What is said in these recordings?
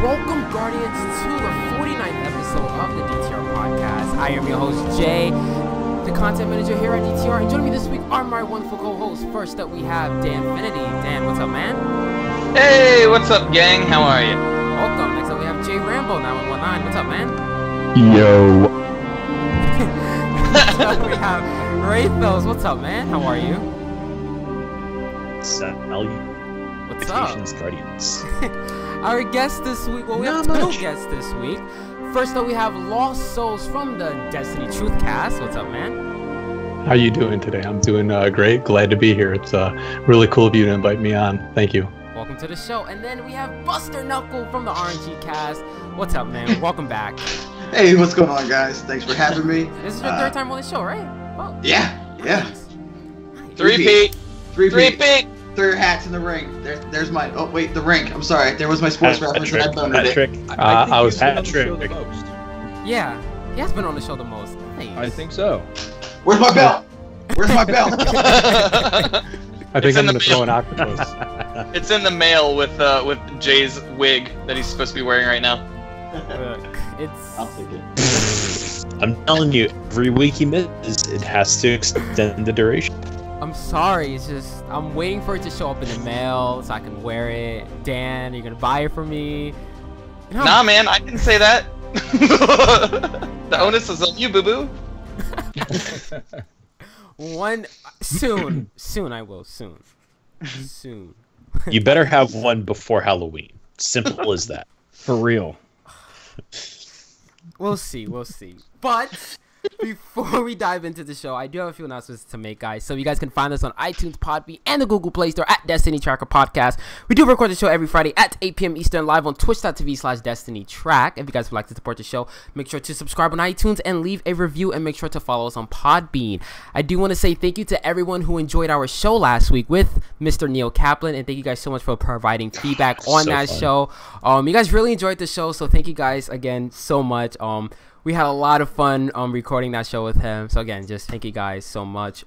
Welcome, Guardians, to the 49th episode of the DTR podcast. I am your host, Jay, the content manager here at DTR, and joining me this week are my wonderful co-hosts. First up, we have Danfinity. Dan, what's up, man? Hey, what's up, gang? How are you? Welcome. Next up, we have J Rambo 9119. What's up, man? Yo. Next up, we have Rathos. What's up, man? How are you? Salutations, Guardians. Our guest this week, well, we have two guests this week. First up, we have Lost Souls from the DestinyTruthCast. What's up, man? How you doing today? I'm doing great. Glad to be here. It's really cool of you to invite me on. Thank you. Welcome to the show. And then we have Buster Knuckle from the RNGCast. What's up, man? Welcome back. Hey, what's going on, guys? Thanks for having me. This is your third time on the show, right? Oh. Yeah. Nice. Three-peat. Throw your hats in the ring. There's my. Oh wait, the rink. I'm sorry. There was my sports reference and I boned it. I was Patrick. Yeah, he has been on the show the most. Nice. I think so. Where's my belt? Where's my belt? I think I'm gonna throw an octopus. It's in the mail with Jay's wig that he's supposed to be wearing right now. I'll take it. I'm telling you, every week he misses, it has to extend the duration. I'm sorry, it's just I'm waiting for it to show up in the mail so I can wear it. Dan, you're gonna buy it for me? Nah, man, I didn't say that. The onus is on you, boo-boo. Soon I will. Soon. You better have one before Halloween. Simple as that. For real. We'll see. But before we dive into the show, I do have a few announcements to make, guys. So you guys can find us on iTunes, Podbean, and the Google Play Store at Destiny Tracker Podcast. We do record the show every Friday at 8 p.m. Eastern, live on twitch.tv/DestinyTrack. If you guys would like to support the show, make sure to subscribe on iTunes and leave a review, and make sure to follow us on Podbean. I do want to say thank you to everyone who enjoyed our show last week with Mr. Neil Kaplan, and thank you guys so much for providing feedback on that show. You guys really enjoyed the show, so thank you guys again so much. We had a lot of fun recording that show with him. So again, just thank you guys so much.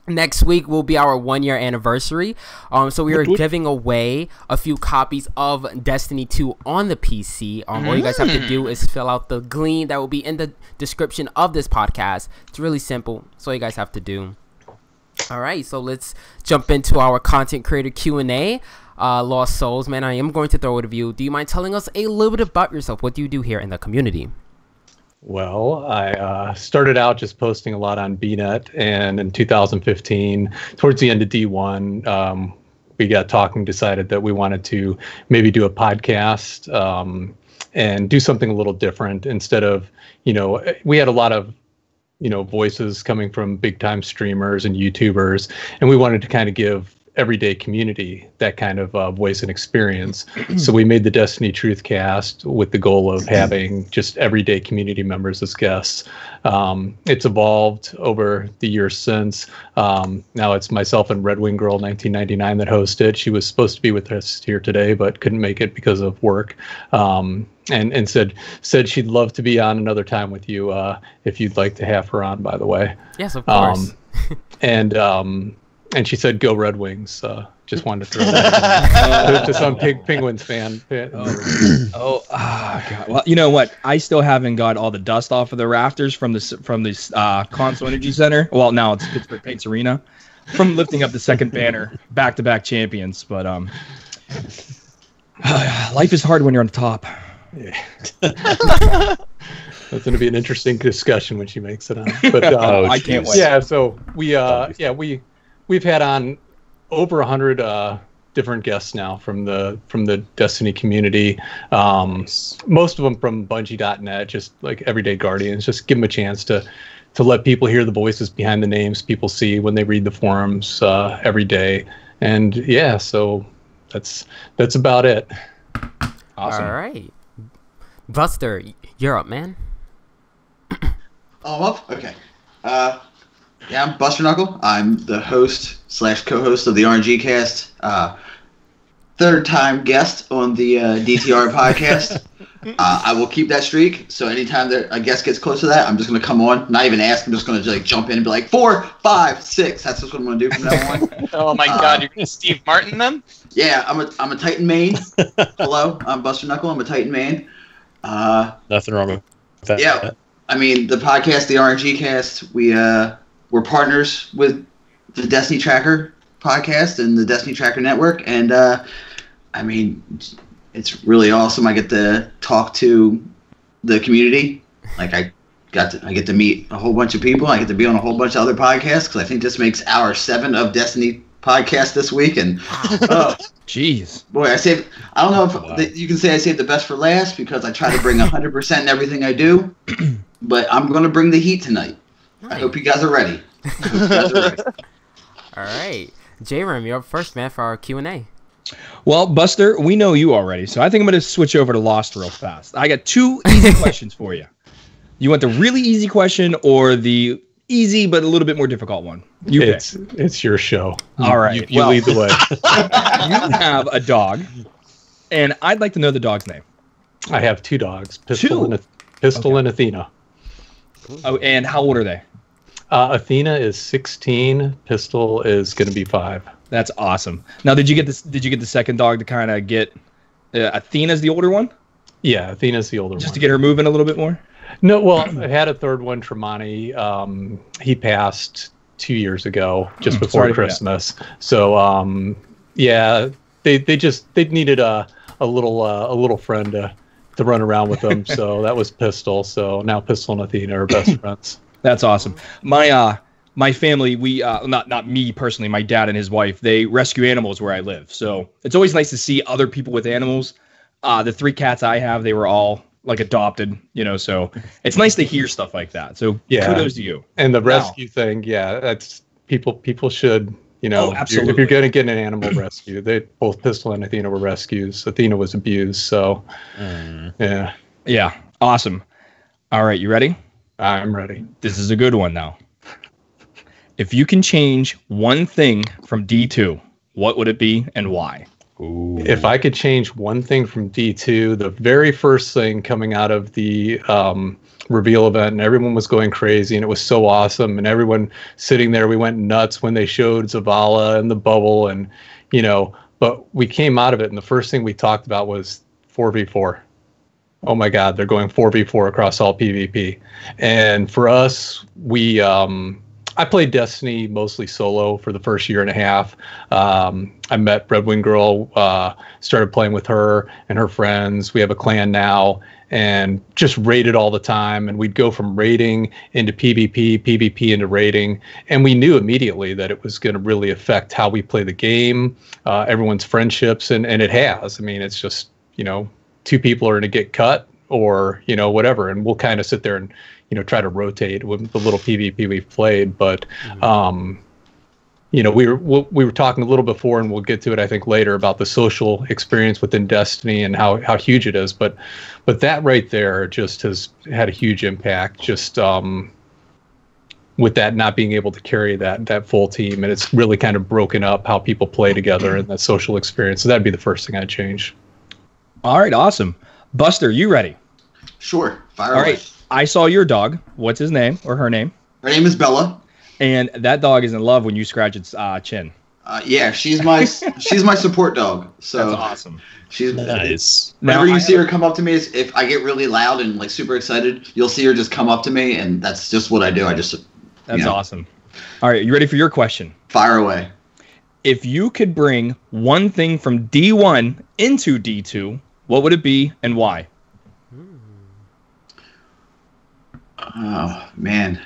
Next week will be our 1-year anniversary. So we are giving away a few copies of Destiny 2 on the PC. All you guys have to do is fill out the glean that will be in the description of this podcast. It's really simple. That's all you guys have to do. All right, so let's jump into our content creator Q&A. Lost Souls, man, I am going to throw it to you. Do you mind telling us a little bit about yourself? What do you do here in the community? Well, I started out just posting a lot on BNet, and in 2015, towards the end of D1, we got talking, decided that we wanted to maybe do a podcast and do something a little different instead of, we had a lot of, voices coming from big time streamers and YouTubers, and we wanted to kind of give everyday community that kind of voice and experience. So we made the DestinyTruthCast with the goal of having just everyday community members as guests. It's evolved over the years since. Now it's myself and Red Wing Girl 1999 that host it. She was supposed to be with us here today, but couldn't make it because of work. And said she'd love to be on another time with you if you'd like to have her on, by the way. Yes, of course. And she said, "Go Red Wings." Just wanted to throw that to some Penguins fan. Oh, God. Well, you know what? I still haven't got all the dust off of the rafters from this Console Energy Center. Well, now it's Pittsburgh Paints Arena, from lifting up the second banner, back-to-back champions. But life is hard when you're on top. Yeah. That's going to be an interesting discussion when she makes it on. But I can't wait. Yeah, so we've had on over 100 different guests now from the Destiny community. Most of them from Bungie.net, just like everyday Guardians. Just give them a chance to let people hear the voices behind the names people see when they read the forums every day. And yeah, so that's about it. Awesome. All right, Buster, you're up, man. Oh, I'm up? Okay. Yeah, I'm Buster Knuckle. I'm the host/co-host of the RNGCast. Third-time guest on the DTR podcast. I will keep that streak. So anytime that a guest gets close to that, I'm just gonna come on, not even ask. I'm just gonna like jump in and be like 4, 5, 6. That's just what I'm gonna do from now on. Oh my God, you're gonna Steve Martin them? Yeah, I'm a Titan main. Hello, I'm Buster Knuckle. I'm a Titan main. Nothing wrong with that. Yeah, I mean the podcast, the RNGCast. We're partners with the Destiny Tracker podcast and the Destiny Tracker network, and I mean, it's really awesome. I get to talk to the community. Like I get to meet a whole bunch of people. I get to be on a whole bunch of other podcasts because I think this makes hour 7 of Destiny podcast this week. And jeez, boy, I don't know if you can say I saved the best for last because I try to bring 100% in everything I do. But I'm going to bring the heat tonight. Nice. I hope you guys are ready. All right, J-Ram, you're up first, man, for our Q&A. Well, Buster, we know you already, so I think I'm going to switch over to Lost real fast. I got 2 easy questions for you. You want the really easy question or the easy but a little bit more difficult one? It's your show. All right. You lead the way. You have a dog, and I'd like to know the dog's name. I have 2 dogs, Pistol and Athena. Oh, and how old are they? Athena is 16. Pistol is going to be 5. That's awesome. Now, did you get this? Did you get the second dog to kind of get Athena's the older one? Yeah, Athena's the older one. Just to get her moving a little bit more? No, well, I had a third one, Tremonti. He passed 2 years ago, just before Christmas. So, yeah, they needed a little friend to run around with them. So that was Pistol. So now Pistol and Athena are best friends. That's awesome. My family, we not me personally, my dad and his wife, they rescue animals where I live. So it's always nice to see other people with animals. The 3 cats I have, they were all like adopted, so it's nice to hear stuff like that. So kudos to you. And the rescue thing, that's people should, absolutely. if you're going to get an animal rescue, both Pistol and Athena were rescues. Athena was abused. So yeah. Yeah. Awesome. All right. You ready? I'm ready. This is a good one now. If you can change one thing from D2, what would it be and why? Ooh. If I could change one thing from D2, the very first thing coming out of the reveal event, and everyone was going crazy, and it was so awesome, and everyone sitting there, we went nuts when they showed Zavala and the bubble, and but we came out of it, and the first thing we talked about was 4v4. Oh my God, they're going 4v4 across all PvP. And for us, I played Destiny mostly solo for the first year and a half. I met Red Wing Girl, started playing with her and her friends. We have a clan now and just raided all the time. And we'd go from raiding into PvP, PvP into raiding. And we knew immediately that it was going to really affect how we play the game, everyone's friendships. And it has. I mean, it's just, 2 people are going to get cut or, whatever. And we'll kind of sit there and, try to rotate with the little PvP we've played. But, we were talking a little before, and we'll get to it, I think, later about the social experience within Destiny and how huge it is. But that right there just has had a huge impact, just with that not being able to carry that full team. And it's really kind of broken up how people play together and that social experience. So that'd be the first thing I'd change. All right, awesome. Buster, you ready? Sure. Fire away. All right. I saw your dog. What's his name or her name? Her name is Bella. And that dog is in love when you scratch its chin. Yeah, she's my support dog. So that's awesome. She's nice. Whenever you see her come up to me, if I get really loud and like super excited, you'll see her just come up to me, and that's just what I do. That's awesome. All right, you ready for your question? Fire away. If you could bring one thing from D1 into D2, what would it be and why? Oh, man.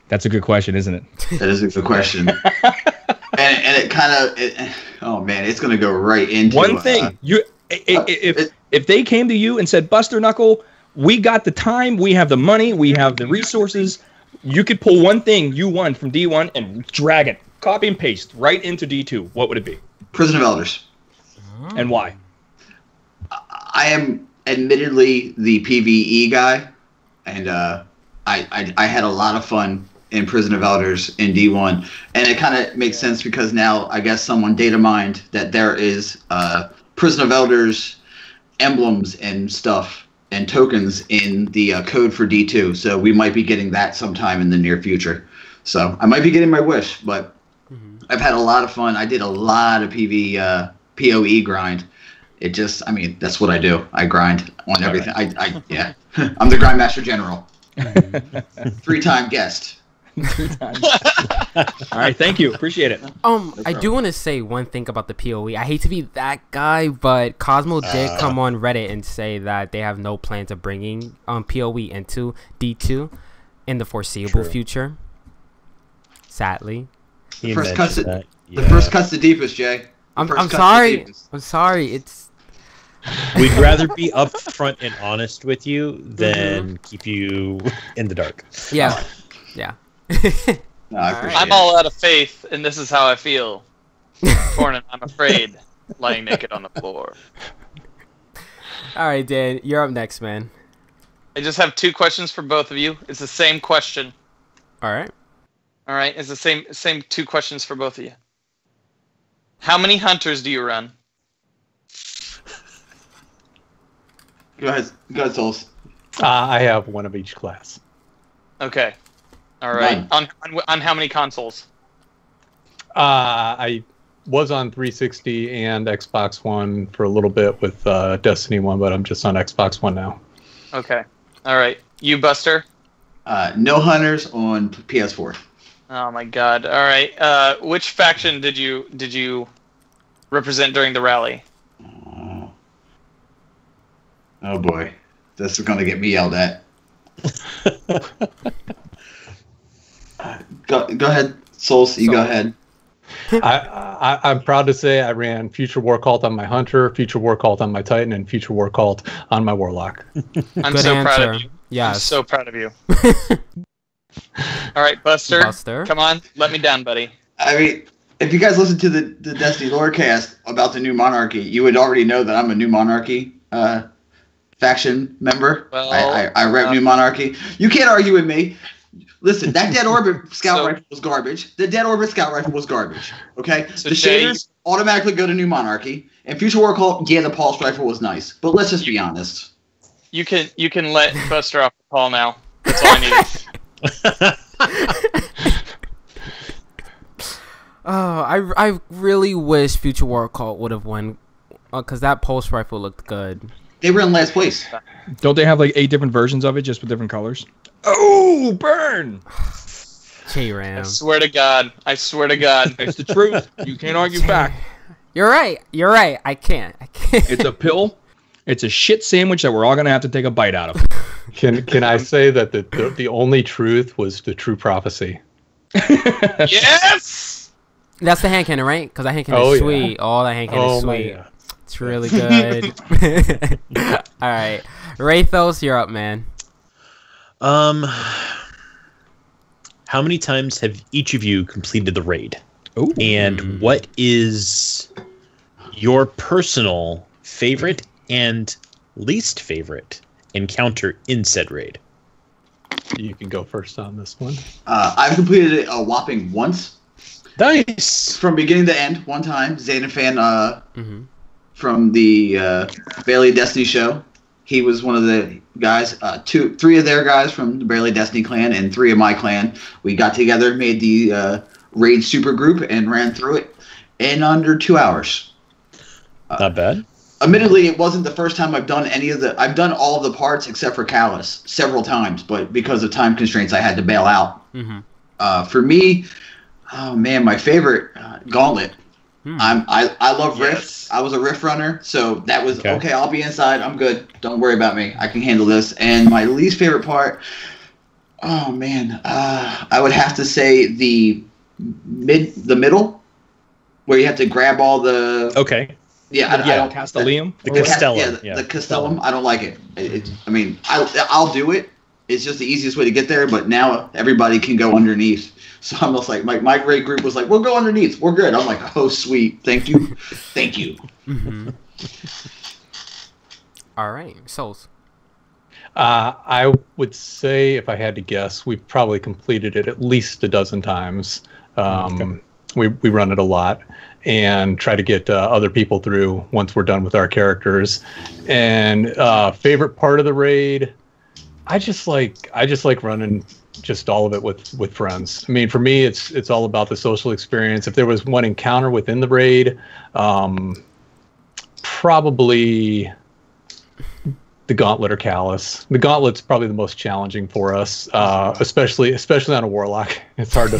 That's a good question, isn't it? That is a good question. and it kind of, oh man, it's going to go right into one thing. If they came to you and said, Buster Knuckle, we got the time, we have the money, we have the resources, you could pull one thing you won from D1 and drag it, copy and paste right into D2. What would it be? Prison of Elders. And why? I am admittedly the PvE guy, and I had a lot of fun in Prison of Elders in D1, and it kind of makes sense because now I guess someone data mined that there is Prison of Elders emblems and stuff and tokens in the code for D2. So we might be getting that sometime in the near future. So I might be getting my wish, but I've had a lot of fun. I did a lot of PoE grind. It just, I mean, that's what I do. I grind on everything. Yeah. I'm the Grindmaster General. 3-time guest. 3 times. All right, thank you. Appreciate it. I do want to say one thing about the PoE. I hate to be that guy, but Cosmo did come on Reddit and say that they have no plans of bringing PoE into D2 in the foreseeable future. Sadly. The first cut's the deepest, Jay. I'm sorry. I'm sorry. It's. We'd rather be upfront and honest with you than keep you in the dark. Yeah. Yeah. No, I appreciate I'm all out of faith, and this is how I feel. Torn and I'm afraid, lying naked on the floor. All right, Dan, you're up next, man. I just have 2 questions for both of you. It's the same question. All right. All right, it's the same 2 questions for both of you. How many hunters do you run? Go ahead, Souls. I have one of each class. Okay. All right. On how many consoles? I was on 360 and Xbox One for a little bit with Destiny 1, but I'm just on Xbox One now. Okay. All right. You, Buster? No hunters on PS4. Oh my God. All right. Which faction did you represent during the rally? Oh boy, this is gonna get me yelled at. Go ahead, Souls. You go ahead. I'm proud to say I ran Future War Cult on my Hunter, Future War Cult on my Titan, and Future War Cult on my Warlock. I'm Good so answer. proud of you. Yes. I'm so proud of you. All right, Buster. Come on, let me down, buddy. I mean, if you guys listen to the Destiny Lorecast about the new Monarchy, you would already know that I'm a new Monarchy faction member. Well, I rep New Monarchy. You can't argue with me. Listen, that Dead Orbit Scout Rifle was garbage. The Dead Orbit Scout Rifle was garbage. Okay? So the Jay, shaders automatically go to New Monarchy. And Future War Cult, yeah, the Pulse Rifle was nice. But let's just be honest. you can let Buster off the call now. That's all I need. Oh, I really wish Future War Cult would have won, because that pulse rifle looked good. They were in last place. Don't they have like 8 different versions of it, just with different colors? Oh, burn! J-Ram. I swear to God. It's the truth. You can't argue back. You're right. I can't. It's a pill. It's a shit sandwich that we're all gonna have to take a bite out of. Can I say that the only truth was the true prophecy? Yes! That's the hand cannon, right? Because that hand cannon is sweet. Oh, that hand cannon is sweet. Yeah. It's really good. All right. Rathos, you're up, man. How many times have each of you completed the raid? Ooh. And what is your personal favorite and least favorite encounter in said raid? You can go first on this one. I've completed it a whopping once. Nice. From beginning to end, one time. Xanafan from the Barely Destiny show. He was one of the guys. 3 of their guys from the Barely Destiny clan and 3 of my clan. We got together, made the raid super group, and ran through it in under 2 hours. Not bad. Admittedly, it wasn't the first time I've done I've done all of the parts except for Callus several times, but because of time constraints, I had to bail out. For me, oh man, my favorite Gauntlet. I love Rift. I was a Rift runner, so that was okay. I'll be inside. I'm good. Don't worry about me. I can handle this. And my least favorite part, oh man, I would have to say the middle, where you have to grab all the. Okay. Yeah, I don't. Castellium? The Castellum. The Castellum. I don't like it. I mean, I'll do it. It's just the easiest way to get there, but now everybody can go underneath. So I'm just like, my grade group was like, we'll go underneath. We're good. I'm like, oh, sweet. Thank you. Thank you. All right. Souls. I would say, if I had to guess, we've probably completed it at least a dozen times. we run it a lot and try to get other people through once we're done with our characters. And favorite part of the raid, I just like running just all of it with friends. I mean, for me, it's all about the social experience. If there was one encounter within the raid, probably the Gauntlet or Callus. The Gauntlet's probably the most challenging for us, especially on a Warlock. It's hard to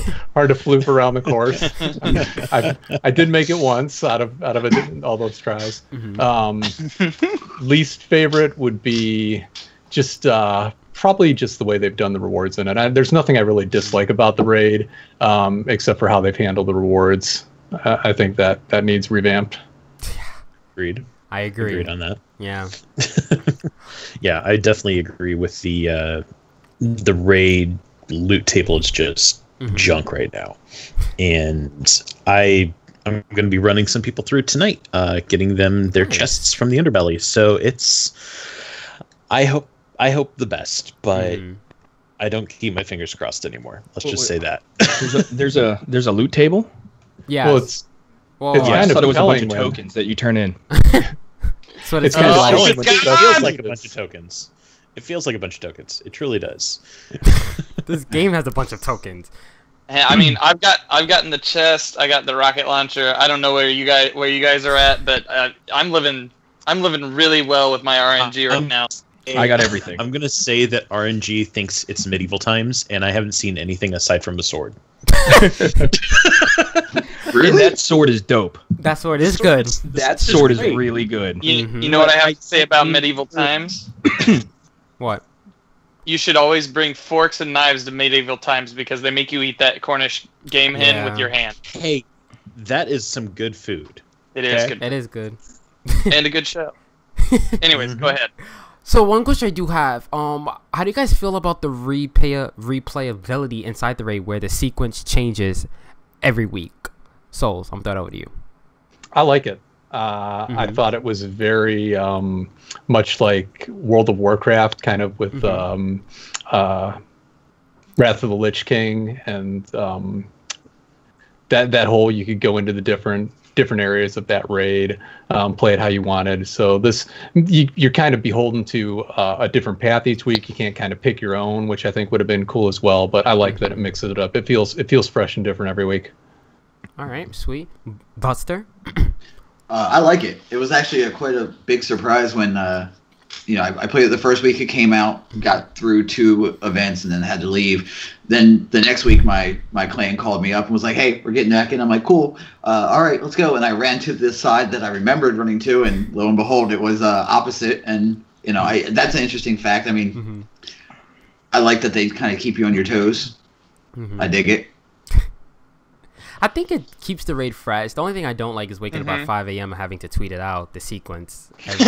floof around the course. I did make it once out of all those tries. Least favorite would be just probably just the way they've done the rewards in it. There's nothing I really dislike about the raid, except for how they've handled the rewards. I think that needs revamped. Agreed. I agree. Agreed on that. Yeah. Yeah, I definitely agree with the raid loot table is just junk right now, and I'm going to be running some people through it tonight, getting them their chests from the underbelly. So I hope the best, but I don't keep my fingers crossed anymore. Let's just say that. There's a loot table. Yeah. Well, it's I kind of thought it was a bunch of telling when- tokens that you turn in. That's what it's It like. feels like a bunch of tokens. It feels like a bunch of tokens. It truly does. This game has a bunch of tokens. I mean, I've gotten the chest. I got the rocket launcher. I don't know where you guys are at, but I'm living really well with my RNG right now. I got everything. I'm gonna say that RNG thinks it's medieval times, and I haven't seen anything aside from a sword. And that sword is dope. That sword is good. That sword is really good. You know what I have to say about medieval times? What? You should always bring forks and knives to medieval times because they make you eat that Cornish game hen with your hand. Hey, that is some good food. It is Okay. good. It is good. And a good show. Anyways, go ahead. So one question I do have, how do you guys feel about the replayability inside the raid where the sequence changes every week? Souls, I'm throwing it over to you. I like it. I thought it was very much like World of Warcraft, kind of with Wrath of the Lich King, and that whole, you could go into the different areas of that raid, play it how you wanted. So you're kind of beholden to a different path each week. You can't kind of pick your own, which I think would have been cool as well. But I like that it mixes it up. It feels fresh and different every week. All right, sweet. Buster? I like it. It was actually quite a big surprise when, I played it the first week it came out, got through 2 events, and then had to leave. Then the next week, my clan called me up and was like, "Hey, we're getting back in." I'm like, "Cool. All right, let's go." And I ran to this side that I remembered running to, and lo and behold, it was opposite. And, that's an interesting fact. I mean, I like that they kind of keep you on your toes. I dig it. I think it keeps the raid fresh. The only thing I don't like is waking up at 5 a.m. and having to tweet it out, the sequence. You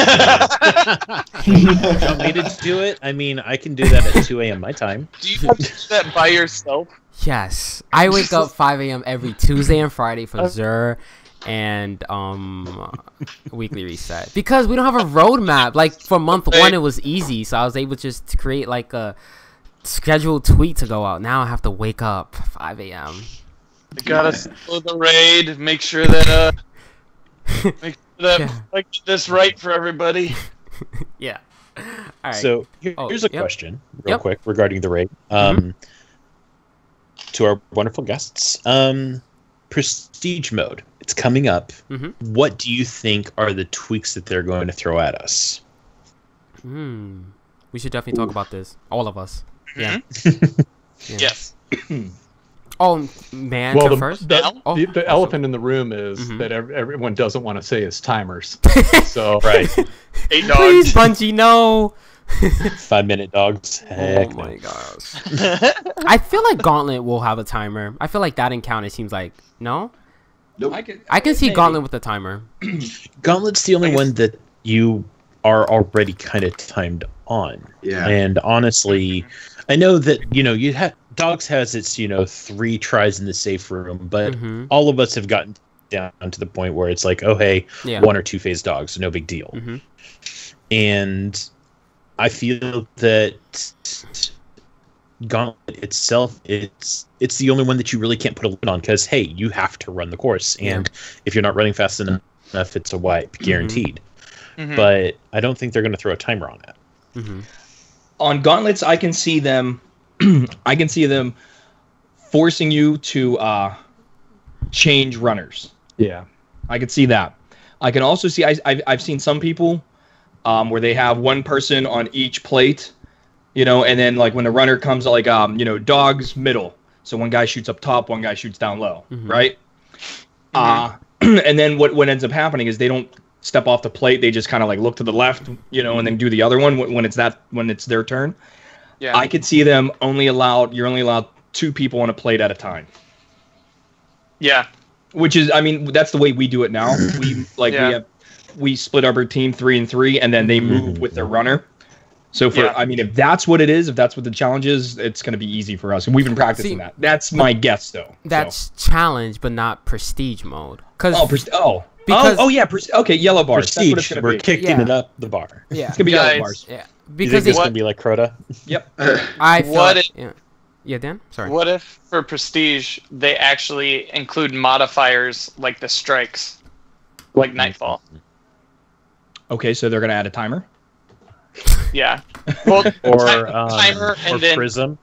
want me to do it? I mean, I can do that at 2 a.m. my time. Do you have to do that by yourself? Yes. I wake up 5 a.m. every Tuesday and Friday for Zur and weekly reset. Because we don't have a roadmap. Like, for month 1, it was easy. So I was able just to create, like, a scheduled tweet to go out. Now I have to wake up 5 a.m. You gotta follow the raid. Make sure that like this right for everybody. Yeah. All right. So here's a question, real Yep. quick, regarding the raid. To our wonderful guests, prestige mode. It's coming up. What do you think are the tweaks that they're going to throw at us? We should definitely talk about this. All of us. Yeah. Yes. Oh, man, Well, first? the elephant in the room is that everyone doesn't want to say is timers. So Right. 8 Please, dogs. Bungie, no. 5-minute dogs. Heck Oh no. my gosh. I feel like Gauntlet will have a timer. I feel like that encounter seems like, no? Nope. I can see Gauntlet with a timer. Gauntlet's the only one that you are already kind of timed on. Yeah. And honestly, I know that, you have Dogs has its, 3 tries in the safe room, but all of us have gotten down to the point where it's like, oh, hey, 1 or 2 phase dogs, no big deal. And I feel that Gauntlet itself, it's the only one that you really can't put a limit on because, hey, you have to run the course. And if you're not running fast enough, it's a wipe, guaranteed. But I don't think they're going to throw a timer on it. On Gauntlets, I can see them forcing you to change runners. Yeah. I could see that. I can also see I've seen some people where they have one person on each plate, you know, and then like when the runner comes, like you know, dogs middle. So one guy shoots up top, one guy shoots down low, right? And then what ends up happening is they don't step off the plate. They just kind of like look to the left, you know, and then do the other one when it's their turn. Yeah. I could see them you're only allowed 2 people on a plate at a time. Yeah. Which is, I mean, that's the way we do it now. We split up our team 3 and 3, and then they move with their runner. So I mean, if that's what it is, if that's what the challenge is, it's going to be easy for us. And we've been practicing that. That's my guess, though. That's challenge, but not prestige mode. Because okay, yellow bars. Prestige. That's what it's We're kicking it up the bar. Yeah, it's gonna be yellow bars. Yeah, Because it's gonna be like Crota. Yep. Yeah, Dan. Sorry. What if for prestige they actually include modifiers like the strikes, like Nightfall? Okay, so they're gonna add a timer. Yeah. Well, or timer and or then prism,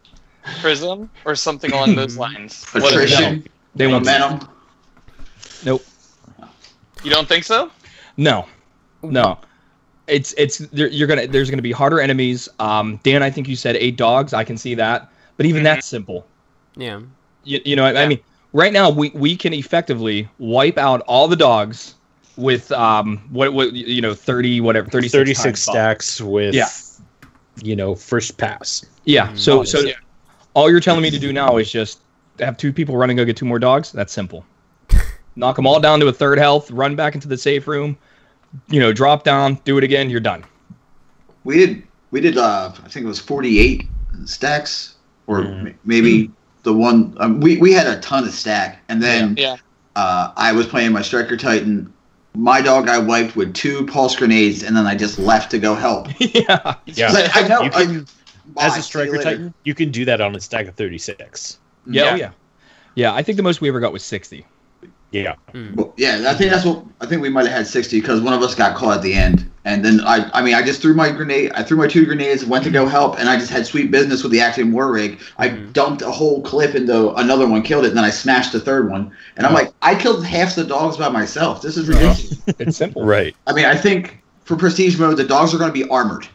or something along those lines. Attrition. They won't. Momentum. Nope. You don't think so? No. It's there's gonna be harder enemies. Dan, I think you said 8 dogs. I can see that, but even that's simple. Yeah. You know, I mean, right now we can effectively wipe out all the dogs with 36 stacks with you know, first pass. Yeah. So all you're telling me to do now is just have 2 people run and go get 2 more dogs. That's simple. Knock them all down to a 3rd health, run back into the safe room, you know, drop down, do it again, you're done. We did I think it was 48 stacks, or maybe the one we had a ton of stack, and then I was playing my Striker Titan. My dog I wiped with 2 pulse grenades, and then I just left to go help. Yeah. I know. You can, as a Striker Titan, you can do that on a stack of 36. Yeah. I think the most we ever got was 60. Yeah. Well, I think we might have had 60 because one of us got caught at the end, and then I just threw my grenade. I threw my 2 grenades, went to go help, and I just had sweet business with the Actium War Rig. I dumped a whole clip into another one, killed it, and then I smashed the 3rd one. And I'm like, I killed half the dogs by myself. This is ridiculous. It's simple, right? I mean, I think for prestige mode, the dogs are going to be armored.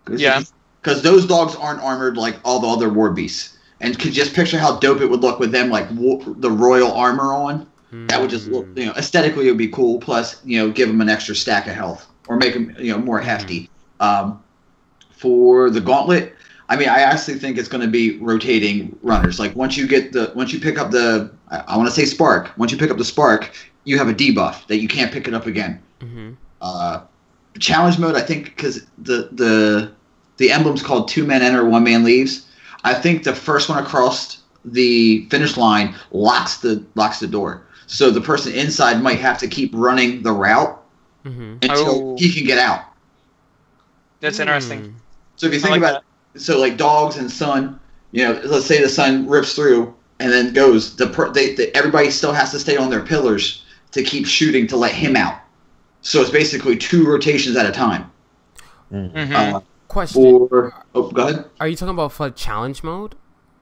Yeah. Because those dogs aren't armored like all the other war beasts. And could just picture how dope it would look with them, like the royal armor on. That would just look, you know, aesthetically it would be cool. Plus, you know, give them an extra stack of health or make them, you know, more hefty. For the gauntlet, I mean, I actually think it's going to be rotating runners. Like once you pick up the, I want to say spark. Once you pick up the spark, you have a debuff that you can't pick it up again. Challenge mode, I think, because the emblem's called 2 men enter, 1 man leaves. I think the first one across the finish line locks the door. So the person inside might have to keep running the route until he can get out. That's interesting. So if you think about it, so like dogs and sun, you know, let's say the sun rips through and then goes. Everybody still has to stay on their pillars to keep shooting to let him out. So it's basically 2 rotations at a time. Question. Go ahead. Are you talking about for challenge mode?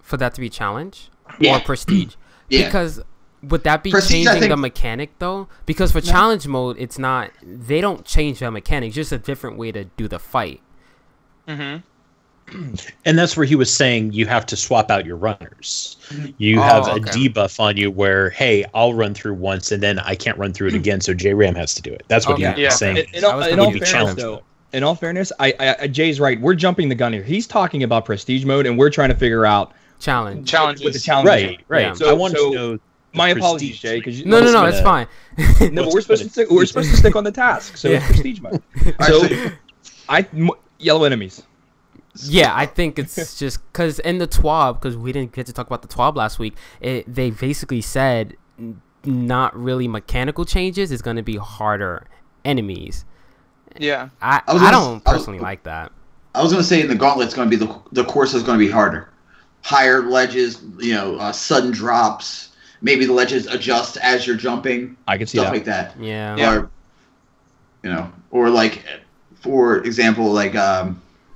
For that to be challenge? Yeah. Or prestige? Yeah. Because would that be Prestige, changing the mechanic though? Because for challenge mode, it's not. They don't change the mechanics. Just a different way to do the fight. And that's where he was saying you have to swap out your runners. You have a debuff on you where, hey, I'll run through once and then I can't run through it again, so J-Ram has to do it. That's what he was saying. In all fairness, Jay's right. We're jumping the gun here. He's talking about prestige mode, and we're trying to figure out challenges with the challenges. Right. Yeah. So I want to know. My apologies, Jay. No, it's fine. No, but we're supposed to stick on the task. So it's prestige mode. So yellow enemies. Yeah, I think it's just because in the TWAB, because we didn't get to talk about the TWAB last week, they basically said not really mechanical changes. It's going to be harder enemies. Yeah. I don't personally like that. I was gonna say in the gauntlet, it's gonna be the course is gonna be harder, higher ledges, sudden drops. Maybe the ledges adjust as you're jumping. I can see stuff that. like that. Yeah. Or like, for example, like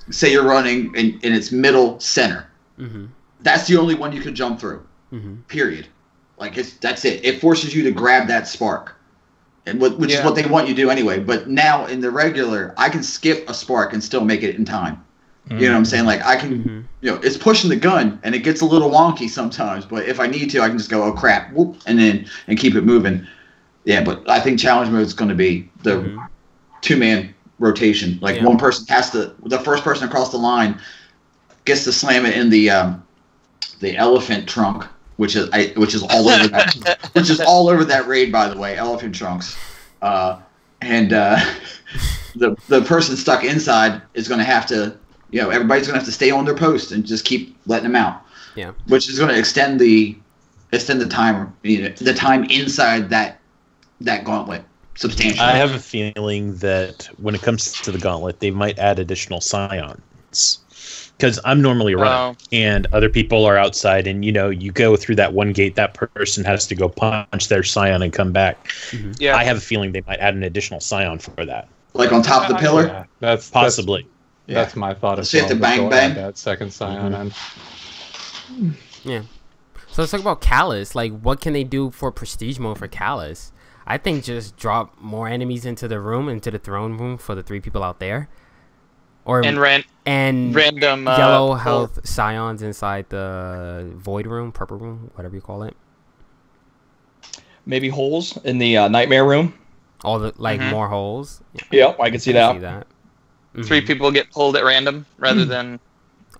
say you're running and it's middle center. Mm-hmm. That's the only one you could jump through. Mm-hmm. Period. Like that's it. It forces you to grab that spark, and which is what they want you to do anyway. But now in the regular, I can skip a spark and still make it in time. You know what I'm saying? Like I can, it's pushing the gun and it gets a little wonky sometimes. But if I need to, I can just go, oh crap, whoop, and keep it moving. Yeah, but I think challenge mode is going to be the 2-man rotation. Like one person the first person across the line gets to slam it in the elephant trunk, which is all over that, which is all over that raid, by the way, elephant trunks. The person stuck inside is going to have to, everybody's going to have to stay on their post and just keep letting them out. Yeah. Which is going to extend the time, the time inside that gauntlet substantially. I have a feeling that when it comes to the gauntlet, they might add additional scions. Because I'm normally around, and other people are outside, and you go through that one gate. That person has to go punch their scion and come back. Mm-hmm. Yeah, I have a feeling they might add an additional scion for that. Like on top of the pillar. Yeah, that's possibly. That's my thought as So you well. have to bang, They'll add bang? that second scion and Yeah. So let's talk about Callus. Like, what can they do for prestige mode for Callus? I think just drop more enemies into the throne room for the 3 people out there. And random yellow health scions inside the void room, purple room, whatever you call it. Maybe holes in the nightmare room. All the more holes. Yeah, I can see that. Mm-hmm. 3 people get pulled at random rather than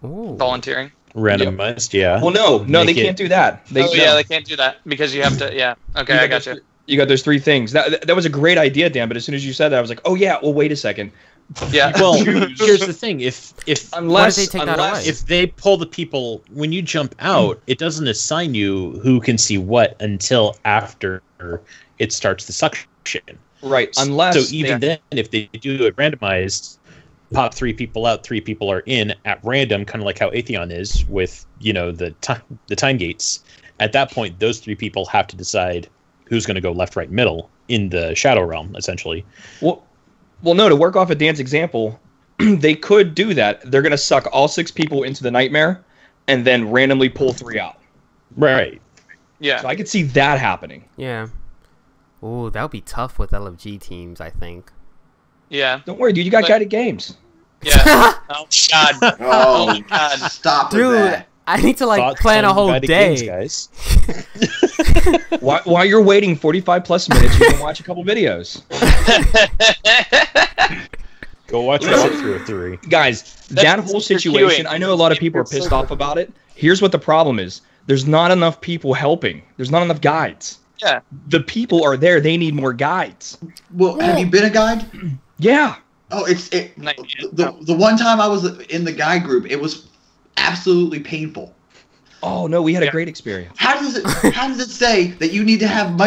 volunteering. Randomized, yeah. Well, no, they can't do that. They can't do that because you have to. Yeah, okay, I got you. You got those 3 things. That was a great idea, Dan. But as soon as you said that, I was like, oh yeah. Well, wait a second. Yeah. Well, here's the thing: if they pull the people when you jump out, it doesn't assign you who can see what until after it starts the suction. Right. So even then, if they do it randomized, pop 3 people out, 3 people are in at random, kind of like how Atheon is with the time gates. At that point, those 3 people have to decide who's going to go left, right, middle in the Shadow Realm, essentially. Well, no, to work off of Dan's example, they could do that. They're going to suck all 6 people into the nightmare and then randomly pull 3 out. Right. Yeah. So I could see that happening. Yeah. Ooh, that would be tough with LFG teams, I think. Yeah. Don't worry, dude. You got guided games. Yeah. Oh, God. Oh, my God. Stop with that. I need to plan a whole day. Games, guys. While you're waiting 45 plus minutes, you can watch a couple videos. Go watch a walkthrough of 3. Guys, that whole situation, I know a lot of people are pissed off about it. Here's what the problem is. There's not enough people helping. There's not enough guides. Yeah. The people are there. They need more guides. Well, have you been a guide? Yeah. Oh, the one time I was in the guide group, it was absolutely painful. Oh no, we had a great experience. How does it say that you need to have be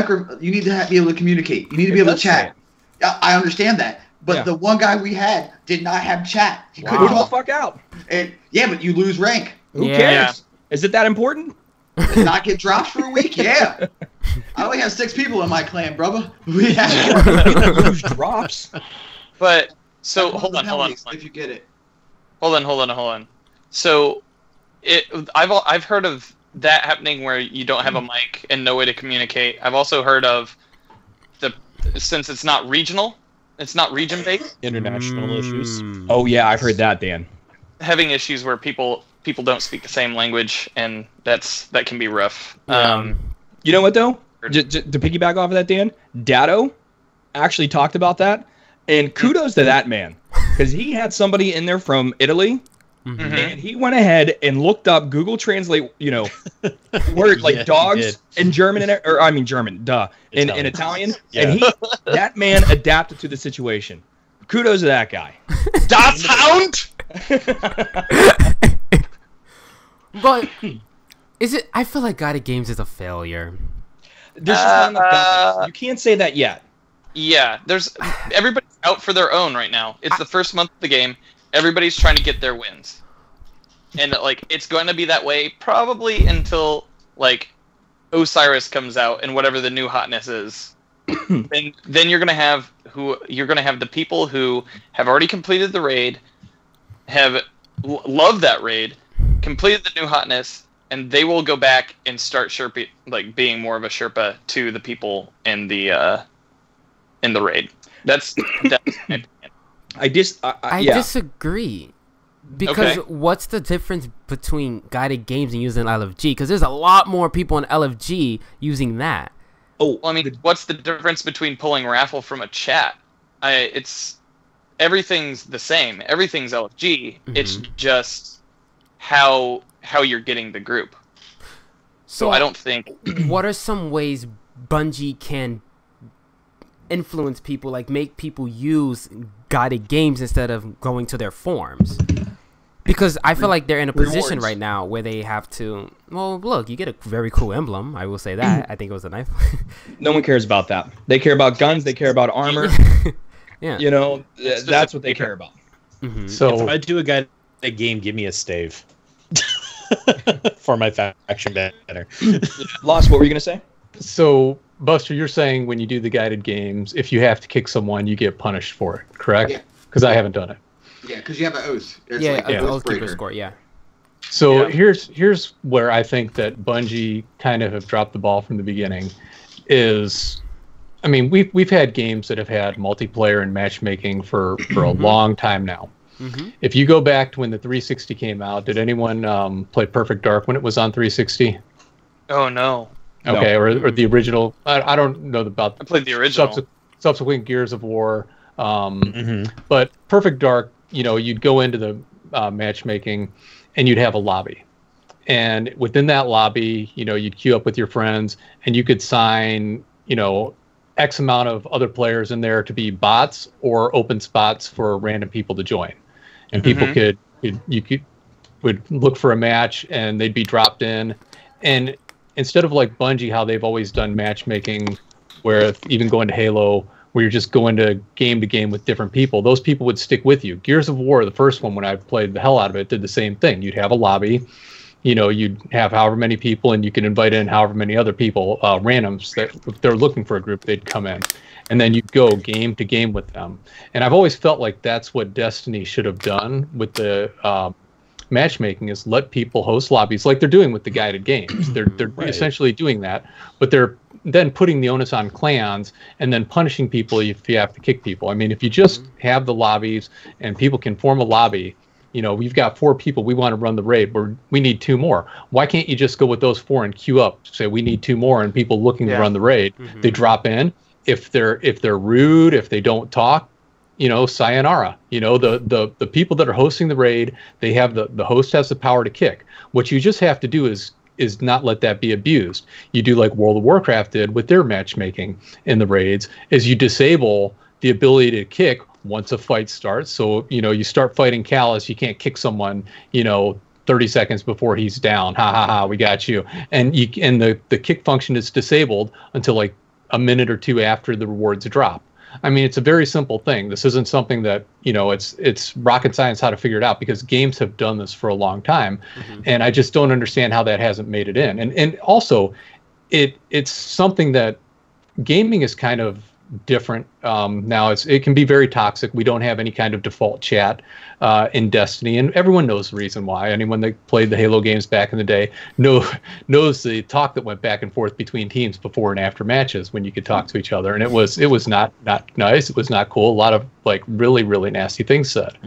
able to communicate? You need to be able to chat. I understand that, but the one guy we had did not have chat. He couldn't Who the fuck out? And but you lose rank. Who cares? Is it that important? Not get dropped for a week? Yeah. I only have 6 people in my clan, brother. We have lose drops. But so hold on. If you get it. Hold on. So, I've heard of that happening where you don't have a mic and no way to communicate. I've also heard of since it's not regional, it's not region based. International issues. Oh yeah, I've heard that, Dan. Having issues where people don't speak the same language, and that can be rough. You know what though? To piggyback off of that, Dan, Datto actually talked about that, and kudos to that man because he had somebody in there from Italy. Mm-hmm. And he went ahead and looked up Google Translate, words like dogs in German, in Italian. Yeah. And that man adapted to the situation. Kudos to that guy. Das Hound! But I feel like Guided Games is a failure. There's just not enough guys. You can't say that yet. Yeah, everybody's out for their own right now. It's the first month of the game. Everybody's trying to get their wins. And like it's going to be that way probably until like Osiris comes out and whatever the new hotness is. then you're going to have the people who have already completed the raid, have loved that raid, completed the new hotness, and they will go back and start Sherpa, like being more of a Sherpa to the people in the raid. That's my opinion. I disagree. Because what's the difference between guided games and using LFG? Because there's a lot more people in LFG using that. Oh, well, I mean, what's the difference between pulling raffle from a chat? It's everything's the same. Everything's LFG. Mm-hmm. It's just how you're getting the group. So I don't think. What are some ways Bungie can influence people, like make people use guided games instead of going to their forums? Because I feel like they're in a position right now where they have to. Well, look, you get a very cool emblem. I will say that. I think it was a knife. No one cares about that. They care about guns. They care about armor. Yeah, you know, that's what they care about. Mm-hmm. So if I do a guided game, give me a stave for my faction banner. Lost. What were you gonna say? So, Buster, you're saying when you do the guided games, if you have to kick someone, you get punished for it, correct? Yeah. Because I haven't done it. Yeah, because you have an oath. It's oath keeper score, yeah. So here's where I think that Bungie kind of have dropped the ball from the beginning. Is, I mean, we've had games that have had multiplayer and matchmaking for a long time now. Mm-hmm. If you go back to when the 360 came out, did anyone play Perfect Dark when it was on 360? Oh no. Okay, no. Or the original. I don't know about. I played the original. Subsequent Gears of War. But Perfect Dark, you know, you'd go into the matchmaking and you'd have a lobby. And within that lobby, you know, you'd queue up with your friends and you could sign, you know, X amount of other players in there to be bots or open spots for random people to join. And people would look for a match and they'd be dropped in. And instead of like Bungie, how they've always done matchmaking, where even going to Halo, where you're just going to game with different people, those people would stick with you. Gears of War, the first one, when I played the hell out of it, did the same thing. You'd have a lobby, you know, you'd have however many people, and you can invite in however many other people, randoms, that if they're looking for a group, they'd come in. And then you'd go game to game with them. And I've always felt like that's what Destiny should have done with the matchmaking, is let people host lobbies like they're doing with the guided games. They're right. Essentially doing that, but they're then putting the onus on clans and then punishing people if you have to kick people. I mean, if you just have the lobbies and people can form a lobby, you know, we've got 4 people, we want to run the raid, we need 2 more. Why can't you just go with those 4 and queue up, say we need 2 more, and people looking to run the raid, they drop in. If they're rude, if they don't talk, you know, sayonara. You know, the people that are hosting the raid, they have the host has the power to kick. What you just have to do is not let that be abused. You do like World of Warcraft did with their matchmaking in the raids, is you disable the ability to kick once a fight starts. So, you know, you start fighting Callus, you can't kick someone, you know, 30 seconds before he's down. Ha ha ha, we got you. And the kick function is disabled until like a minute or 2 after the rewards drop. I mean, it's a very simple thing. This isn't something that, you know, it's rocket science how to figure it out, because games have done this for a long time. And I just don't understand how that hasn't made it in. And also, it's something that gaming is kind of different now. It can be very toxic. We don't have any kind of default chat in Destiny, and everyone knows the reason why. Anyone that played the Halo games back in the day knows the talk that went back and forth between teams before and after matches when you could talk to each other, and it was not nice. It was not cool. A lot of like really, really nasty things said.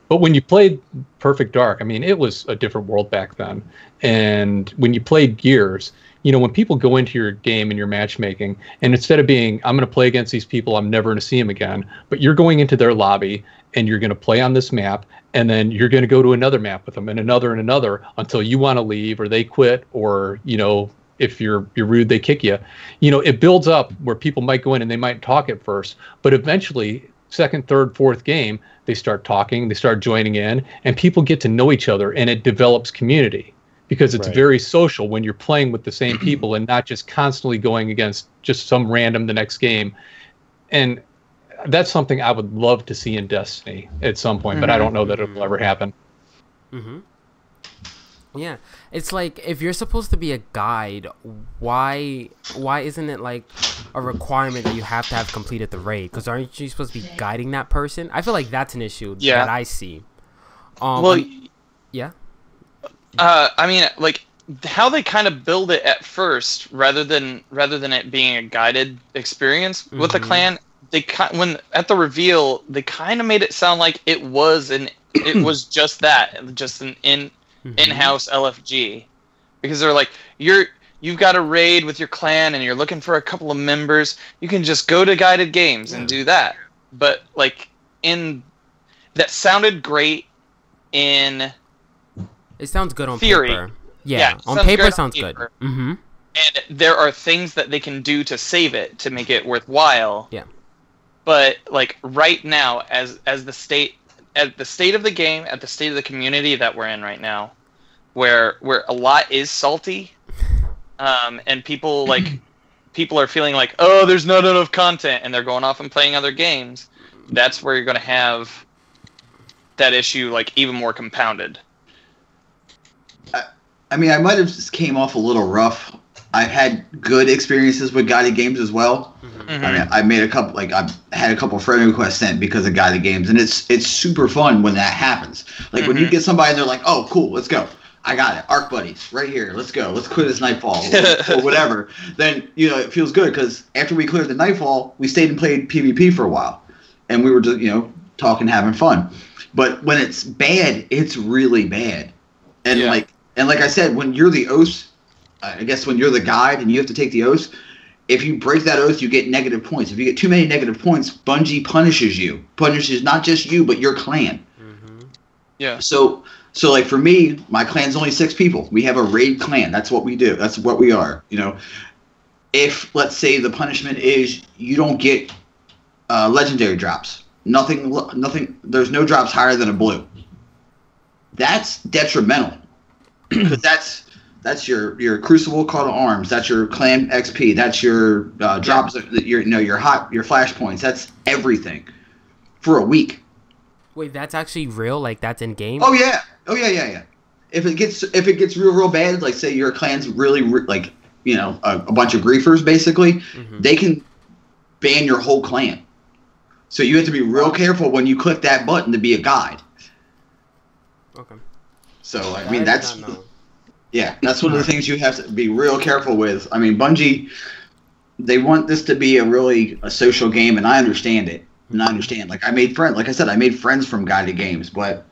But when you played Perfect Dark, I mean, it was a different world back then. And when you played Gears, you know, when people go into your game and your matchmaking, and instead of being, I'm going to play against these people, I'm never going to see them again, but you're going into their lobby and you're going to play on this map, and then you're going to go to another map with them and another until you want to leave or they quit, or, you know, if you're rude, they kick you. You know, it builds up where people might go in and they might talk at first, but eventually, second, third, fourth game, they start talking, they start joining in, and people get to know each other, and it develops community. Because it's very social when you're playing with the same people and not just constantly going against just some random the next game. And that's something I would love to see in Destiny at some point, but I don't know that it will ever happen. Yeah, it's like if you're supposed to be a guide, why isn't it like a requirement that you have to have completed the raid? Because aren't you supposed to be guiding that person? I feel like that's an issue that I see. Yeah. I mean, like how they kind of build it at first, rather than it being a guided experience with the clan. When at the reveal, they kind of made it sound like it was just an in-house LFG, because they're like, you've got a raid with your clan and you're looking for a couple of members, you can just go to guided games and do that. But like that sounded great in it sounds good on theory. paper. Yeah, on paper it sounds good. And there are things that they can do to save it to make it worthwhile. Yeah. But like right now, as the state of the game, at the state of the community that we're in right now, where a lot is salty, and people are feeling like, oh, there's not enough content, and they're going off and playing other games. That's where you're going to have that issue like even more compounded. I mean, I might have just came off a little rough. I've had good experiences with guided games as well. I mean, I've had a couple friend requests sent because of guided games, and it's super fun when that happens. Like when you get somebody and they're like, "Oh, cool, let's go. I got it. Arc buddies, right here. Let's go. Let's clear this Nightfall or whatever." Then it feels good because after we cleared the Nightfall, we stayed and played PvP for a while, and we were just talking, having fun. But when it's bad, it's really bad, and like I said, when you're the oath. I guess when you're the guide and you have to take the oath, if you break that oath, you get negative points. If you get too many negative points, Bungie punishes you. Punishes not just you, but your clan. Yeah. So like for me, my clan's only 6 people. We have a raid clan. That's what we do. That's what we are. If, let's say, the punishment is you don't get legendary drops. Nothing. There's no drops higher than a blue. That's detrimental. Because that's your Crucible Call to Arms. That's your Clan XP. That's your drops. Your flash points. That's everything for a week. Wait, that's actually real? Like that's in game? Oh yeah. If it gets real bad, like say your clan's really like a bunch of griefers basically, they can ban your whole clan. So you have to be real careful when you click that button to be a guide. Okay. So I mean that's. Yeah, that's one of the things you have to be real careful with. I mean, Bungie, they want this to be a social game, and I understand it. And I understand. Like, I made friends. Like I said, I made friends from guided games. But,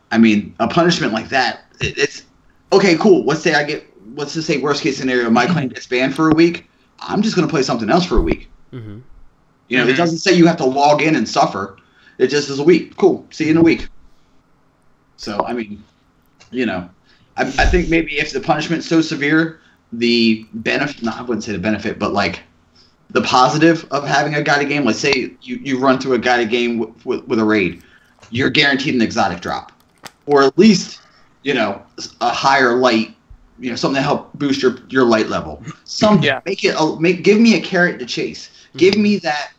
I mean, a punishment like that, it's... Okay, cool. Let's just say worst case scenario, my clan gets banned for a week. I'm just going to play something else for a week. It doesn't say you have to log in and suffer. It just is a week. Cool. See you in a week. So, I mean, I think maybe if the punishment's so severe, the benefit, I wouldn't say the benefit, but like the positive of having a guided game, let's say you run through a guided game with a raid, you're guaranteed an exotic drop. Or at least, a higher light, something to help boost your light level. Give me a carrot to chase. Give me that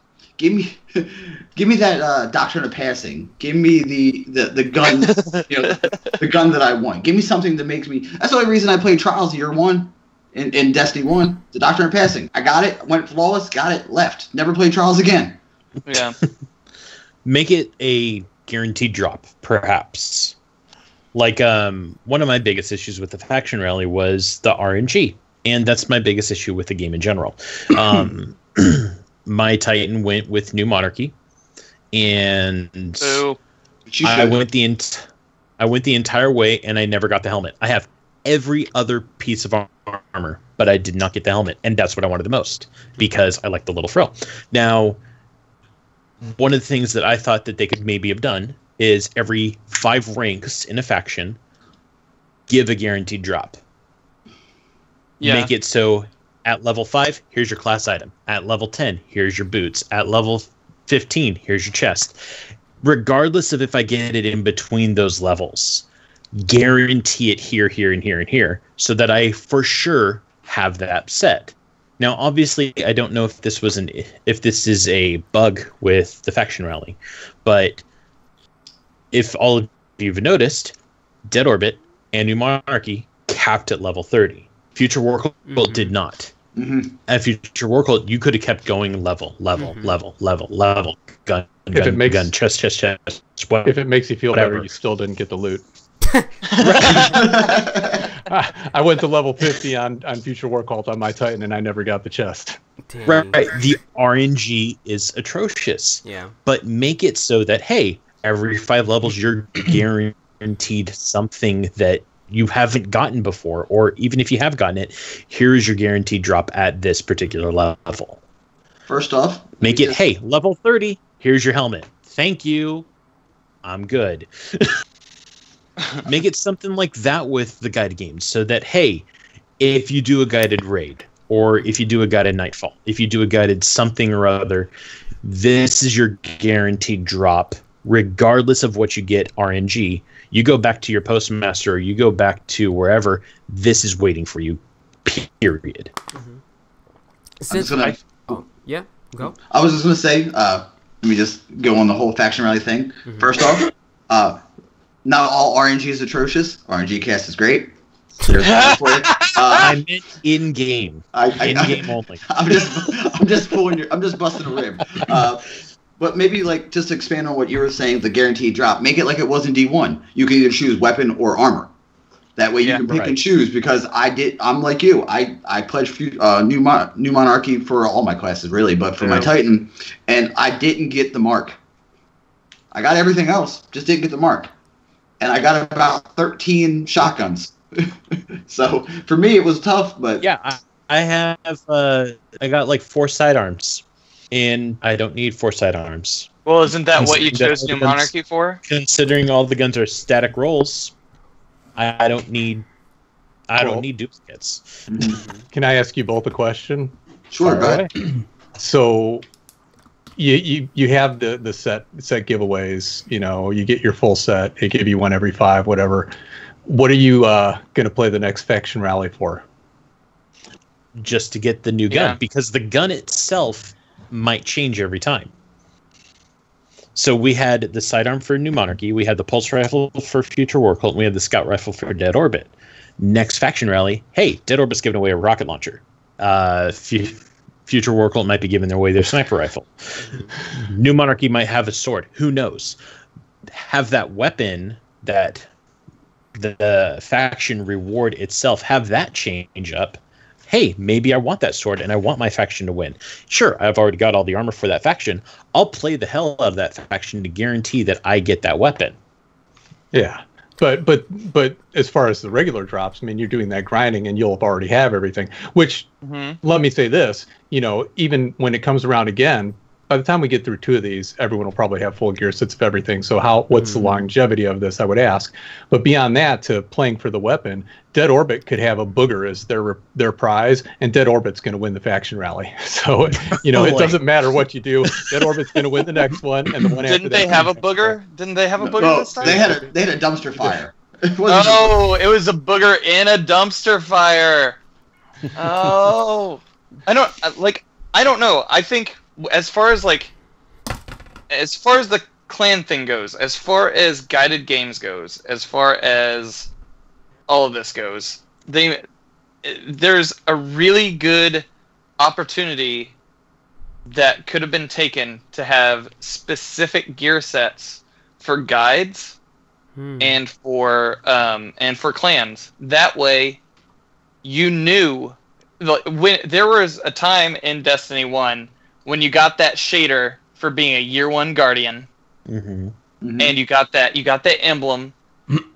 doctrine of passing. Give me the gun, the gun that I want. Give me something that makes me. That's the only reason I played Trials Year 1 in Destiny 1. The doctrine of passing. I got it. Went flawless. Got it. Left. Never played Trials again. Yeah. Make it a guaranteed drop, perhaps. Like one of my biggest issues with the faction rally was the RNG, and that's my biggest issue with the game in general. My Titan went with New Monarchy, and I went the entire way, and I never got the helmet. I have every other piece of armor, but I did not get the helmet, and that's what I wanted the most because I like the little frill. Now, one of the things that I thought that they could maybe have done is every 5 ranks in a faction, give a guaranteed drop. Yeah. Make it so at level 5, here's your class item. At level 10, here's your boots. At level 15, here's your chest. Regardless of if I get it in between those levels, guarantee it here, here, and here, and here, so that I for sure have that set. Now, obviously, I don't know if this is a bug with the faction rally, but if all of you've noticed, Dead Orbit and New Monarchy capped at level 30. Future War Cult did not. Mm-hmm. At Future War Cult, you could have kept going level, gun, chest, If it makes you feel whatever. better, you still didn't get the loot. I went to level 50 on Future War Cult on my Titan, and I never got the chest. Dang. Right. The RNG is atrocious. Yeah. But make it so that, hey, every 5 levels, you're guaranteed something that you haven't gotten before, or even if you have gotten it, here's your guaranteed drop at this particular level. First off, Make it, hey, level 30, here's your helmet. Thank you. I'm good. Make it something like that with the guided games, so that, hey, if you do a guided raid, or if you do a guided nightfall, if you do a guided something or other, this is your guaranteed drop, regardless of what you get RNG. You go back to your postmaster, or you go back to wherever, this is waiting for you, period. Since yeah, go. I was just gonna say, let me just go on the whole faction rally thing. First off, not all RNG is atrocious. RNGCast is great. There's one for you. I meant in game, I only. I'm just busting a rib. But maybe like just to expand on what you were saying, the guaranteed drop, make it like it was in D1. You can either choose weapon or armor. That way you can pick and choose, because I'm like you. I pledged New Monarchy for all my classes, really, but for my Titan, and I didn't get the mark. I got everything else, just didn't get the mark. And I got about 13 shotguns. So for me it was tough, but yeah, I got like 4 sidearms, and I don't need 4 sidearms. Well, isn't that what you chose New Monarchy for? Considering all the guns are static rolls, I don't need duplicates. Can I ask you both a question? sure, go ahead. So you have the set giveaways, you get your full set, they give you one every 5, whatever. What are you going to play the next faction rally for? Just to get the new gun, because the gun itself might change every time. So we had the sidearm for New Monarchy, we had the pulse rifle for Future War Cult, and we had the scout rifle for Dead Orbit. Next faction rally, hey, Dead Orbit's giving away a rocket launcher. Future War Cult might be giving away their sniper rifle. New Monarchy might have a sword. Who knows? Have that weapon that the faction reward itself, have that change up. Hey, maybe I want that sword and I want my faction to win. Sure, I've already got all the armor for that faction. I'll play the hell out of that faction to guarantee that I get that weapon. Yeah. But as far as the regular drops, I mean, you're doing that grinding and you'll already have everything, which let me say this, even when it comes around again, by the time we get through 2 of these, everyone will probably have full gear sets of everything. So what's the longevity of this, I would ask. But beyond that, to playing for the weapon, Dead Orbit could have a booger as their prize, and Dead Orbit's going to win the faction rally. So, it doesn't matter what you do. Dead Orbit's going to win the next one, and the one after that. Didn't they have a booger? Didn't they have a booger this time? They had a dumpster fire. It was a booger in a dumpster fire. Oh, I don't know. I think as far as the clan thing goes, as far as guided games goes, as far as all of this goes, there's a really good opportunity that could have been taken to have specific gear sets for guides and for clans. That way, you knew when there was a time in Destiny 1 when you got that shader for being a year 1 guardian, and you got that emblem,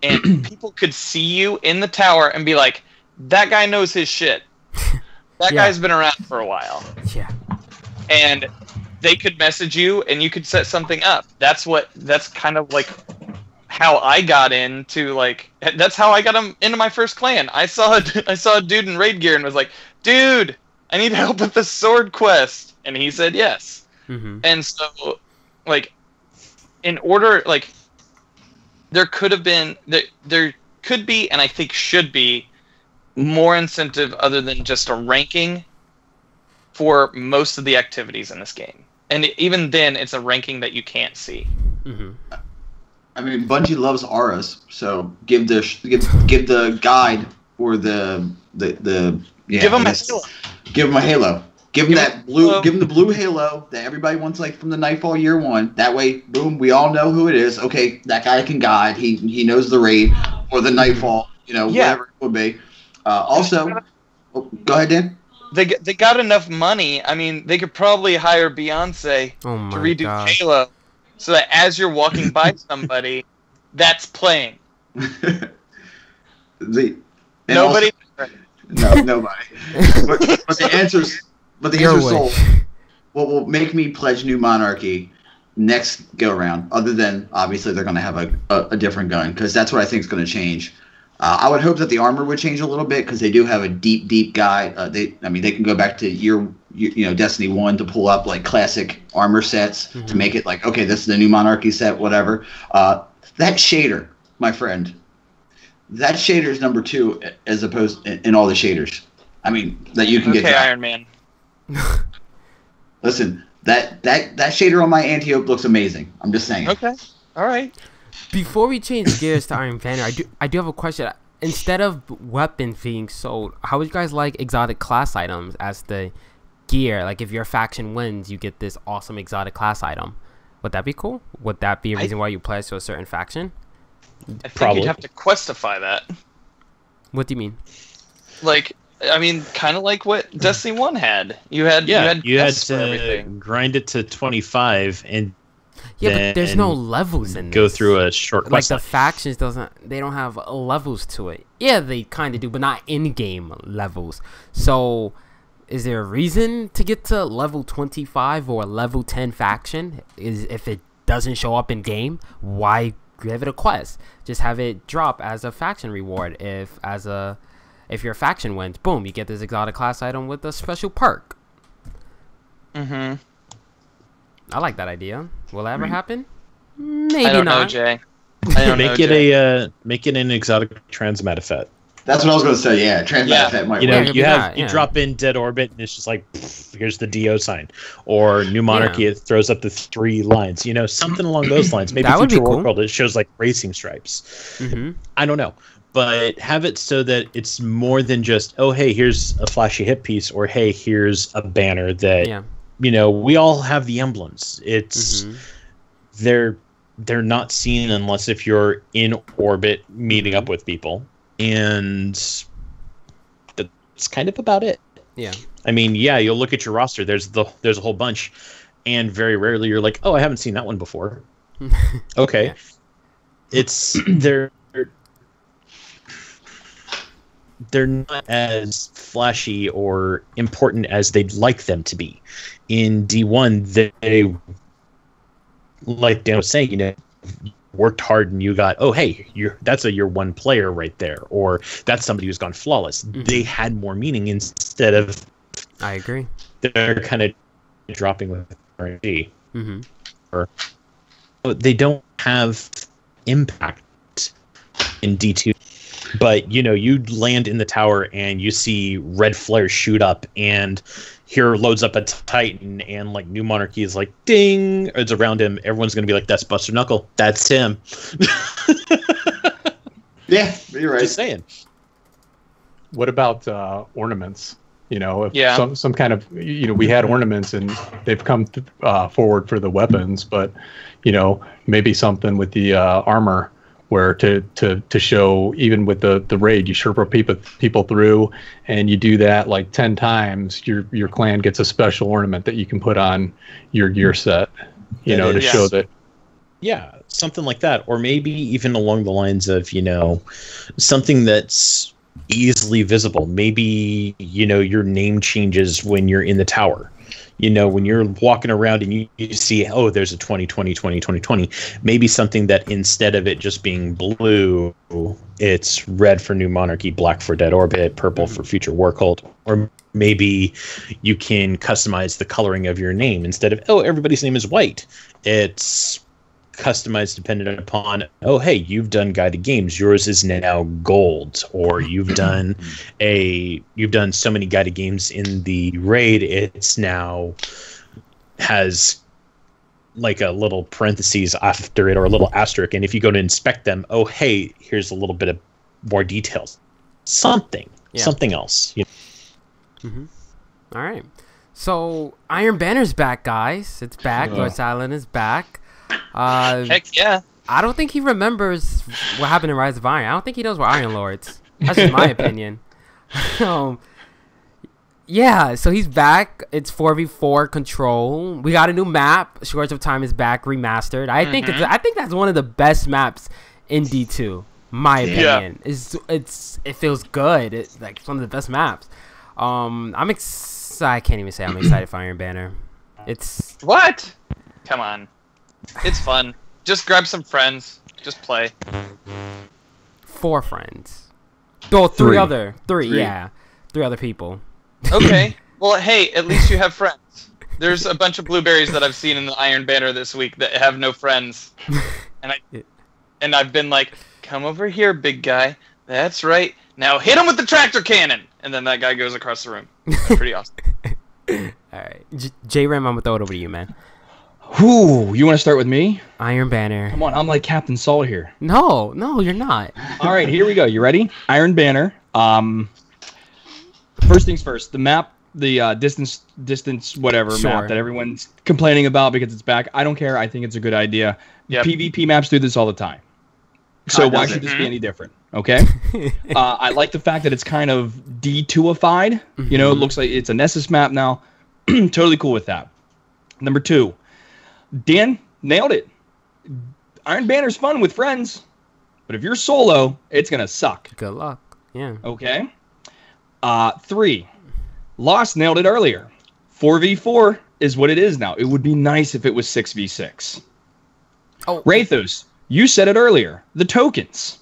and people could see you in the tower and be like, that guy knows his shit. That guy's been around for a while. Yeah. And they could message you and you could set something up. That's kind of like how I got into that's how I got into my first clan. I saw a dude in raid gear and was like, dude, I need help with the sword quest. And he said yes. And so, in order, there could be, and I think should be, more incentive other than just a ranking for most of the activities in this game. And even then, it's a ranking that you can't see. Mm-hmm. I mean, Bungie loves auras, so give the guide or the Give them a halo. Give them a halo. Give them that blue. Give them the blue halo that everybody wants, like from the Nightfall Year 1. That way, boom, we all know who it is. Okay, that guy can guide. He knows the raid or the Nightfall. Whatever it would be. Also, go ahead, Dan. They got enough money. I mean, they could probably hire Beyonce to redo Halo, so that as you're walking by somebody, that's playing. Nobody. Nobody. But the answer's sold. What will make me pledge New Monarchy next go around? Other than obviously they're going to have a different gun, because that's what I think is going to change. I would hope that the armor would change a little bit, because they do have a deep guide. They can go back to Destiny 1 to pull up like classic armor sets to make it like, okay, this is the New Monarchy set, whatever. That shader, my friend, that shader is number 2 as opposed in all the shaders. I mean, that you can get. Okay, Iron Man. Listen, that shader on my Antiope looks amazing. I'm just saying. Okay, all right. Before we change gears to Iron Banner, I do have a question. Instead of weapons being sold, how would you guys like exotic class items as the gear? Like if your faction wins, you get this awesome exotic class item. Would that be cool? Would that be a reason why you pledge to a certain faction? I think you'd have to questify that. What do you mean? Like, I mean, kind of like what Destiny 1 had. You had to grind it to 25 and. Yeah, but there's no levels in this. Go through a short quest. Like the factions they don't have levels to it. Yeah, they kind of do, but not in-game levels. So, is there a reason to get to level 25 or level 10 faction? If it doesn't show up in game, why give it a quest? Just have it drop as a faction reward. If your faction wins, boom, you get this exotic class item with a special perk. Mm-hmm. I like that idea. Will that ever happen? Maybe I don't not. know, Jay. I don't know, Jay. Make it an exotic transmetafet. That's what I was going to say. Yeah, transmetafet might work. You drop in Dead Orbit and it's just like, here's the DO sign, or New Monarchy. It throws up the 3 lines. Something along those lines. Maybe Future World it shows like racing stripes. Mm-hmm. I don't know. But have it so that it's more than just, oh, hey, here's a flashy hit piece, or hey, here's a banner that, we all have the emblems. It's they're not seen unless if you're in orbit meeting up with people, and that's kind of about it. Yeah. I mean, you'll look at your roster. There's a whole bunch, and very rarely you're like, oh, I haven't seen that one before. Okay, it's they're not as flashy or important as they'd like them to be. In D1, they, like Dan was saying, worked hard and you got, oh, hey, that's a year 1 player right there, or that's somebody who's gone flawless. They had more meaning instead of. I agree. They're kind of dropping with RNG. Or they don't have impact in D2. But, you land in the tower and you see red flares shoot up, and here loads up a Titan, and like New Monarchy is like, ding, it's around him. Everyone's going to be like, that's Buster Knuckle. That's him. Yeah, you're right. Just saying. What about ornaments? Some kind of, we had ornaments and they've come forward for the weapons, but, maybe something with the armor, where to show, even with the raid, you Sherpa people through, and you do that like 10 times, your clan gets a special ornament that you can put on your gear set, to show that. Yeah, something like that. Or maybe even along the lines of, something that's easily visible. Maybe, your name changes when you're in the tower. When you're walking around and you see, oh, there's a 2020, maybe something that instead of it just being blue, it's red for New Monarchy, black for Dead Orbit, purple for Future War Cult. Or maybe you can customize the coloring of your name. Instead of, oh, everybody's name is white, it's customized dependent upon, oh, hey, you've done guided games. Yours is now gold. Or you've done so many guided games in the raid. It's now has like a little parentheses after it or a little asterisk. And if you go to inspect them, oh, hey, here's a little bit of more details. Something else. You know? Mm-hmm. All right. So Iron Banner's back, guys. It's back. Lord Silent is back. Heck yeah. I don't think he remembers what happened in Rise of Iron. I don't think he knows we're Iron Lords. That's just my opinion. Yeah, so he's back. It's 4v4 control. We got a new map. Shores of Time is back, remastered. I think that's one of the best maps in D2. My opinion. It feels good. It's one of the best maps. I can't even say I'm excited for Iron Banner. It's what? Come on. It's fun. Just grab some friends. Just play. 4 friends. Oh, three other people. Okay. Well, hey, at least you have friends. There's a bunch of blueberries that I've seen in the Iron Banner this week that have no friends. And I've been like, come over here, big guy. That's right. Now hit him with the tractor cannon. And then that guy goes across the room. That's pretty awesome. All right. J-Ram, I'm going to throw it over to you, man. Whoo, you want to start with me? Iron Banner. Come on, I'm like Captain Salt here. No, you're not. All right, here we go. You ready? Iron Banner. First things first. The map, the distance, whatever map that everyone's complaining about because it's back. I don't care. I think it's a good idea. Yep. PvP maps do this all the time. So why should this be any different? Okay. I like the fact that it's kind of D2ified. You know, it looks like it's a Nessus map now. Totally cool with that. Number 2. Dan nailed it. Iron Banner's fun with friends, but if you're solo, it's gonna suck. Good luck. Yeah. Okay. 3. Lost nailed it earlier. 4v4 is what it is now. It would be nice if it was 6v6. Oh, Rathos, you said it earlier. The tokens.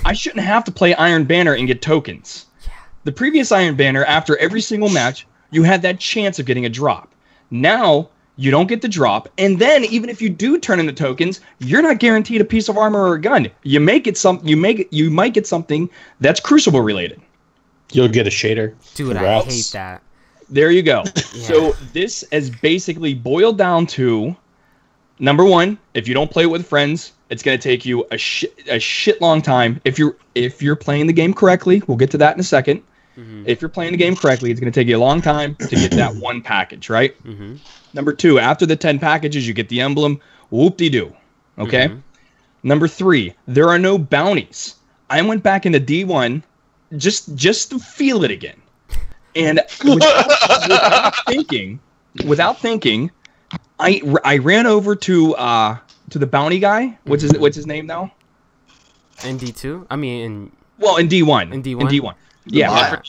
I shouldn't have to play Iron Banner and get tokens. Yeah. The previous Iron Banner, after every single match, you had that chance of getting a drop. Now you don't get the drop, and then even if you do turn in the tokens, you're not guaranteed a piece of armor or a gun. You might get something that's Crucible related. You'll get a shader. Dude, Congrats. I hate that. There you go. Yeah. So this has basically boiled down to, number 1, if you don't play it with friends, it's going to take you a shit long time. If you're playing the game correctly, we'll get to that in a second. If you're playing the game correctly, it's going to take you a long time to get that one package, right? Number 2, after the 10 packages, you get the emblem. Whoop-de-doo. Okay? Number 3, there are no bounties. I went back into D1 just to feel it again. And without thinking, I ran over to the bounty guy. What's his name now? In D2? I mean, in D1. In D1? Yeah.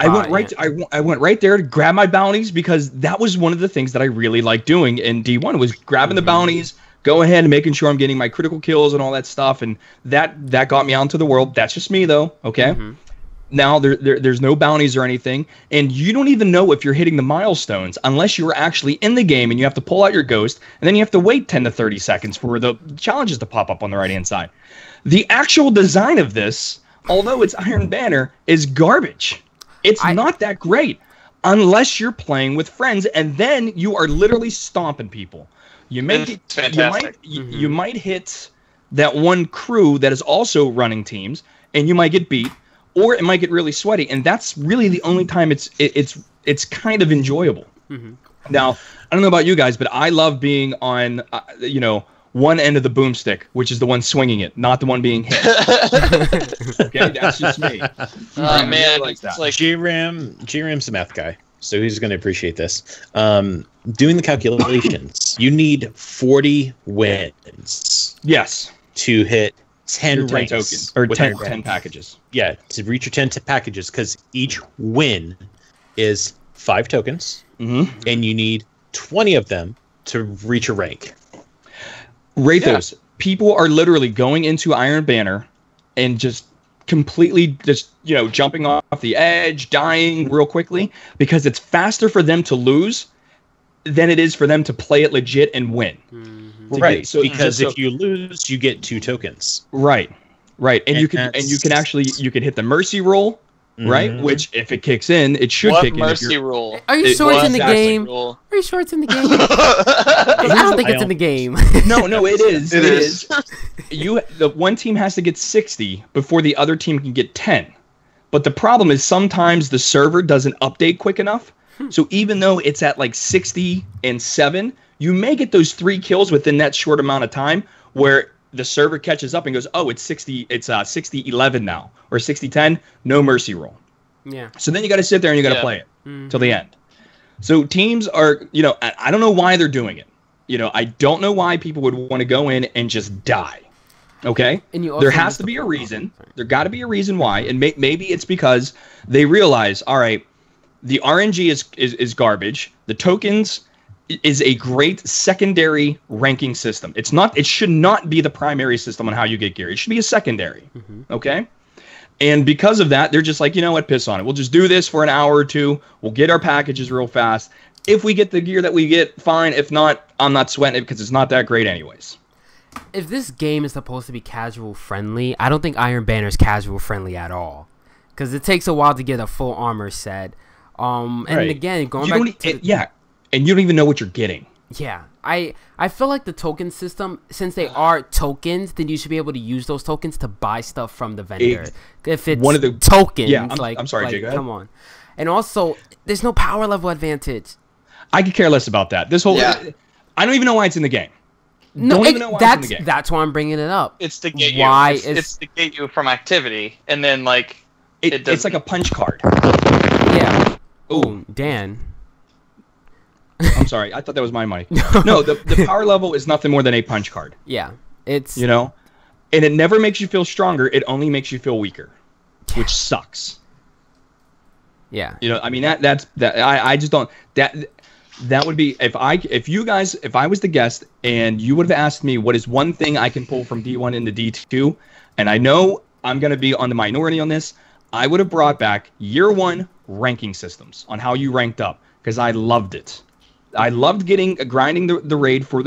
I went right there to grab my bounties because that was one of the things that I really liked doing in D1 was grabbing the bounties, go ahead and making sure I'm getting my critical kills and all that stuff, and that got me out into the world. That's just me though, okay? Now there's no bounties or anything, and you don't even know if you're hitting the milestones unless you're actually in the game and you have to pull out your ghost, and then you have to wait 10 to 30 seconds for the challenges to pop up on the right-hand side. The actual design of this, although it's Iron Banner, is garbage. It's not that great unless you're playing with friends, and then you are literally stomping people. You might hit that one crew that is also running teams, and you might get beat, or it might get really sweaty, and that's really the only time it's kind of enjoyable. Now, I don't know about you guys, but I love being on one end of the boomstick, which is the one swinging it, not the one being hit. Okay, that's just me. Oh man, like that. Like G-Ram's the math guy, so he's going to appreciate this. Doing the calculations, you need 40 wins. Yes. To hit 10 ranks. Tokens, or 10 packages. Yeah, to reach your 10 packages, because each win is 5 tokens, and you need 20 of them to reach a rank. Rathos, people are literally going into Iron Banner and just completely jumping off the edge, dying real quickly because it's faster for them to lose than it is for them to play it legit and win. Right. So because if you lose, you get 2 tokens. Right. And you can actually hit the mercy roll, right? Which if it kicks in, it should kick in. What mercy roll? Are you sure it's in the game? Are you sure it's in the game? I don't think it's in the game. No, it is. It is. The one team has to get 60 before the other team can get 10. But the problem is sometimes the server doesn't update quick enough. So even though it's at like 60 and 7, you may get those 3 kills within that short amount of time where the server catches up and goes, oh, it's 60-11 now, or 60-10, no mercy roll. Yeah. So then you got to sit there and you got to play it till the end. So teams are, I don't know why they're doing it. I don't know why people would want to go in and just die. Okay? And there has to be a reason. There got to be a reason why. And maybe it's because they realize, all right, the RNG is garbage. The tokens is a great secondary ranking system. It should not be the primary system on how you get gear. It should be a secondary. Okay? And because of that, they're just like, you know what, piss on it. We'll just do this for an hour or 2. We'll get our packages real fast. If we get the gear that we get, fine. If not, I'm not sweating it because it's not that great anyways. If this game is supposed to be casual friendly, I don't think Iron Banner is casual friendly at all. Because it takes a while to get a full armor set. And again, going back to... And you don't even know what you're getting. Yeah. I feel like the token system, since they are tokens, then you should be able to use those tokens to buy stuff from the vendor. If it's one of the tokens, I'm sorry, Jay, go ahead. Come on. And also, there's no power level advantage. I could care less about that. This whole, I don't even know why it's in the game. No, that's why I'm bringing it up. It's to get you. It's to get you from activity, and then like it's like a punch card. Yeah. Oh, Dan. I'm sorry. I thought that was my mic. No, the power level is nothing more than a punch card. Yeah, it's and it never makes you feel stronger. It only makes you feel weaker, which sucks. Yeah. I mean that's I just don't that would be if I was the guest and you would have asked me what is one thing I can pull from D1 into D2, and I know I'm going to be on the minority on this, I would have brought back year 1 ranking systems on how you ranked up because I loved it. I loved grinding the raid for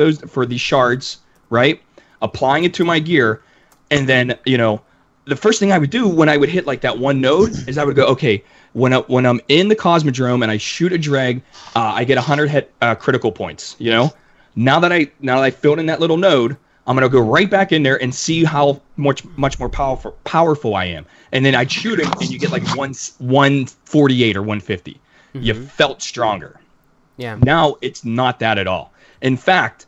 these shards, right? Applying it to my gear, and then the first thing I would do when I would hit like that one node is I would go, okay, when I'm in the Cosmodrome and I shoot a drag, I get 100 critical points. Now that I filled in that little node, I'm gonna go right back in there and see how much more powerful I am, and then I shoot him and you get like 148 or 150. You felt stronger. Yeah. Now it's not that at all. In fact,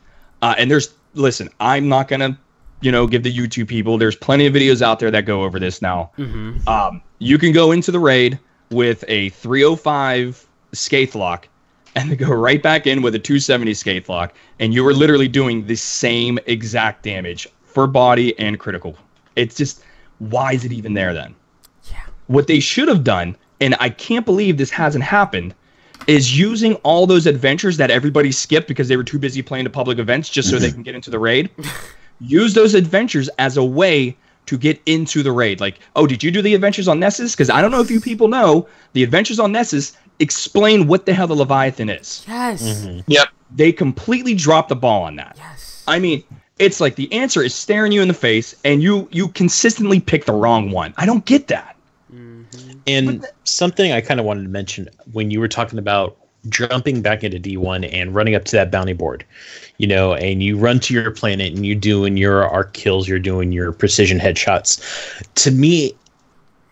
listen, I'm not gonna, give the YouTube people. There's plenty of videos out there that go over this now. You can go into the raid with a 305 Scathe Lock and go right back in with a 270 Scathe Lock, and you are literally doing the same exact damage for body and critical. It's just, why is it even there then? Yeah. What they should have done, and I can't believe this hasn't happened, is using all those adventures that everybody skipped because they were too busy playing the public events just so they can get into the raid. Use those adventures as a way to get into the raid. Like, oh, did you do the adventures on Nessus? Because I don't know if you people know, the adventures on Nessus explain what the hell the Leviathan is. Yes. Yep. They completely dropped the ball on that. Yes. I mean, it's like the answer is staring you in the face and you consistently pick the wrong one. I don't get that. And something I kind of wanted to mention when you were talking about jumping back into D1 and running up to that bounty board, and you run to your planet and you're doing your arc kills, you're doing your precision headshots. To me,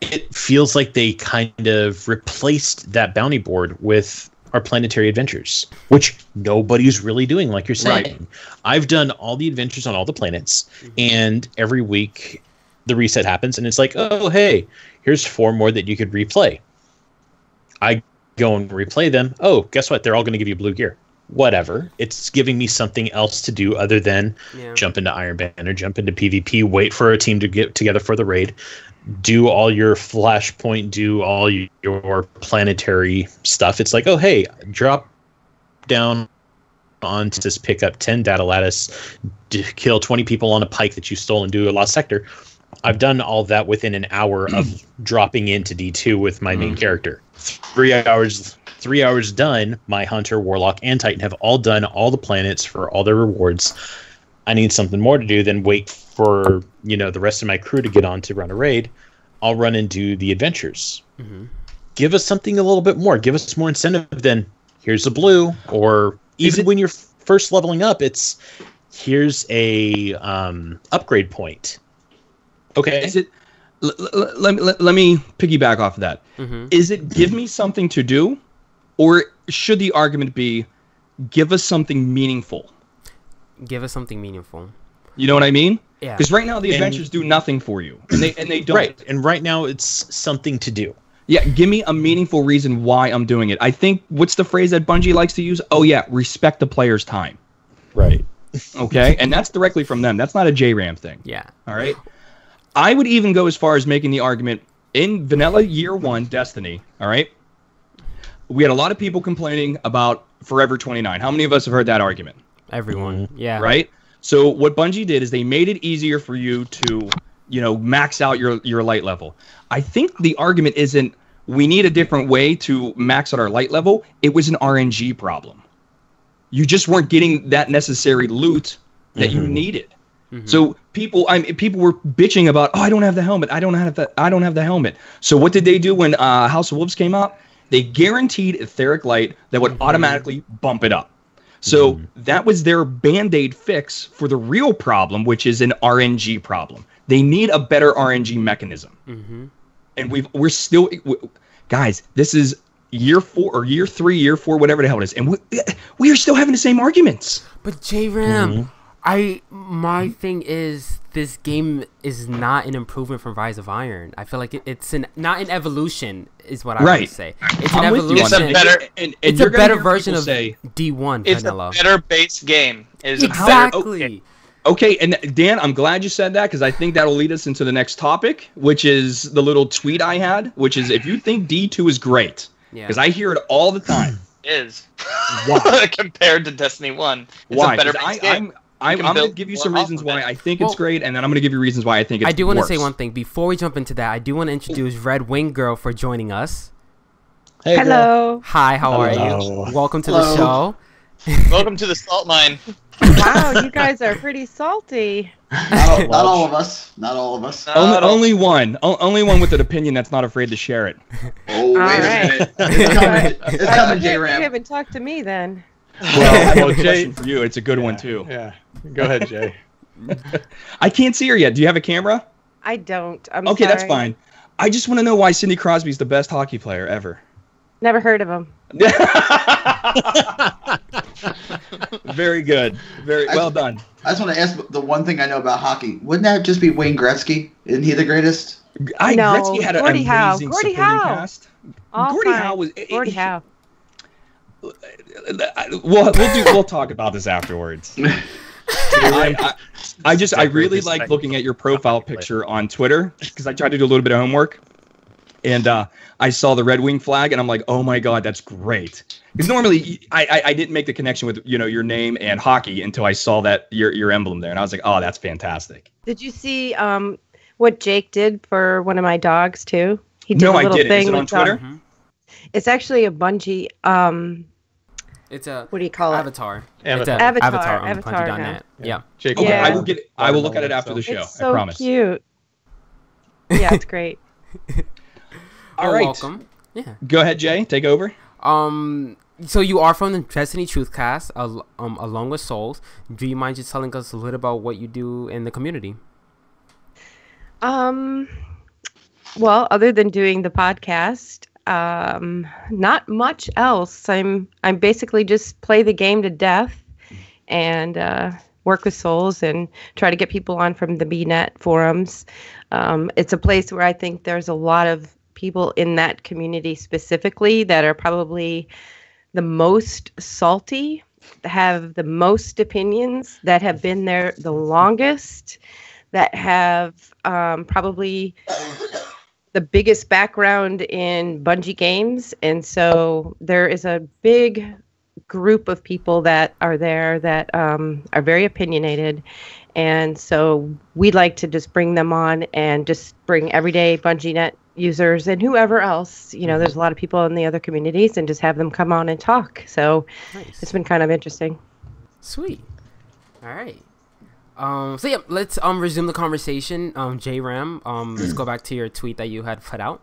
it feels like they kind of replaced that bounty board with our planetary adventures, which nobody's really doing, like you're saying. Right. I've done all the adventures on all the planets, and every week the reset happens, and it's like, oh, hey, here's 4 more that you could replay. I go and replay them. Oh, guess what? They're all going to give you blue gear. Whatever. It's giving me something else to do other than jump into Iron Banner, jump into PvP, wait for a team to get together for the raid, do all your flashpoint, do all your planetary stuff. It's like, oh, hey, drop down on to just pick up 10 data lattice, kill 20 people on a pike that you stole and do a lost sector. I've done all that within an hour of dropping into D2 with my main character. 3 hours 3 hours done, my Hunter, Warlock, and Titan have all done all the planets for all their rewards. I need something more to do than wait for, the rest of my crew to get on to run a raid. I'll run and do the adventures. Mm-hmm. Give us something a little bit more. Give us more incentive than here's a blue, or even when you're first leveling up, it's here's a upgrade point. Okay. Is it? Let me piggyback off of that. Mm-hmm. Is it give me something to do, or should the argument be give us something meaningful? Give us something meaningful. You know what I mean? Yeah. Because right now the adventures do nothing for you, and they don't. Right. And right now it's something to do. Yeah. Give me a meaningful reason why I'm doing it. I think what's the phrase that Bungie likes to use? Oh yeah, respect the player's time. Right. Okay, and that's directly from them. That's not a JRAM thing. Yeah. All right. I would even go as far as making the argument in vanilla year 1 Destiny. All right. We had a lot of people complaining about Forever 29. How many of us have heard that argument? Everyone. Yeah. Right. So what Bungie did is they made it easier for you to, max out your light level. I think the argument isn't we need a different way to max out our light level. It was an RNG problem. You just weren't getting that necessary loot that you needed. Mm-hmm. So people were bitching about, I don't have the helmet. I don't have the helmet. So what did they do when House of Wolves came out? They guaranteed etheric light that would automatically bump it up. So that was their Band-Aid fix for the real problem, which is an RNG problem. They need a better RNG mechanism. Mm-hmm. And we're still, guys, this is year 4 or year 3, year 4, whatever the hell it is. And we are still having the same arguments. But JRAM, my thing is this game is not an improvement from Rise of Iron. I feel like it's not an evolution, is what I would say. It's an evolution. It's a better version of D1 It's vanilla. a better base game. Exactly. Okay, and Dan, I'm glad you said that because I think that'll lead us into the next topic, which is the little tweet I had, which is if you think D2 is great, because I hear it all the time. Is why compared to Destiny 1? It's why? A better base game. I'm going to give you some reasons why I think it's great, and then I'm going to give you reasons why I think it's I do want to worse. say one thing. Before we jump into that, I do want to introduce Red Wing Girl for joining us. Hey, hello. Girl. Hi, how are you? Welcome to the show. Welcome to the salt mine. Wow, you guys are pretty salty. Not all of us. Not all of us. Only one. Only one with an opinion that's not afraid to share it. Oh, wait a minute. It's coming, J-Ram. You haven't talked to me then. Well, Jay, for you, it's a good one too. Yeah. Go ahead, Jay. I can't see her yet. Do you have a camera? I don't. I'm okay, sorry. that's fine. I just want to know why Sidney Crosby's the best hockey player ever. Never heard of him. Very good. Very well done. I just want to ask the one thing I know about hockey. Wouldn't that just be Wayne Gretzky? Isn't he the greatest? Gretzky had an amazing supporting cast. Gordie Howe was Gordie Howe. We'll talk about this afterwards. I really like looking at your profile picture on Twitter because I tried to do a little bit of homework, and I saw the Red Wing flag, and I'm like, oh my god, that's great. Because normally I didn't make the connection with your name and hockey until I saw that your emblem there, and I was like, oh, that's fantastic. Did you see what Jake did for one of my dogs too? He did no, a little I didn't. thing Is it on Twitter? It's actually a Bungie. It's a what do you call it? Avatar. It's an Avatar on Bungie.net. Yeah. Jake, okay, Yeah. I will look at it after the show. It's so I promise. cute. Yeah, it's great. All right. Welcome. Yeah. Go ahead, Jay. Take over. So you are from the DestinyTruthCast, along with Souls. Do you mind just telling us a little about what you do in the community? Well, other than doing the podcast, not much else. I'm basically just play the game to death and work with Souls and try to get people on from the BNet forums. It's a place where I think there's a lot of people in that community specifically that are probably the most salty, have the most opinions, that have been there the longest, that have probably the biggest background in Bungie games. And so there is a big group of people that are there that are very opinionated. And so we'd like to just bring them on and just bring everyday BungieNet users and whoever else, there's a lot of people in the other communities, and just have them come on and talk. So Nice. it's been kind of interesting. Sweet. All right. So yeah, let's resume the conversation. J-Ram, let's go back to your tweet that you had put out.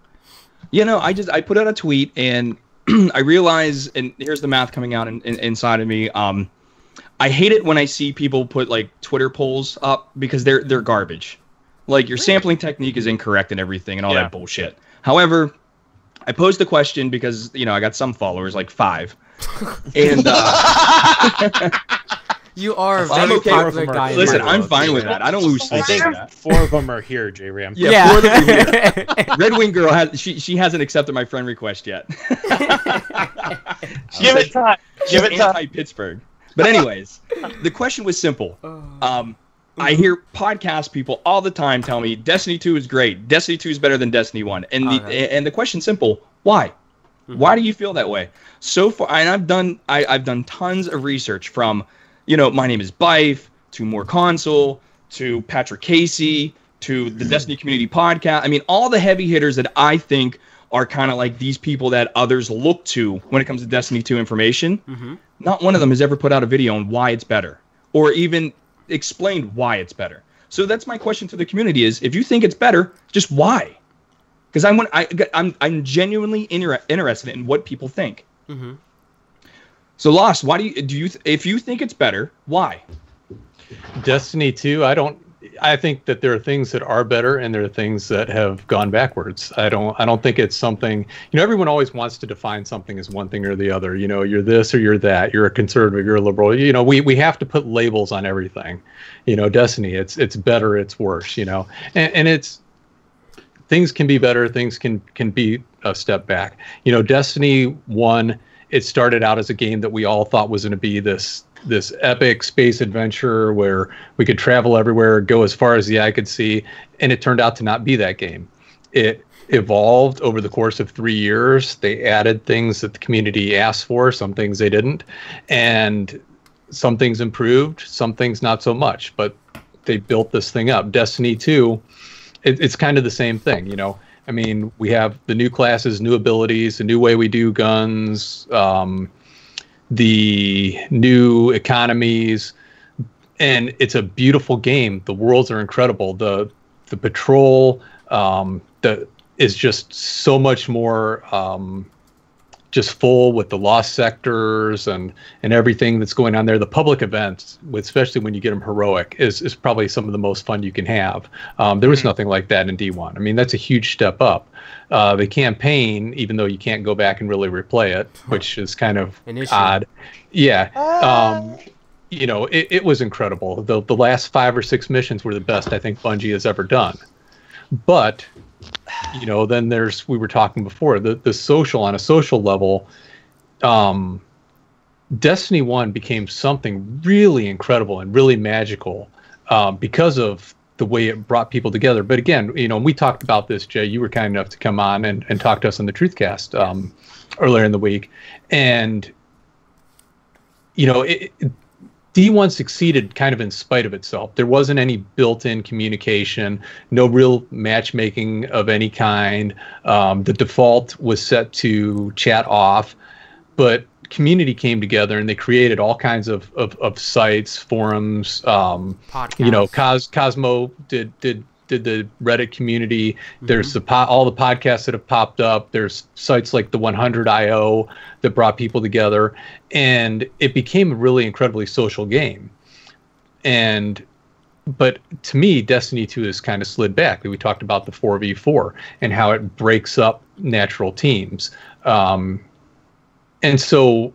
I put out a tweet, and I realize, and here's the math coming out inside of me. I hate it when I see people put like Twitter polls up, because they're garbage. Like, your sampling technique is incorrect and everything and all that bullshit. However, I posed the question because, I got some followers, like 5. And You are a I'm very okay popular with them. guy. in listen, my I'm book. fine with that. I don't lose I sleep think over that. 4 of them are here, J-Ram. Yeah, 4 of them are here. Red Wing Girl she hasn't accepted my friend request yet. Give it time. Give it time. Anti-Pittsburgh. But anyways, the question was simple. I hear podcast people all the time tell me Destiny 2 is great. Destiny 2 is better than Destiny 1. And the question's simple. Why? Why do you feel that way? So far, and I've done tons of research from, My Name is Bife, to More Console, to Patrick Casey, to the Destiny Community Podcast. I mean, all the heavy hitters that I think are kind of like these people that others look to when it comes to Destiny 2 information. Not one of them has ever put out a video on why it's better, or even explained why it's better. So that's my question to the community: is if you think it's better, just why? Because I'm genuinely interested in what people think. So, Lost, why do you if you think it's better, why? Destiny 2, I think that there are things that are better, and there are things that have gone backwards. I don't think it's something, everyone always wants to define something as one thing or the other. You're this or you're that. You're a conservative, you're a liberal. We have to put labels on everything. Destiny, it's better, it's worse, and it's, things can be better, things can be a step back. Destiny 1, it started out as a game that we all thought was going to be this epic space adventure where we could travel everywhere, go as far as the eye could see, and it turned out to not be that game. It evolved over the course of 3 years. They added things that the community asked for, some things they didn't, and some things improved, some things not so much, but they built this thing up. Destiny 2, it's kind of the same thing, I mean, we have the new classes, new abilities, the new way we do guns, the new economies, and it's a beautiful game. The worlds are incredible. The patrol is just so much more just full with the lost sectors and everything that's going on there. The public events, especially when you get them heroic, is probably some of the most fun you can have. There was nothing like that in D1. I mean, that's a huge step up. The campaign, even though you can't go back and really replay it, which is kind of odd. Yeah. It was incredible. The last 5 or 6 missions were the best I think Bungie has ever done. But then we were talking before, the social, on a social level, Destiny 1 became something really incredible and really magical because of the way it brought people together. But again, we talked about this, Jay. You were kind enough to come on and talk to us on the TruthCast earlier in the week. And, D1 succeeded kind of in spite of itself. There wasn't any built-in communication, no real matchmaking of any kind. The default was set to chat off, but community came together and they created all kinds of sites, forums. Cosmo did the Reddit community. There's all the podcasts that have popped up. There's sites like the 100.io that brought people together, and it became a really incredibly social game. But to me, Destiny 2 has kind of slid back. We talked about the 4v4 and how it breaks up natural teams. And so,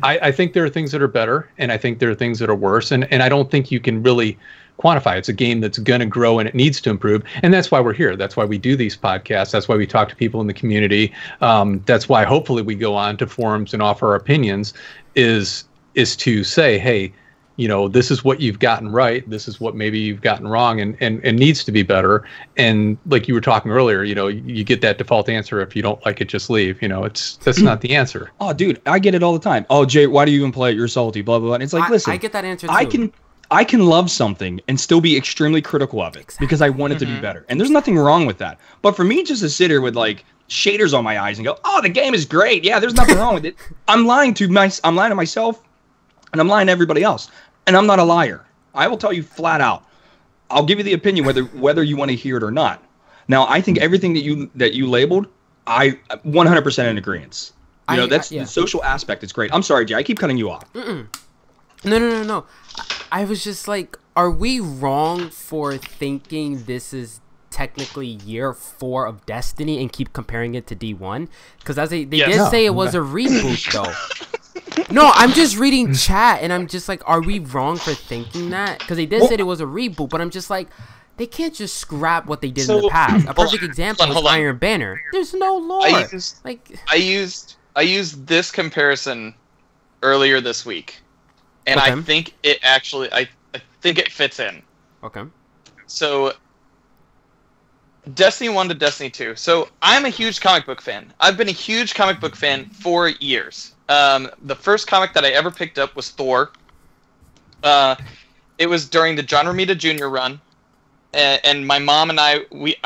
I think there are things that are better, and I think there are things that are worse, and I don't think you can really quantify. It's a game that's going to grow and it needs to improve, and that's why we're here. That's why we do these podcasts. That's why we talk to people in the community. That's why hopefully we go on to forums and offer our opinions, is to say, hey, this is what you've gotten right. This is what maybe you've gotten wrong and needs to be better. And like you were talking earlier, you get that default answer. If you don't like it, just leave. That's not the answer. Oh, dude, I get it all the time. Oh, Jay, why do you even play it? You're salty, blah, blah, blah. And it's like, listen, I get that answer too. I can love something and still be extremely critical of it because I want it to be better. And there's nothing wrong with that. But for me just to sit here with like shaders on my eyes and go, "Oh, the game is great. Yeah, there's nothing wrong with it." I'm lying to myself and I'm lying to everybody else. And I'm not a liar. I will tell you flat out. I'll give you the opinion whether you want to hear it or not. Now, I think everything that you labeled, I 100% in agreement. You know, that's the social aspect. It's great. I'm sorry, Jay. I keep cutting you off. No. I was just like, are we wrong for thinking this is technically year 4 of Destiny and keep comparing it to D1? Because they did say it was a reboot, though. No, I'm just reading chat, and I'm just like, are we wrong for thinking that? Because they did say it was a reboot, but I'm just like, they can't just scrap what they did in the past. A perfect example is Iron Banner. There's no lore. I used this comparison earlier this week, and I think it actually, I think it fits in. Okay. So, Destiny 1 to Destiny 2. So, I'm a huge comic book fan. I've been a huge comic book fan for years. The first comic that I ever picked up was Thor. It was during the John Romita Jr. run. And my mom and I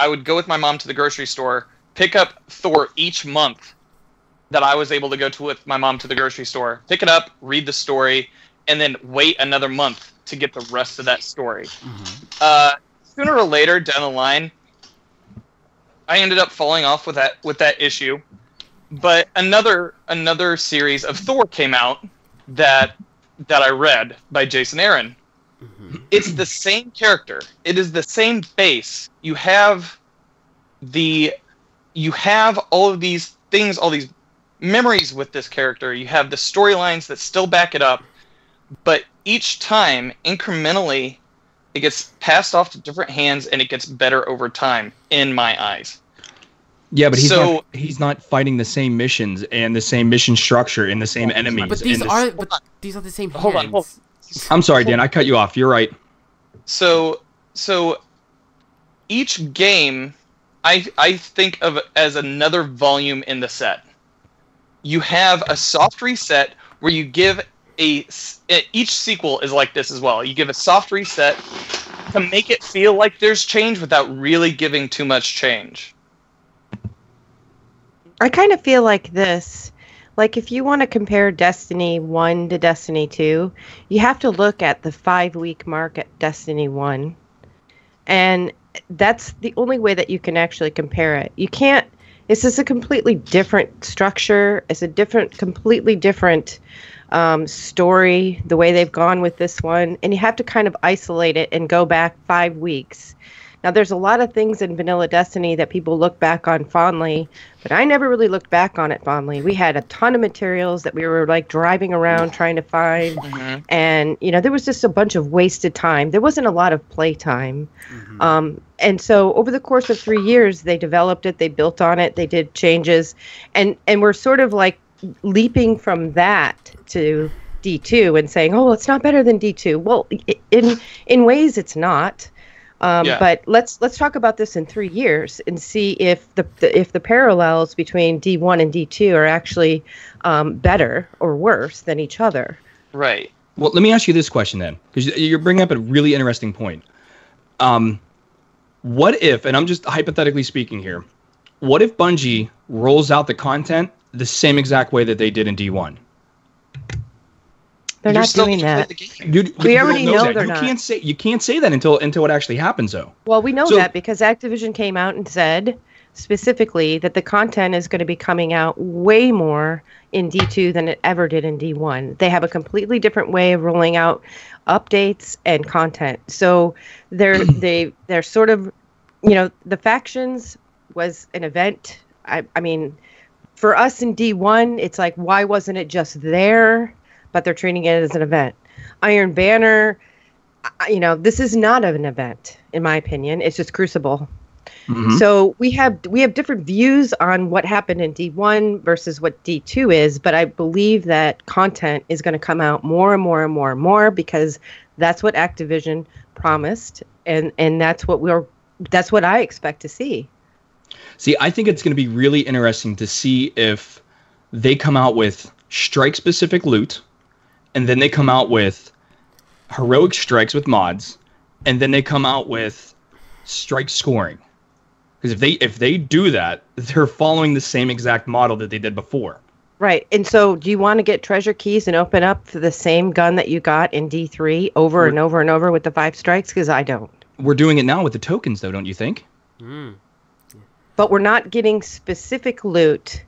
would go with my mom to the grocery store, pick up Thor each month that I was able to go with my mom to the grocery store, pick it up, read the story, and then wait another month to get the rest of that story. Sooner or later down the line, I ended up falling off with that issue. But another series of Thor came out that I read by Jason Aaron. It's the same character. It is the same base. You have all of these things, all these memories with this character. You have the storylines that still back it up, but each time, incrementally, it gets passed off to different hands, and it gets better over time, in my eyes. Yeah, but he's not fighting the same missions and the same mission structure and the same enemies. But these are the same hands. Hold on. I'm sorry, Dan. I cut you off. You're right. So each game, I think of as another volume in the set. You have a soft reset where you give each sequel is like this as well. You give a soft reset to make it feel like there's change without really giving too much change. I kind of feel like this. Like, if you want to compare Destiny 1 to Destiny 2, you have to look at the 5-week mark at Destiny 1. And that's the only way that you can actually compare it. You can't... This is a completely different structure. It's a completely different story, the way they've gone with this one. And you have to kind of isolate it and go back 5 weeks. Now, there's a lot of things in Vanilla Destiny that people look back on fondly, but I never really looked back on it fondly. We had a ton of materials that we were like driving around trying to find, and there was just a bunch of wasted time. There wasn't a lot of play time, and so over the course of 3 years, they developed it, they built on it, they did changes, and we're sort of like leaping from that to D2 and saying, oh, it's not better than D2. Well, in ways, it's not. But let's talk about this in 3 years and see if the parallels between D1 and D2 are actually better or worse than each other. Right. Well, let me ask you this question then, because you're bringing up a really interesting point. What if, and I'm just hypothetically speaking here, what if Bungie rolls out the content the same exact way that they did in D1? They're not doing that. Dude, we already know they're not. You can't say that until it actually happens, though. Well, we know that because Activision came out and said specifically that the content is going to be coming out way more in D2 than it ever did in D1. They have a completely different way of rolling out updates and content. So they're sort of, the factions was an event. I mean, for us in D1, it's like, why wasn't it just there? But they're treating it as an event. Iron Banner, this is not an event, in my opinion. It's just Crucible. So we have different views on what happened in D1 versus what D2 is, but I believe that content is going to come out more and more and more and more because that's what Activision promised, and that's what I expect to see. See, I think it's going to be really interesting to see if they come out with strike-specific loot, and then they come out with heroic strikes with mods, and then they come out with strike scoring. Because if they do that, they're following the same exact model that they did before. Right. And so do you want to get treasure keys and open up for the same gun that you got in D3 over and over and over with the 5 strikes? Because I don't. We're doing it now with the tokens, though, don't you think? But we're not getting specific loot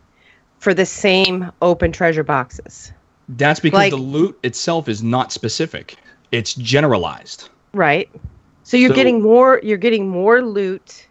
for the same open treasure boxes. That's because the loot itself is not specific. It's generalized. Right. So you're getting more loot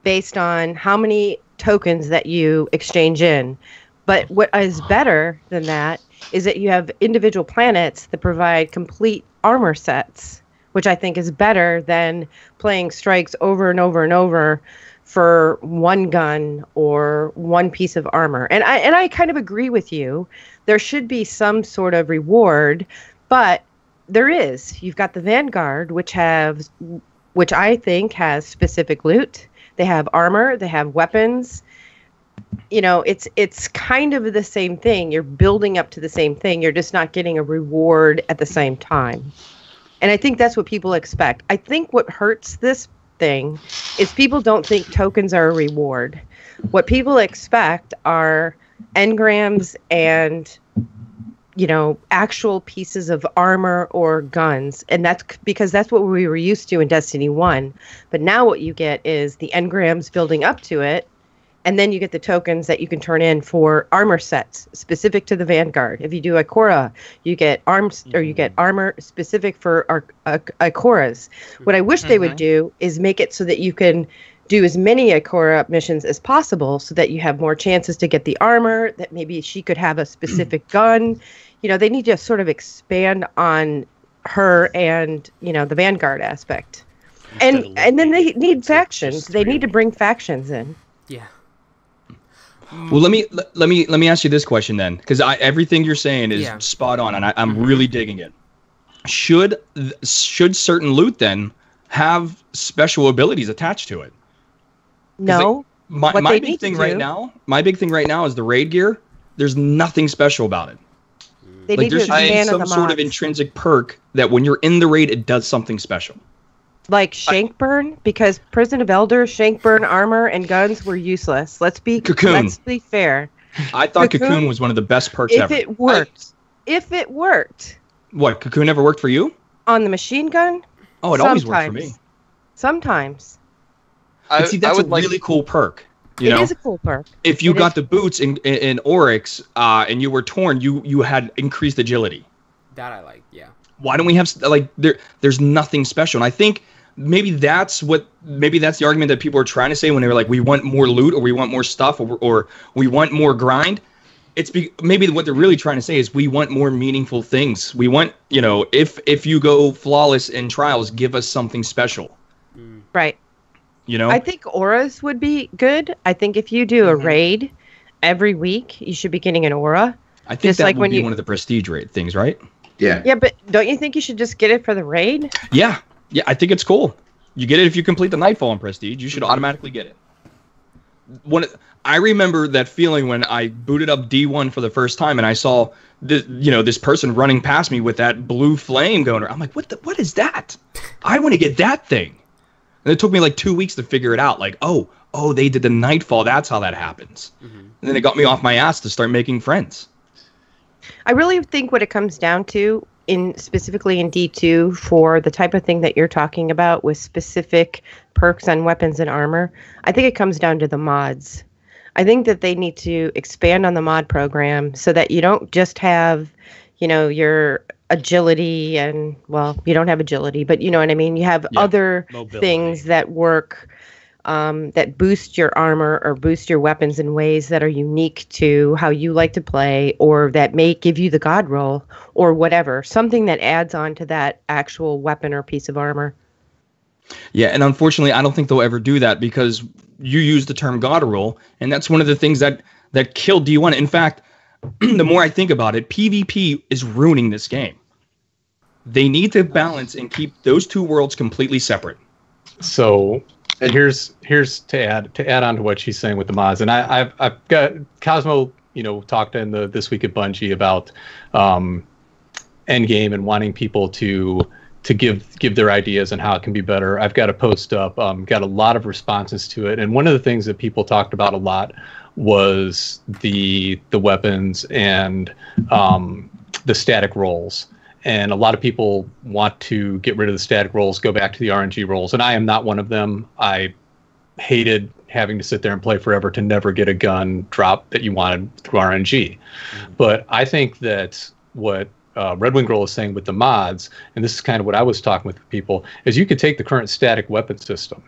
based on how many tokens that you exchange in. But what is better than that is that you have individual planets that provide complete armor sets, which I think is better than playing strikes over and over and over for one gun or one piece of armor. And I kind of agree with you. There should be some sort of reward, but there is. You've got the Vanguard, which I think has specific loot. They have armor, they have weapons. You know, it's kind of the same thing. You're building up to the same thing. You're just not getting a reward at the same time. And I think that's what people expect. I think what hurts this thing is people don't think tokens are a reward. What people expect are engrams and, you know, actual pieces of armor or guns. And that's because that's what we were used to in Destiny 1. But now what you get is the engrams building up to it. And then you get the tokens that you can turn in for armor sets specific to the Vanguard. If you do Ikora, you get arms or you get armor specific for Ikoras. What I wish they would do is make it so that you can do as many Ikora missions as possible so that you have more chances to get the armor, that maybe she could have a specific gun. You know, they need to sort of expand on her and, you know, the Vanguard aspect. And then they need factions. They need to bring factions in. Yeah. Well, let me ask you this question then, because everything you're saying is spot on, and I'm really digging it. Should certain loot then have special abilities attached to it? No. Like, my big thing right now is the raid gear. There's nothing special about it. They like need there to should be expand some on the sort of mods. intrinsic perk that when you're in the raid, it does something special. Like Shankburn, because Prison of Elders, Shankburn armor and guns were useless. Let's be fair. I thought Cocoon was one of the best perks ever. If it worked. What, Cocoon never worked for you? On the machine gun? Oh, it always worked for me. Sometimes. But see, that's a really cool perk. You know? It is a cool perk. If you got the boots in Oryx and you were torn, you had increased agility. That I like, yeah. Why don't we have there's nothing special? And I think maybe that's the argument that people are trying to say when they were like, we want more loot or we want more stuff or we want more grind. Maybe what they're really trying to say is we want more meaningful things. We want, you know, if you go flawless in trials, give us something special. Right. You know? I think auras would be good. I think if you do a raid every week, you should be getting an aura. I think that would be one of the prestige raid things, right? Yeah. Yeah, but don't you think you should just get it for the raid? Yeah. Yeah, I think it's cool. You get it if you complete the Nightfall in Prestige. You should automatically get it. I remember that feeling when I booted up D1 for the first time and I saw this person running past me with that blue flame going. I'm like, what is that? I want to get that thing. And it took me like 2 weeks to figure it out. Like, oh, they did the Nightfall. That's how that happens. Mm-hmm. And then it got me off my ass to start making friends. I really think what it comes down to, specifically in D2, for the type of thing that you're talking about with specific perks on weapons and armor, I think it comes down to the mods. I think that they need to expand on the mod program so that you don't just have, your agility and, well, you don't have agility, but you know what I mean? You have other mobility things that work, that boost your armor or boost your weapons in ways that are unique to how you like to play, or that may give you the god roll or whatever, something that adds on to that actual weapon or piece of armor. Yeah, and unfortunately, I don't think they'll ever do that because you use the term god roll, and that's one of the things that killed D1. In fact, the more I think about it, PvP is ruining this game. They need to balance and keep those two worlds completely separate. So, and here's to add on to what she's saying with the mods, and I've got Cosmo, talked in the This Week at Bungie about Endgame and wanting people to to give their ideas on how it can be better. I've got a post up, got a lot of responses to it, and one of the things that people talked about a lot was the weapons and the static rolls. And a lot of people want to get rid of the static rolls, go back to the RNG rolls, and I am not one of them. I hated having to sit there and play forever to never get a gun drop that you wanted through RNG. But I think that what Red Wing Girl is saying with the mods, and this is kind of what I was talking with people, is you could take the current static weapon system,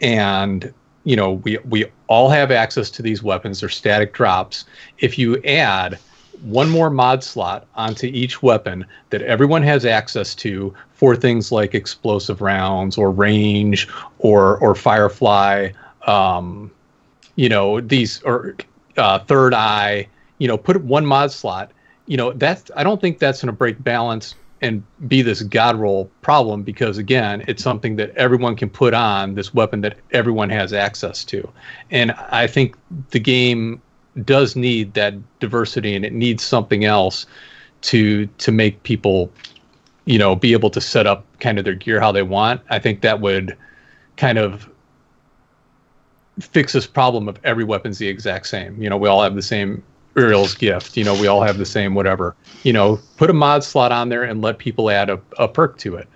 and you know, we all have access to these weapons. They're static drops. If you add one more mod slot onto each weapon that everyone has access to for things like explosive rounds or range or Firefly, you know, these or Third Eye, you know, put one mod slot, you know, that's, I don't think that's going to break balance and be this god roll problem, because again, it's something that everyone can put on this weapon that everyone has access to. And I think the game does need that diversity, and it needs something else to make people, you know, be able to set up kind of their gear how they want. I think that would kind of fix this problem of every weapon's the exact same. You know, we all have the same Uriel's gift, you know, we all have the same whatever. You know, put a mod slot on there and let people add a perk to it.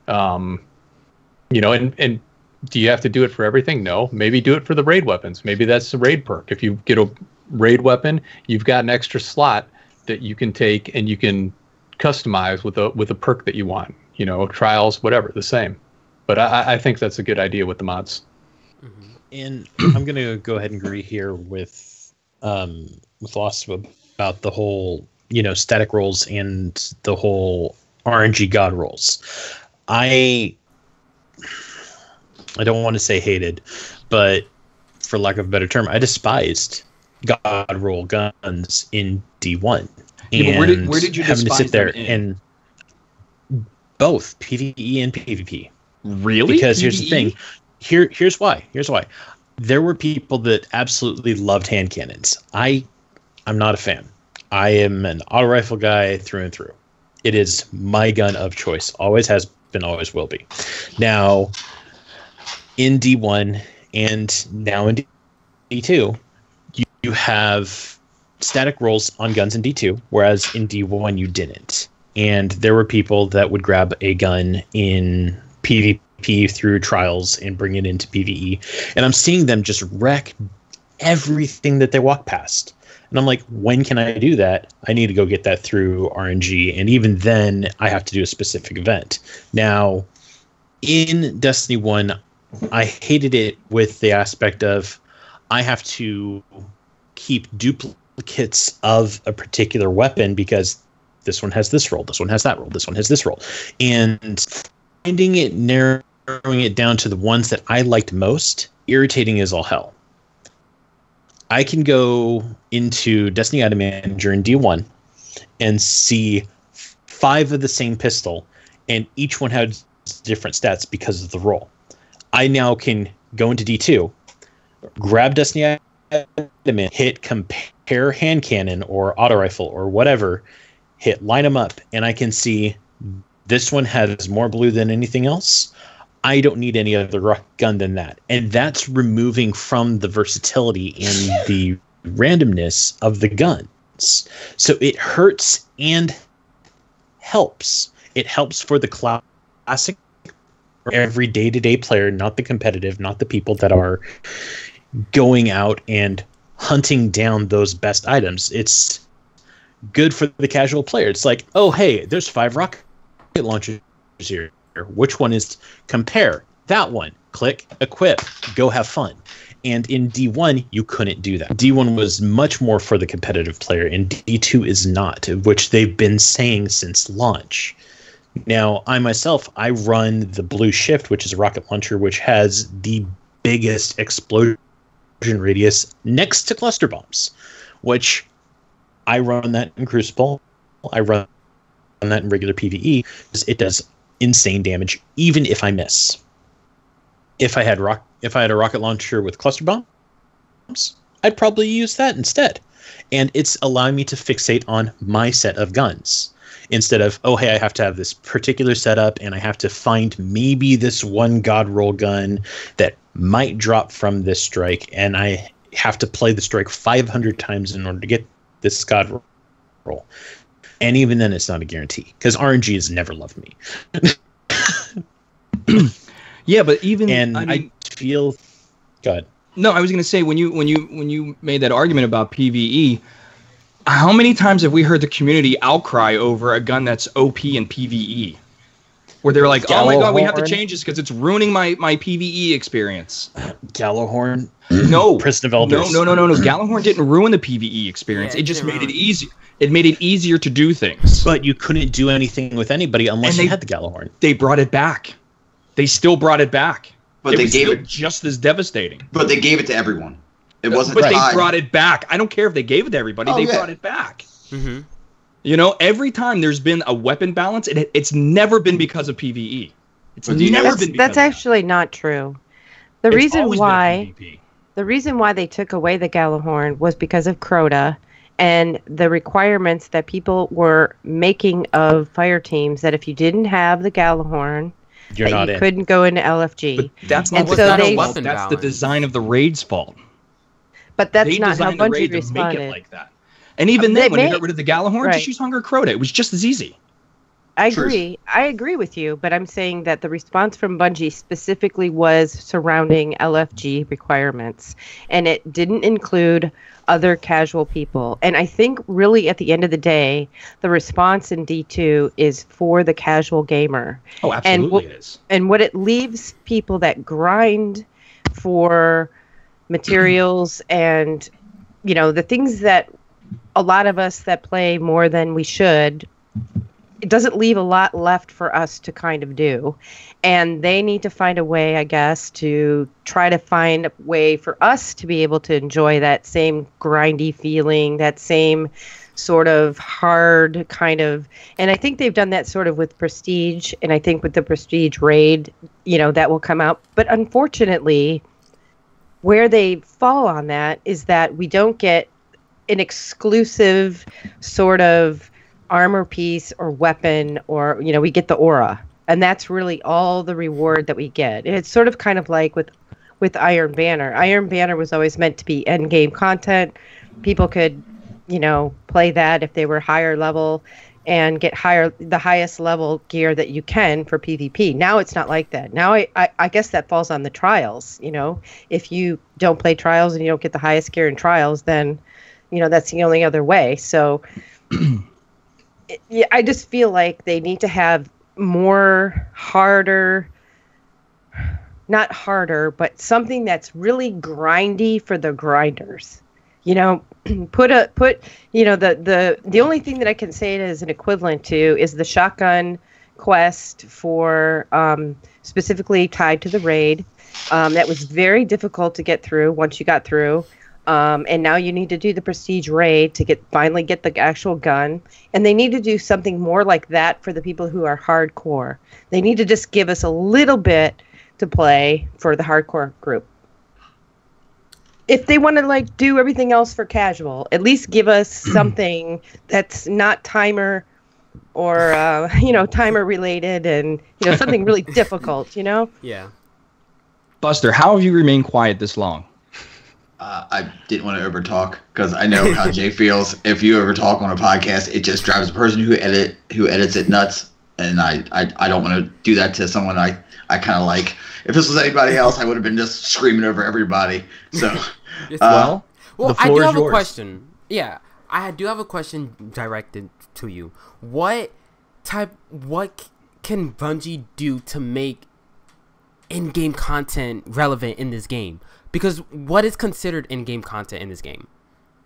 You know, and do you have to do it for everything? No. Maybe do it for the raid weapons. Maybe that's the raid perk. If you get a raid weapon, you've got an extra slot that you can take and you can customize with a perk that you want. You know, trials, whatever, the same. But I think that's a good idea with the mods. And I'm going to go ahead and agree here with Lost about the whole, you know, static rolls and the whole RNG god rolls. I don't want to say hated, but for lack of a better term, I despised god roll guns in D1. Yeah, but where did you having to despise sit there them in? and both PvE and PvP? Really? Because PvE? here's the thing. Here's why. There were people that absolutely loved hand cannons. I'm not a fan. I am an auto rifle guy through and through. It is my gun of choice. Always has been, always will be. Now, in D1 and now in D2, you have static rolls on guns in D2, whereas in D1 you didn't. And there were people that would grab a gun in PvP through trials and bring it into PvE. And I'm seeing them just wreck everything that they walk past. And I'm like, when can I do that? I need to go get that through RNG. And even then, I have to do a specific event. Now, in Destiny 1, I hated it with the aspect of I have to keep duplicates of a particular weapon because this one has this roll, this one has that roll, this one has this roll. And finding it, narrowing it down to the ones that I liked most, irritating as all hell. I can go into Destiny Item Manager in D1 and see 5 of the same pistol, and each one has different stats because of the roll. I now can go into D2, grab Destiny Item, hit compare hand cannon or auto rifle or whatever, hit line them up, and I can see this one has more blue than anything else. I don't need any other gun than that. And that's removing from the versatility and the randomness of the guns. So it hurts and helps. It helps for the classic, or every day-to-day player, not the competitive, not the people that are going out and hunting down those best items. It's good for the casual player. It's like, oh, hey, there's 5 rocket launchers here. Which one is compare? That one. Click, equip, go have fun. And in D1, you couldn't do that. D1 was much more for the competitive player, and D2 is not, which they've been saying since launch. Now, I myself, I run the Blue Shift, which is a rocket launcher, which has the biggest explosion radius next to cluster bombs, which I run that in Crucible. I run that in regular PvE. It does insane damage, even if I miss. If I had a rocket launcher with cluster bombs, I'd probably use that instead. And it's allowing me to fixate on my set of guns. instead of, oh, hey, I have to have this particular setup and I have to find maybe this one god roll gun that might drop from this strike, and I have to play the strike 500 times in order to get this god roll. And even then, it's not a guarantee, because RNG has never loved me. Yeah, but even I feel. Go ahead. No, I was going to say when you made that argument about PvE, how many times have we heard the community outcry over a gun that's OP in PvE? Where they're like, oh my god, we have to change this because it's ruining my PvE experience. Gallowhorn? No. Prison of Elders? No. Gallowhorn didn't ruin the PvE experience. Yeah, it just made it easier. It made it easier to do things. But you couldn't do anything with anybody unless you had the Gallowhorn. They brought it back. They still brought it back. But they gave it just as devastating. But they gave it to everyone. It wasn't. But they brought it back. I don't care if they gave it to everybody. They brought it back. Mm-hmm. You know, every time there's been a weapon balance, it's never been because of PvE. It's never been. That's actually not true. The reason why they took away the Gallowhorn was because of Crota and the requirements that people were making of fire teams. That if you didn't have the Gallowhorn, you couldn't go into LFG. But that's not that's the design of the raid's fault. But that's not how Bungie responded. Make it like that. And even then, when they got rid of the Gallowhorn, just use Hunger Crota. It was just as easy. I agree with you, but I'm saying that the response from Bungie specifically was surrounding LFG requirements, and it didn't include other casual people. And I think really at the end of the day, the response in D2 is for the casual gamer. Oh, absolutely it is. And what it leaves people that grind for materials and, you know, the things that a lot of us that play more than we should, it doesn't leave a lot left for us to kind of do. And they need to find a way, I guess, to try to find a way for us to be able to enjoy that same grindy feeling, that same sort of hard kind of, and I think they've done that sort of with Prestige, and I think with the Prestige raid, you know, that will come out. But unfortunately, where they fall on that is that we don't get an exclusive sort of armor piece or weapon, or, you know, we get the aura, and that's really all the reward that we get. It's sort of kind of like with Iron Banner. Iron Banner was always meant to be end game content. People could, you know, play that if they were higher level and get the highest level gear that you can for PvP. Now it's not like that. Now I guess that falls on the trials. You know, if you don't play trials and you don't get the highest gear in trials, then, you know, that's the only other way. So I just feel like they need to have more not harder, but something that's really grindy for the grinders. You know, put you know, the only thing that I can say it as an equivalent to is the shotgun quest for specifically tied to the raid. That was very difficult to get through once you got through. And now you need to do the Prestige raid to finally get the actual gun. And they need to do something more like that for the people who are hardcore. They need to just give us a little bit to play for the hardcore group. If they want to like do everything else for casual, at least give us something that's not timer or you know, timer related, and, you know, something really difficult, you know? Yeah. Buster, how have you remained quiet this long? I didn't want to overtalk because I know how Jay feels. If you overtalk on a podcast, it just drives the person who edits it nuts, and I don't want to do that to someone I kind of like. If this was anybody else, I would have been just screaming over everybody. So, well, I do have a question. Yeah, I do have a question directed to you. What can Bungie do to make in-game content relevant in this game? Because what is considered in-game content in this game?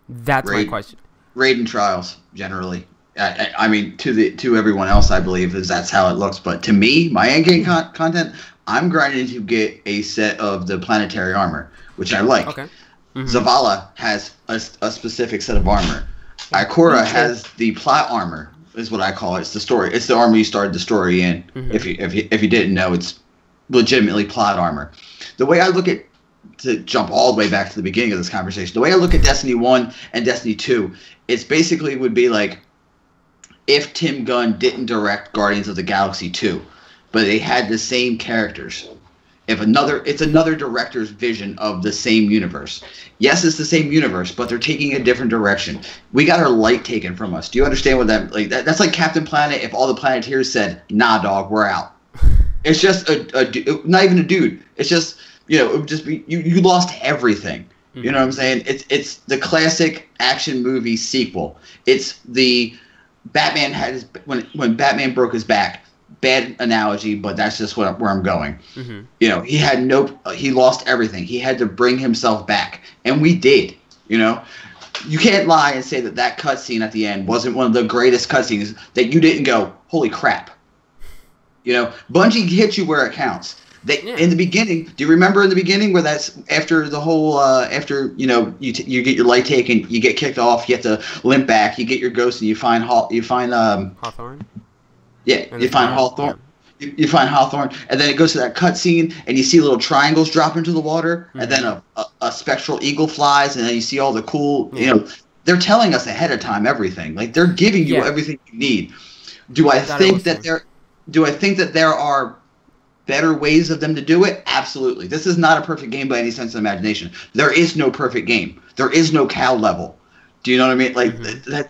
That's my question. Raid and trials, generally. I mean, to everyone else, I believe that's how it looks. But to me, my in-game content, I'm grinding to get a set of the planetary armor, which I like. Okay. Mm-hmm. Zavala has a specific set of armor. Ikora has the plot armor, is what I call it. It's the story. It's the armor you started the story in. Mm-hmm. If you didn't know, it's legitimately plot armor. The way I look at, to jump all the way back to the beginning of this conversation, the way I look at Destiny 1 and Destiny 2, it's basically would be like if Tim Gunn didn't direct Guardians of the Galaxy 2, but they had the same characters. It's another director's vision of the same universe. Yes, it's the same universe, but they're taking a different direction. We got our light taken from us. Do you understand what that like? That's like Captain Planet. If all the Planeteers said, "Nah, dog, we're out." It's just not even a dude. It's just it would just be you lost everything. You know what I'm saying? It's the classic action movie sequel. It's the Batman had when Batman broke his back. Bad analogy, but that's just where I'm going. He lost everything. He had to bring himself back, and we did. You can't lie and say that cutscene at the end wasn't one of the greatest cutscenes that you didn't go, holy crap. Bungie hits you where it counts. In the beginning, do you remember in the beginning where that's after the whole you get your light taken, you get kicked off, you have to limp back, you get your ghost, and you find Hawthorne. Yeah, you find Hawthorne. Yeah. You find Hawthorne, and then it goes to that cutscene, and you see little triangles drop into the water, and then a spectral eagle flies, and then you see all the cool. They're telling us ahead of time everything. Like they're giving you everything you need. Do I think that there are better ways of them to do it? Absolutely. This is not a perfect game by any sense of imagination. There is no perfect game. There is no Cal level. Do you know what I mean? Like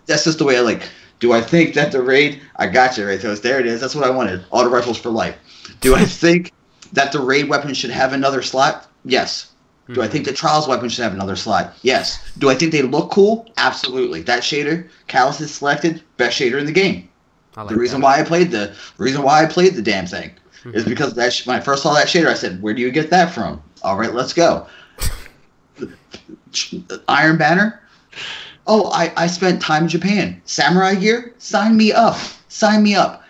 that's just the way I like. Do I think that the raid... I got you, Rathos. There it is. That's what I wanted. Auto rifles for life. Do I think that the raid weapon should have another slot? Yes. Do I think the Trials weapon should have another slot? Yes. Do I think they look cool? Absolutely. That shader, Callus is selected, best shader in the game. The reason why I played the damn thing is because when I first saw that shader, I said, where do you get that from? All right, let's go. Iron Banner... Oh, I spent time in Japan. Samurai gear? Sign me up. Sign me up.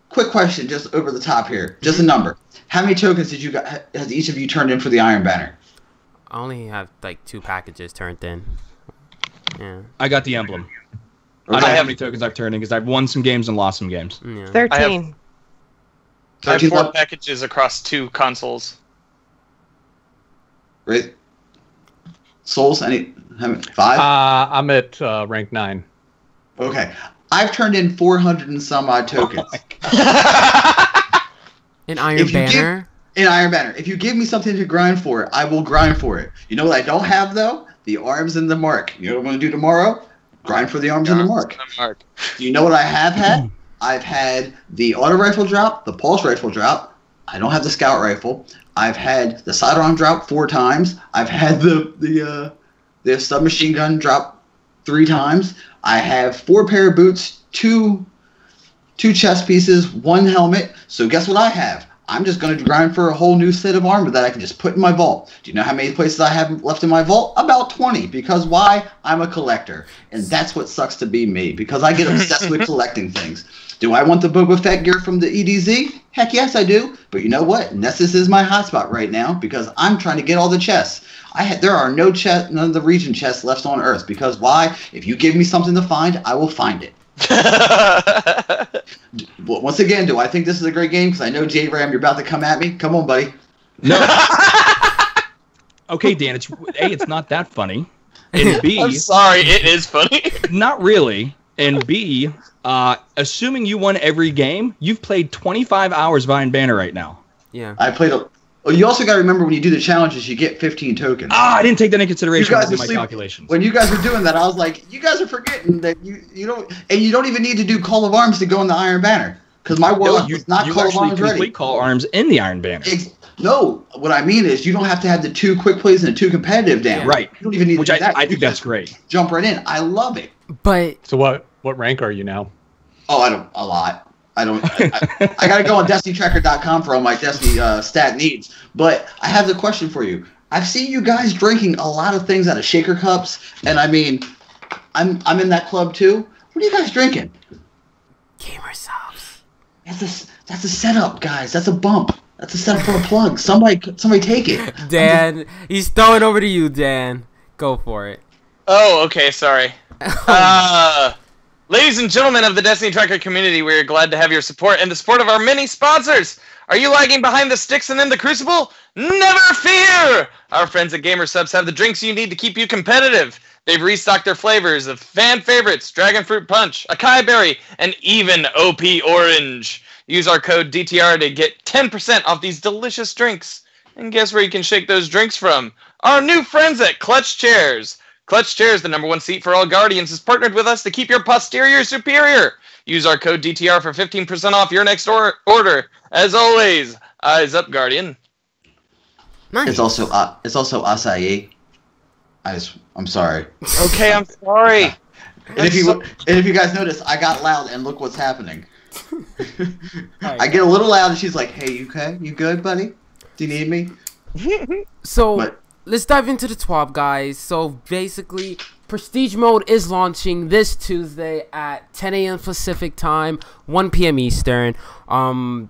Quick question, just over the top here. Just a number. How many tokens has each of you turned in for the Iron Banner? I only have like 2 packages turned in. Yeah. I got the emblem. I don't know how many tokens I've turned in because I've won some games and lost some games. Yeah. 13. I have 4 packages across 2 consoles. Right? Souls? 5? I'm at rank 9. Okay. I've turned in 400 and some odd tokens. An Iron Banner? In Iron Banner. If you give me something to grind for, I will grind for it. You know what I don't have, though? The arms and the mark. You know what I'm going to do tomorrow? Grind for the arms and the mark. Do you know what I have had? I've had the auto rifle drop, the pulse rifle drop. I don't have the scout rifle. I've had the sidearm drop 4 times. I've had the submachine gun drop 3 times. I have 4 pair of boots, 2 chest pieces, 1 helmet. So guess what I have? I'm just going to grind for a whole new set of armor that I can just put in my vault. Do you know how many places I have left in my vault? About 20. Because why? I'm a collector. And that's what sucks to be me. Because I get obsessed with collecting things. Do I want the Boba Fett gear from the EDZ? Heck yes, I do. But you know what? Nessus is my hotspot right now because I'm trying to get all the chests. There are none of the region chests left on Earth. Because why? If you give me something to find, I will find it. Once again, do I think this is a great game? Because I know J-Ram, you're about to come at me. Come on, buddy. No. Okay, Dan. It's not that funny. And B, I'm sorry, it is funny. Not really. And B, assuming you won every game, you've played 25 hours of Iron Banner right now. Yeah. I played a... Well, you also got to remember when you do the challenges, you get 15 tokens. I didn't take that into consideration when I did my calculations. When you guys were doing that, I was like, you guys are forgetting that you don't, and you don't even need to do Call of Arms to go in the Iron Banner because my warlock is not Call of Arms ready. Call Arms in the Iron Banner. No, what I mean is you don't have to have the 2 quick plays and the 2 competitive down. Right. You don't even need to do that. I think that's great. Jump right in. I love it. But so what rank are you now? Oh, a lot. I got to go on DestinyTruthCast.com for all my Destiny stat needs. But I have the question for you. I've seen you guys drinking a lot of things out of shaker cups, and I mean, I'm in that club too. What are you guys drinking? Gamer subs. That's a setup, guys. That's a bump. That's a setup for a plug. Somebody take it. Dan, he's throwing over to you, Dan. Go for it. Oh, okay, sorry. Ladies and gentlemen of the Destiny Tracker community, we are glad to have your support and the support of our many sponsors. Are you lagging behind the sticks and in the crucible? Never fear! Our friends at GamerSubs have the drinks you need to keep you competitive. They've restocked their flavors of fan favorites, Dragon Fruit Punch, Acai Berry, and even OP Orange. Use our code DTR to get 10% off these delicious drinks. And guess where you can shake those drinks from? Our new friends at Clutch Chairs. Clutch Chairs, the #1 seat for all Guardians, has partnered with us to keep your posterior superior. Use our code DTR for 15% off your next order. As always, eyes up, Guardian. Nice. It's also acai. I'm sorry. Okay, I'm sorry. And if you guys notice, I got loud, and look what's happening. I get a little loud, and she's like, "Hey, you okay? You good, buddy? Do you need me?" Let's dive into the TWAB, guys. So basically, Prestige Mode is launching this Tuesday at 10 a.m. Pacific time, 1 p.m. Eastern. I'm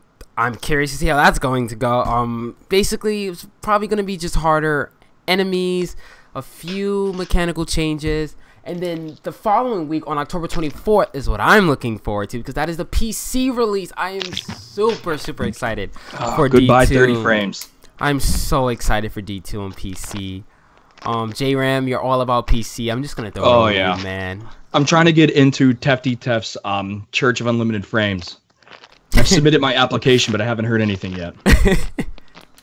curious to see how that's going to go. Basically, it's probably going to be just harder enemies, a few mechanical changes, and then the following week on October 24th is what I'm looking forward to, because that is the PC release. I am super excited for goodbye D2. 30 frames. I'm so excited for D2 on PC. JRAM, you're all about PC. I'm just gonna throw it on you, man. I'm trying to get into Tefty Tef's Church of Unlimited Frames. I've submitted my application, but I haven't heard anything yet.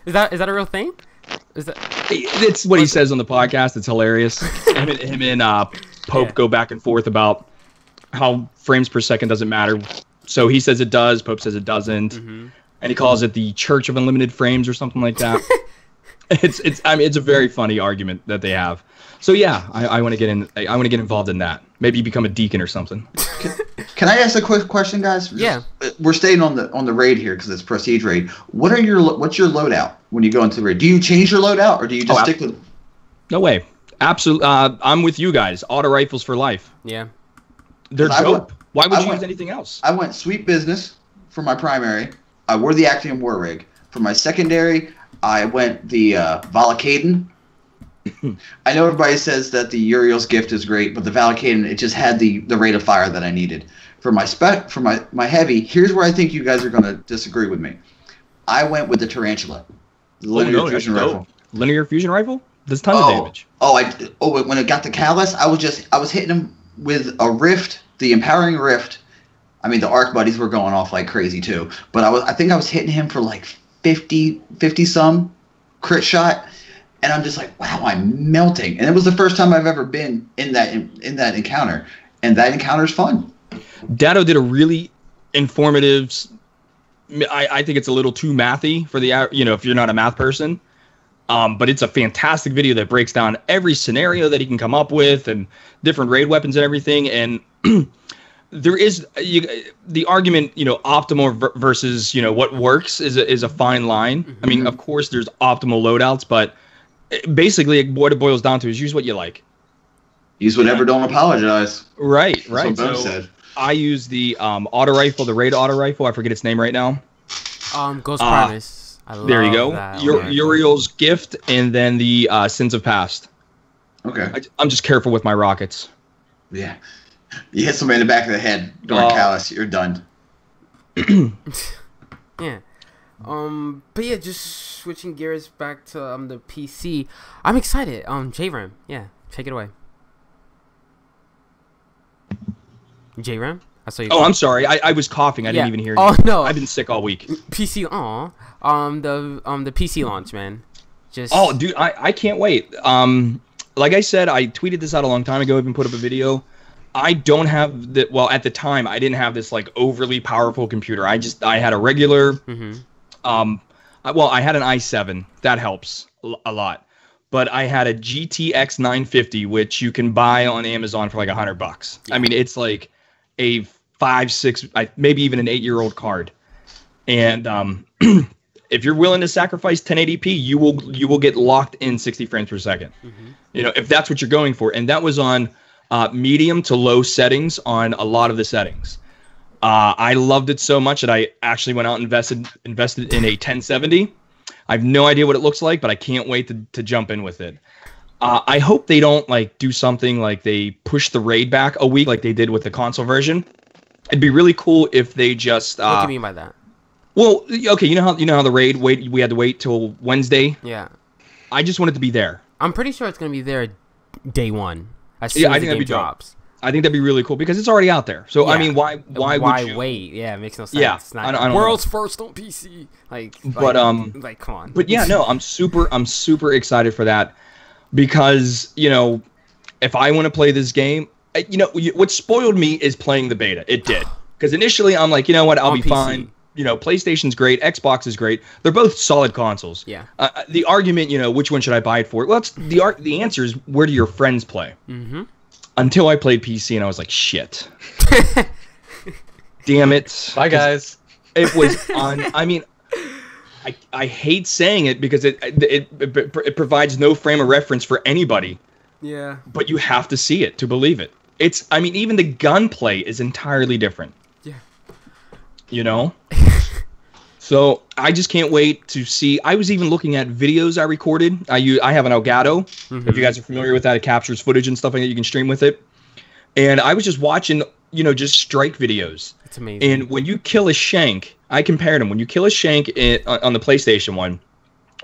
Is that a real thing? It's what he says on the podcast. It's hilarious. Him and Pope go back and forth about how frames per second doesn't matter. So he says it does. Pope says it doesn't. Mm-hmm. And he calls it the Church of Unlimited Frames or something like that. It's a very funny argument that they have. So yeah, I want to get in. I want to get involved in that. Maybe become a deacon or something. Can I ask a quick question, guys? Yeah. We're staying on the raid here because it's Prestige raid. What's your loadout when you go into the raid? Do you change your loadout or do you just stick with? No way. Absolutely. I'm with you guys. Auto rifles for life. Yeah. They're dope. Why would you use anything else? I went Sweet Business for my primary. I wore the Actium War Rig. For my secondary, I went the Valakaden. I know everybody says that the Uriel's Gift is great, but the Valakaden, it just had the rate of fire that I needed. For my heavy, here's where I think you guys are going to disagree with me. I went with the Tarantula. The linear fusion rifle. Linear fusion rifle? Does tons of damage. When it got the Callus, I was hitting him with a Rift, the Empowering Rift. I mean, the Arc Buddies were going off like crazy too, but I think I was hitting him for like 50 some crit shot, and I'm just like, wow, I'm melting. And it was the first time I've ever been in that encounter, and that encounter is fun. Dado did a really informative. I think it's a little too mathy for the if you're not a math person, but it's a fantastic video that breaks down every scenario that he can come up with and different raid weapons and everything. And there is the argument, optimal versus what works is a fine line. Mm-hmm. I mean, of course, there's optimal loadouts, but basically, what it boils down to is use what you like. Use whatever. Don't apologize. Right. That's what Ben said. I use the auto rifle, the raid auto rifle. I forget its name right now. Ghost Primus. There you go. Uriel's Gift, and then the Sins of Past. Okay. I'm just careful with my rockets. Yeah. You hit somebody in the back of the head during Callus, you're done. Yeah. But yeah, just switching gears back to the PC. I'm excited. JRAM, yeah, take it away. JRAM? I saw you. Oh, I'm sorry. I was coughing. I didn't even hear you. Oh no. I've been sick all week. PC the PC launch, man. Just dude, I can't wait. Like I said, I tweeted this out a long time ago, even put up a video. I don't have at the time I didn't have this like overly powerful computer. I had a regular I had an i7. That helps a lot. But I had a GTX 950, which you can buy on Amazon for like $100. Yeah. I mean, it's like a 5, 6, maybe even an 8-year-old card. And if you're willing to sacrifice 1080p, you will get locked in 60 frames per second. Mm-hmm. If that's what you're going for. And that was on medium to low settings on a lot of the settings. I loved it so much that I actually went out and invested in a 1070. I have no idea what it looks like, but I can't wait to jump in with it. I hope they don't like do something like they push the raid back a week like they did with the console version. It'd be really cool if they just. What do you mean by that? Well, okay, you know how the raid we had to wait till Wednesday. Yeah. I just want it to be there. I'm pretty sure it's gonna be there day one. As soon as the game drops. I think that'd be really cool because it's already out there. So Yeah. I mean, why would you wait? Yeah, it makes no sense. Yeah, It's not I don't world's first on PC. But like come on. But yeah, no, I'm super excited for that because if I want to play this game, what spoiled me is playing the beta. It did because initially I'm like, you know what, I'll be PC. fine. PlayStation's great, Xbox is great. They're both solid consoles. Yeah. The argument, which one should I buy it for? Well, the answer is where do your friends play? Mm-hmm. Until I played PC and I was like, shit. Damn it. Bye, guys. It was on. I mean, I hate saying it because it provides no frame of reference for anybody. Yeah. But you have to see it to believe it. Even the gunplay is entirely different. Yeah. So I just can't wait to see. I was even looking at videos I recorded. I have an Elgato. If you guys are familiar with that, it captures footage and stuff like that. You can stream with it. And I was just watching, just strike videos. It's amazing. And when you kill a shank, I compared them. When you kill a shank on the PlayStation one,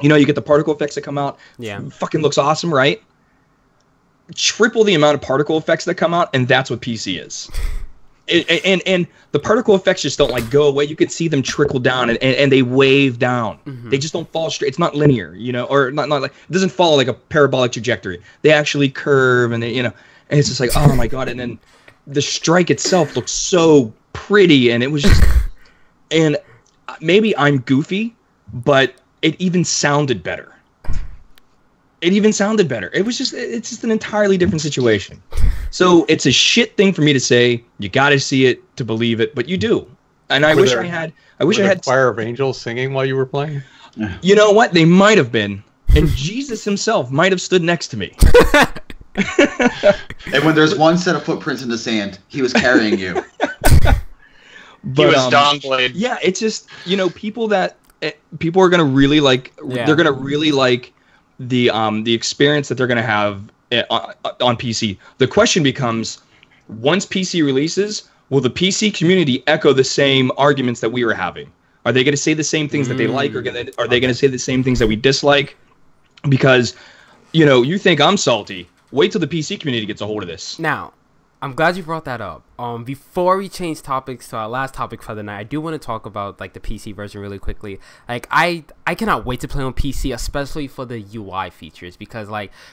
you get the particle effects that come out. Yeah. Fucking looks awesome, right? Triple the amount of particle effects that come out, and that's what PC is. And the particle effects just don't go away. You could see them trickle down and they wave down. Mm-hmm. They just don't fall straight. It's not linear, or not like it doesn't follow like a parabolic trajectory. They actually curve and and it's just like, oh my God. And then the strike itself looks so pretty and it was just, and maybe I'm goofy, but it even sounded better. It's just an entirely different situation. So it's a shit thing for me to say. You got to see it to believe it, but you do. And I wish I had choir of angels singing while you were playing. You know what? They might have been, and Jesus himself might have stood next to me. And when there's one set of footprints in the sand, he was carrying you. But, he was Dawnblade. Yeah, it's just people are gonna really like. Yeah. They're gonna really like the experience that they're gonna have on PC. The question becomes, once PC releases, will the PC community echo the same arguments that we were having? Are they going to say the same things that they like, or are they going to say the same things that we dislike? Because, you think I'm salty. Wait till the PC community gets a hold of this. Now, I'm glad you brought that up. Before we change topics to our last topic for the night, I do want to talk about the PC version really quickly. I cannot wait to play on PC, especially for the UI features, because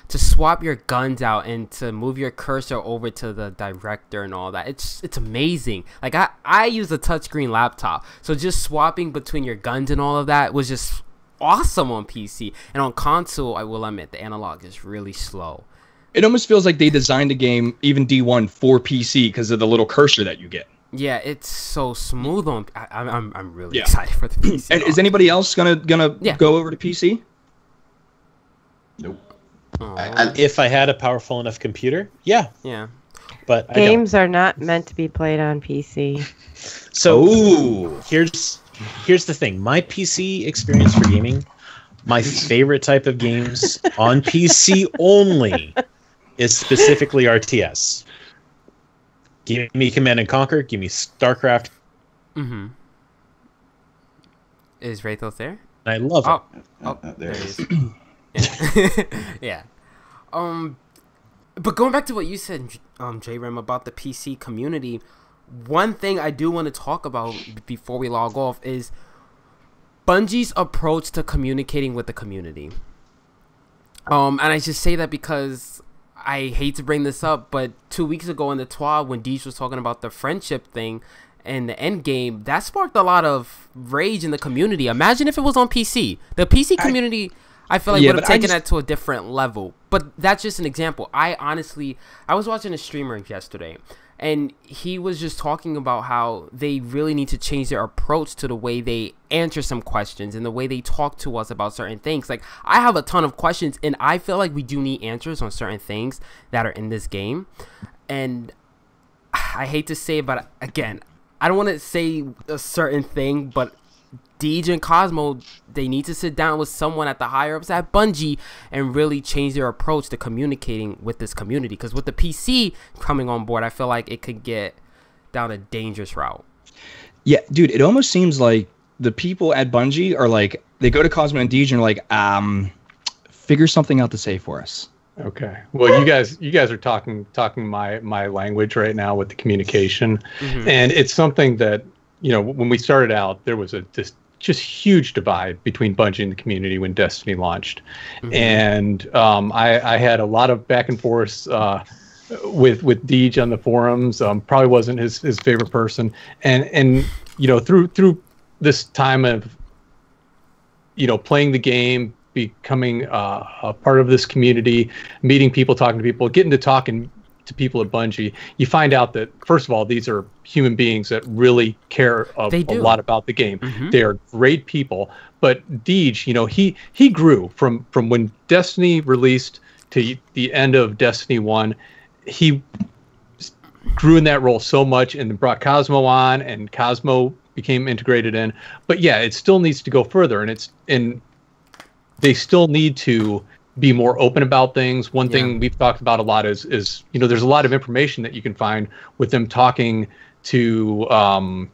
to swap your guns out and to move your cursor over to the director and all that, it's amazing. I use a touchscreen laptop, so just swapping between your guns and all of that was just awesome on PC. And on console, I will admit the analog is really slow. It almost feels like they designed a game, even D1, for PC because of the little cursor that you get. Yeah, it's so smooth on. I'm really excited for the PC. And is anybody else gonna go over to PC? Nope. If I had a powerful enough computer, yeah. But games are not meant to be played on PC. So here's the thing. My PC experience for gaming, my favorite type of games on PC only is specifically RTS. Give me Command and Conquer. Give me StarCraft. Mm-hmm. Is Raythos there? I love it. Oh, there he is. Yeah. But going back to what you said, J-Rem, about the PC community, one thing I do want to talk about before we log off is Bungie's approach to communicating with the community. And I just say that because I hate to bring this up, but 2 weeks ago in the TWA, when Deej was talking about the friendship thing and the end game, that sparked a lot of rage in the community. Imagine if it was on PC. The PC community, I feel like, would have taken that to a different level. But that's just an example. I was watching a streamer yesterday, and he was just talking about how they really need to change their approach to the way they answer some questions and the way they talk to us about certain things. I have a ton of questions, and I feel like we do need answers on certain things that are in this game. And I hate to say it, but again, I don't want to say a certain thing, but Deej and Cosmo, they need to sit down with someone at the higher ups at Bungie and really change their approach to communicating with this community. Because with the PC coming on board, I feel like it could get down a dangerous route. Yeah, dude, it almost seems like the people at Bungie are like, they go to Cosmo and Deej and are like, figure something out to say for us. Okay. Well, you guys are talking my language right now with the communication, and it's something that, you know, when we started out, there was a just huge divide between Bungie and the community when Destiny launched, and I had a lot of back and forth with Deej on the forums. Probably wasn't his favorite person, and you know, through this time of, you know, playing the game, becoming a part of this community, meeting people, talking to people, getting to talking to people at Bungie, you find out that, first of all, these are human beings that really care a lot about the game. They are great people. But Deej, you know, he grew from when Destiny released to the end of Destiny 1. He grew in that role so much and brought Cosmo on, and Cosmo became integrated in. But yeah, it still needs to go further, and they still need to be more open about things. One thing we've talked about a lot is, you know, there's a lot of information that you can find with them talking to,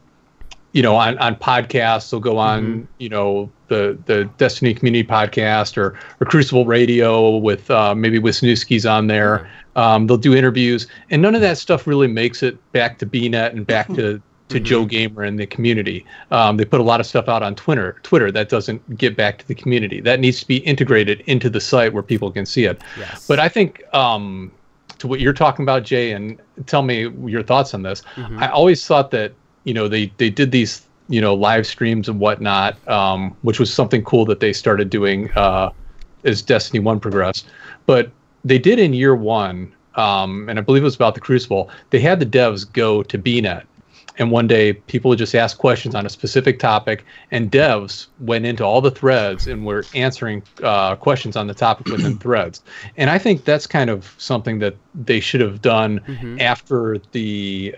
you know, on podcasts. They'll go on, you know, the Destiny Community Podcast or Crucible Radio with maybe Wisniewski's on there. They'll do interviews, and none of that stuff really makes it back to BNet and back to Joe Gamer and the community. They put a lot of stuff out on Twitter that doesn't get back to the community. That needs to be integrated into the site where people can see it. Yes. But I think to what you're talking about, Jay, and tell me your thoughts on this. I always thought that, you know, they did these, you know, live streams and whatnot, which was something cool that they started doing as Destiny 1 progressed. But they did in year one, and I believe it was about the Crucible, they had the devs go to BNet. And one day, people would just ask questions on a specific topic, and devs went into all the threads and were answering questions on the topic within threads. And I think that's kind of something that they should have done after the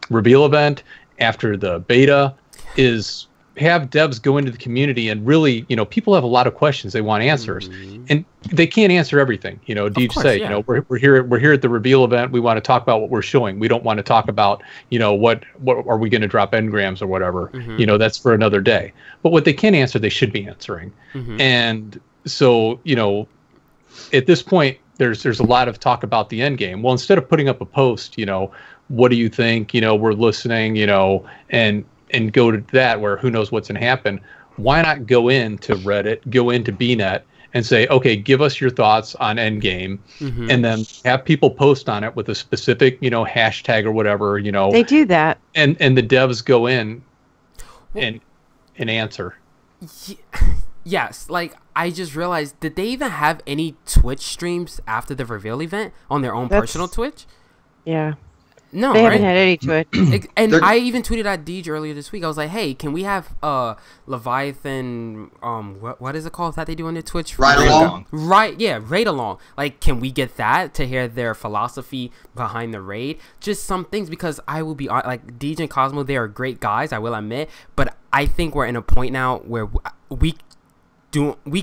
reveal event, after the beta, is have devs go into the community and really, you know, people have a lot of questions they want answers, and they can't answer everything. You know, Deej say, you know, we're here at the reveal event. We want to talk about what we're showing. We don't want to talk about, you know, what are we going to drop engrams or whatever. You know, that's for another day. But what they can answer, they should be answering. And so, you know, at this point, there's a lot of talk about the end game. Well, instead of putting up a post, you know, what do you think? You know, we're listening. You know, and go to that where who knows what's going to happen. Why not go into Reddit, go into BNet, and say, okay, give us your thoughts on Endgame, and then have people post on it with a specific, you know, hashtag or whatever, you know. They do that. And the devs go in and answer. Yes, like, I just realized, did they even have any Twitch streams after the reveal event on their own personal Twitch? Yeah. No, they haven't had any Twitch. And I even tweeted at Deej earlier this week. I was like, hey, can we have Leviathan, what is it called that they do on their Twitch? Ride along? Raid along. Like, can we get that to hear their philosophy behind the raid? Just some things, because I will be like, Deej and Cosmo, they are great guys, I will admit, but I think we're in a point now where we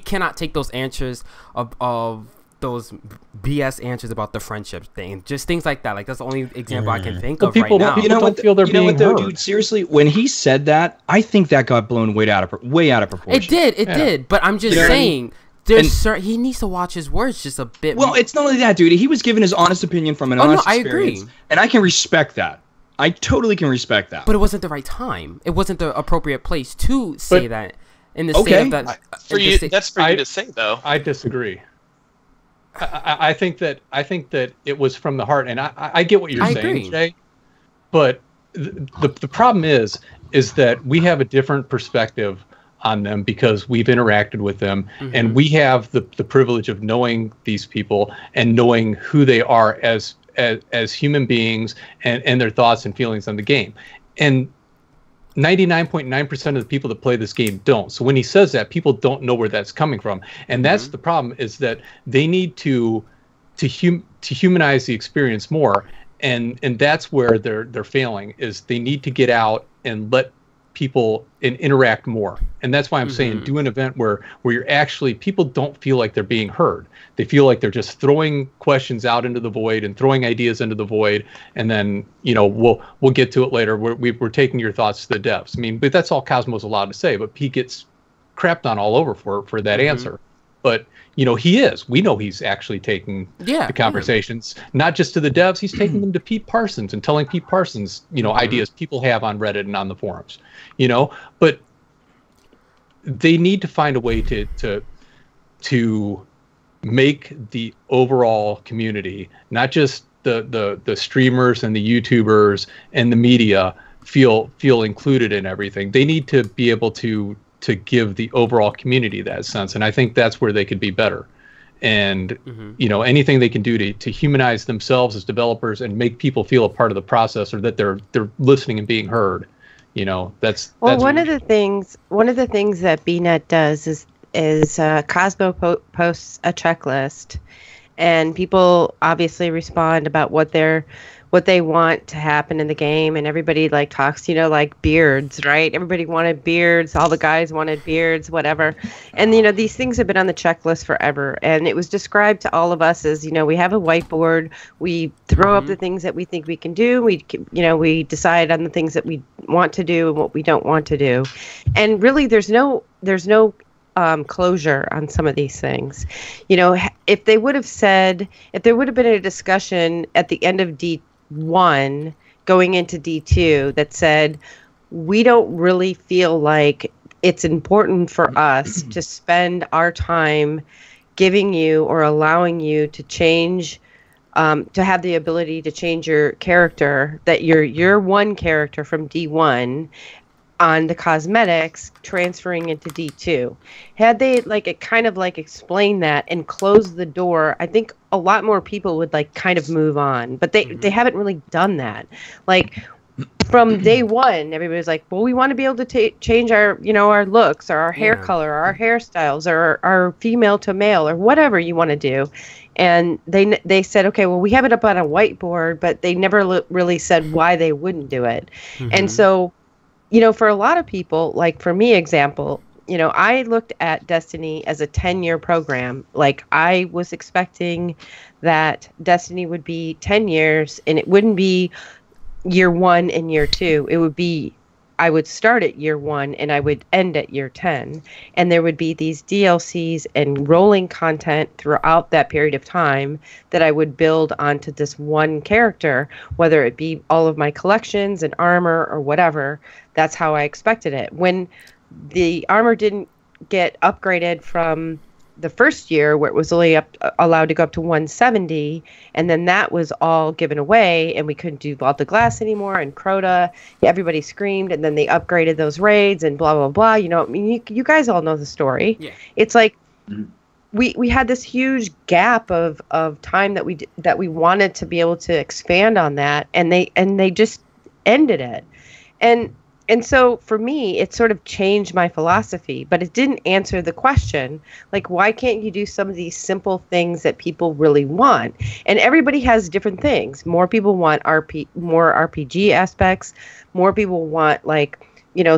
cannot take those answers of those BS answers about the friendship thing, just things like that. Like, that's the only example I can think of right now. You know what, feel they're being though, heard. dude? Seriously, when he said that, I think that got blown way out of proportion. It did. But I'm just saying, he needs to watch his words just a bit. Well, it's not only that, dude. He was giving his honest opinion from an honest experience. I agree, and I can respect that. I totally can respect that. But it wasn't the right time. It wasn't the appropriate place to say that. In the state of that, that's for you to say, though. I disagree. I think that it was from the heart, and I get what you're saying, Jay. But the problem is that we have a different perspective on them because we've interacted with them, and we have the privilege of knowing these people and knowing who they are as human beings and their thoughts and feelings on the game. And 99.9% of the people that play this game don't. So when he says that, people don't know where that's coming from, and that's the problem. Is that they need to humanize the experience more, and that's where they're failing. Is they need to get out and let people and interact more. And that's why I'm saying do an event where you're actually, people don't feel like they're being heard. They feel like they're just throwing questions out into the void and throwing ideas into the void. And then, we'll get to it later. We're taking your thoughts to the depths. I mean, but that's all Cosmo's allowed to say, but he gets crapped on all over for that answer. But we know he's actually taking the conversations, not just to the devs, he's taking them to Pete Parsons and telling Pete Parsons, ideas people have on Reddit and on the forums, but they need to find a way to make the overall community, not just the streamers and the YouTubers and the media feel included in everything. They need to be able to give the overall community that sense. And I think that's where they could be better. And, anything they can do to humanize themselves as developers and make people feel a part of the process, or that they're listening and being heard, that's one of the things that BNet does is Cosmo posts a checklist, and people obviously respond about what they want to happen in the game, and everybody talks, like beards, right? Everybody wanted beards, all the guys wanted beards, whatever. And these things have been on the checklist forever, and it was described to all of us as, we have a whiteboard, we throw up the things that we think we can do, we decide on the things that we want to do and what we don't want to do. And really there's no closure on some of these things. If there would have been a discussion at the end of D1 going into D2 that said, we don't really feel like it's important for us to spend our time giving you or allowing you to change, to have the ability to change your character, that your one character from D1 on the cosmetics transferring into D2. Had they explained that and closed the door, I think a lot more people would kind of move on. But they haven't really done that. From day one, everybody was like, well, we want to be able to change our, our looks or our hair color, or our hairstyles, or our female to male, or whatever you want to do. And they said, okay, well, we have it up on a whiteboard, but they never really said why they wouldn't do it. And so, for a lot of people, for me, example, I looked at Destiny as a 10-year program. I was expecting that Destiny would be 10 years, and it wouldn't be year 1 and year 2. It would be, I would start at year 1 and I would end at year 10. And there would be these DLCs and rolling content throughout that period of time that I would build onto this one character, whether it be all of my collections and armor or whatever. That's how I expected it. When the armor didn't get upgraded from the first year, where it was only allowed to go up to 170, and then that was all given away, and we couldn't do Vault of Glass anymore, and Crota, everybody screamed, and then they upgraded those raids, and blah, blah, blah. You guys all know the story. Yeah. It's like we had this huge gap of time that we wanted to be able to expand on that, and they just ended it. And so for me, it sort of changed my philosophy, but it didn't answer the question, why can't you do some of these simple things that people really want? And everybody has different things. More people want more RPG aspects. More people want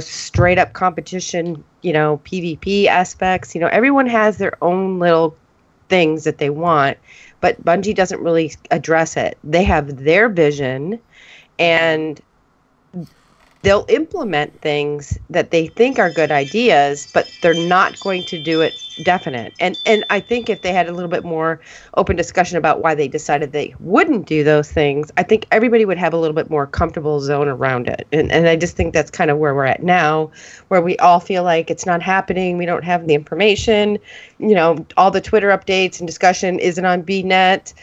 straight up competition, PvP aspects. Everyone has their own little things that they want, but Bungie doesn't really address it. They have their vision, and they'll implement things that they think are good ideas, but they're not going to do it definite. And I think if they had a little bit more open discussion about why they decided they wouldn't do those things, I think everybody would have a little bit more comfortable zone around it. And I just think that's kind of where we're at now, where we all feel like it's not happening. We don't have the information. All the Twitter updates and discussion isn't on BNet.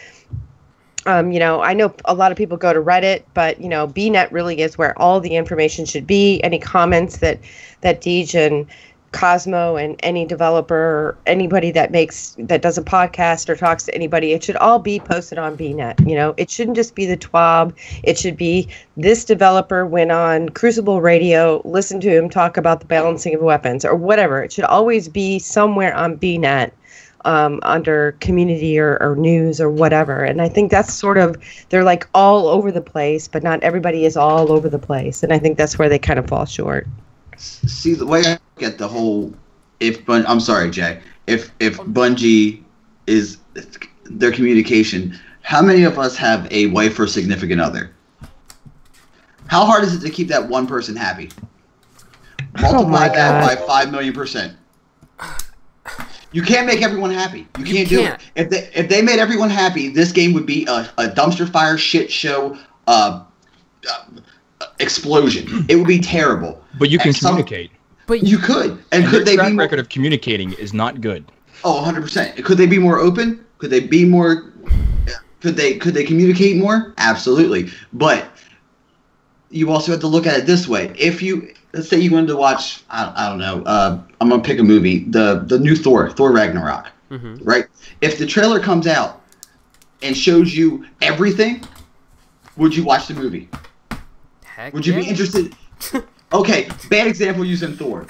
I know a lot of people go to Reddit, but, BNet really is where all the information should be. Any comments that Deej and Cosmo and any developer or anybody that does a podcast or talks to anybody, it should all be posted on BNet. It shouldn't just be the TWAB. It should be this developer went on Crucible Radio, listened to him talk about the balancing of weapons or whatever. It should always be somewhere on BNet. Under community or news or whatever. And I think that's they're all over the place, but not everybody is all over the place. And I think that's where they kind of fall short. See, the way I look at the whole, I'm sorry, Jay. If Bungie is their communication, how many of us have a wife or significant other? How hard is it to keep that one person happy? Multiply that by 5 million%. You can't make everyone happy. You can't do it. If they made everyone happy, this game would be a dumpster fire shit show explosion. It would be terrible. But you can communicate. But you could. And could they be track record of communicating is not good. Oh, 100%. Could they be more open? Could they be more? Could they communicate more? Absolutely. But you also have to look at it this way. If you, let's say you wanted to watch, I don't know, I'm gonna pick a movie, the new Thor Ragnarok, right? If the trailer comes out and shows you everything, would you watch the movie? Heck would you be interested? Okay, bad example using Thor,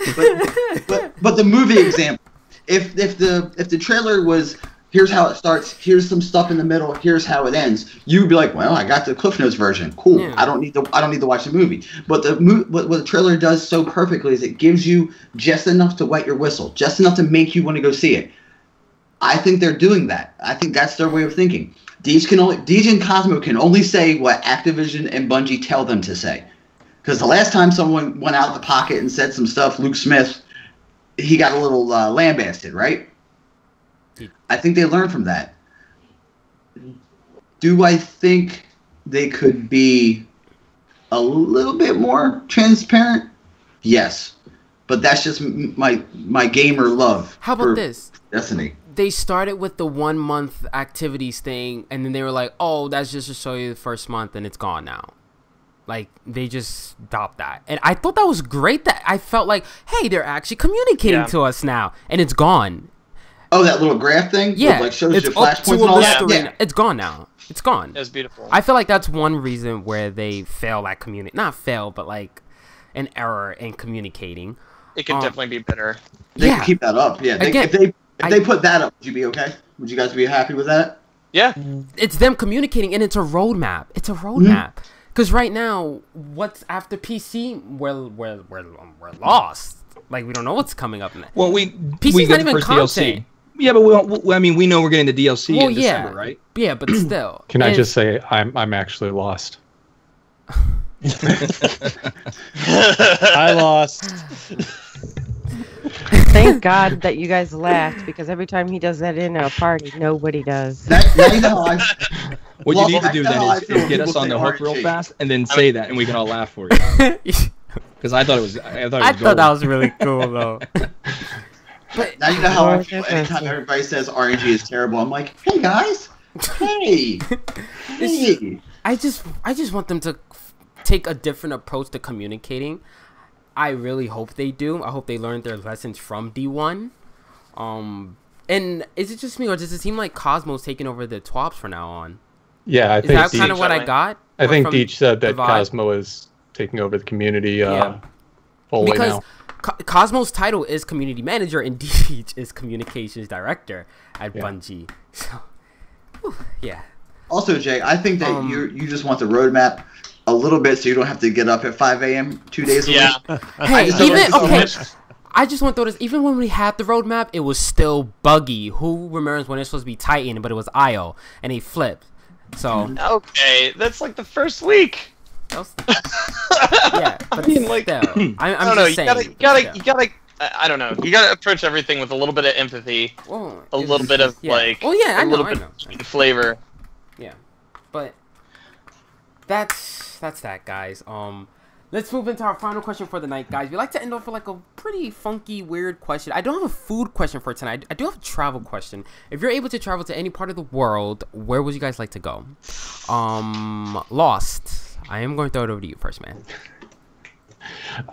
but the movie example. If the trailer was, here's how it starts, here's some stuff in the middle, here's how it ends, you'd be like, well, I got the Cliff Notes version, cool. Yeah. I don't need to watch the movie. But what the trailer does so perfectly is it gives you just enough to wet your whistle, just enough to make you want to go see it. I think they're doing that. I think that's their way of thinking. Deej and Cosmo can only say what Activision and Bungie tell them to say. Because the last time someone went out of the pocket and said some stuff, Luke Smith, he got a little lambasted, right? I think they learned from that. Do I think they could be a little bit more transparent? Yes. But that's just my gamer love. How about this? Destiny. They started with the 1 month activities thing, and then they were like, oh, that's just to show you the first month, and it's gone now. Like, they just stopped that. And I thought that was great that I felt like, hey, they're actually communicating to us now, and it's gone. Oh, that little graph thing? Yeah. Like shows your flashpoints and all that? Yeah. It's gone now. It's gone. It's beautiful. I feel like that's one reason where they fail at not fail, but like an error in communicating. It could definitely be better. They can keep that up. Yeah. If they put that up, would you be okay? Would you guys be happy with that? Yeah. It's them communicating, and it's a roadmap. It's a roadmap. Because right now, what's after PC? We're lost. Like, we don't know what's coming up. Well, PC's not even content. DLC. Yeah, but we know we're getting the DLC in December, right? Yeah, but still. Can I just say I'm actually lost? I lost. Thank God that you guys laughed, because every time he does that in a party, nobody does. What you need to do then is get us on the hook real fast, and then say that, and we can all laugh for you. Because I thought that was really cool though. But now you know how I feel anytime everybody says RNG is terrible. I'm like, hey guys, hey. I just want them to take a different approach to communicating. I really hope they do. I hope they learned their lessons from D1. And is it just me, or does it seem like Cosmo's taking over the TWAPs from now on? Yeah, I think that's kind of what I got. I think Deej said that Cosmo is taking over the community fully because now. Cosmo's title is community manager, and Deej is communications director at Bungie. So, yeah. Also, Jay, I think that you just want the roadmap a little bit so you don't have to get up at 5 a.m. 2 days a week. Hey, I just want to throw this. Even when we had the roadmap, it was still buggy. Who remembers when it was supposed to be Titan, but it was IO, and they flipped. So okay, that's like the first week. Yeah, but I mean, like, still, I don't know. You gotta. I don't know. You gotta approach everything with a little bit of empathy, a little bit of like, a little bit of flavor. Yeah, but that's that, guys. Let's move into our final question for the night, guys. We like to end off with like a pretty funky, weird question. I don't have a food question for tonight. I do have a travel question. If you're able to travel to any part of the world, where would you guys like to go? Lost. I am going to throw it over to you first, man.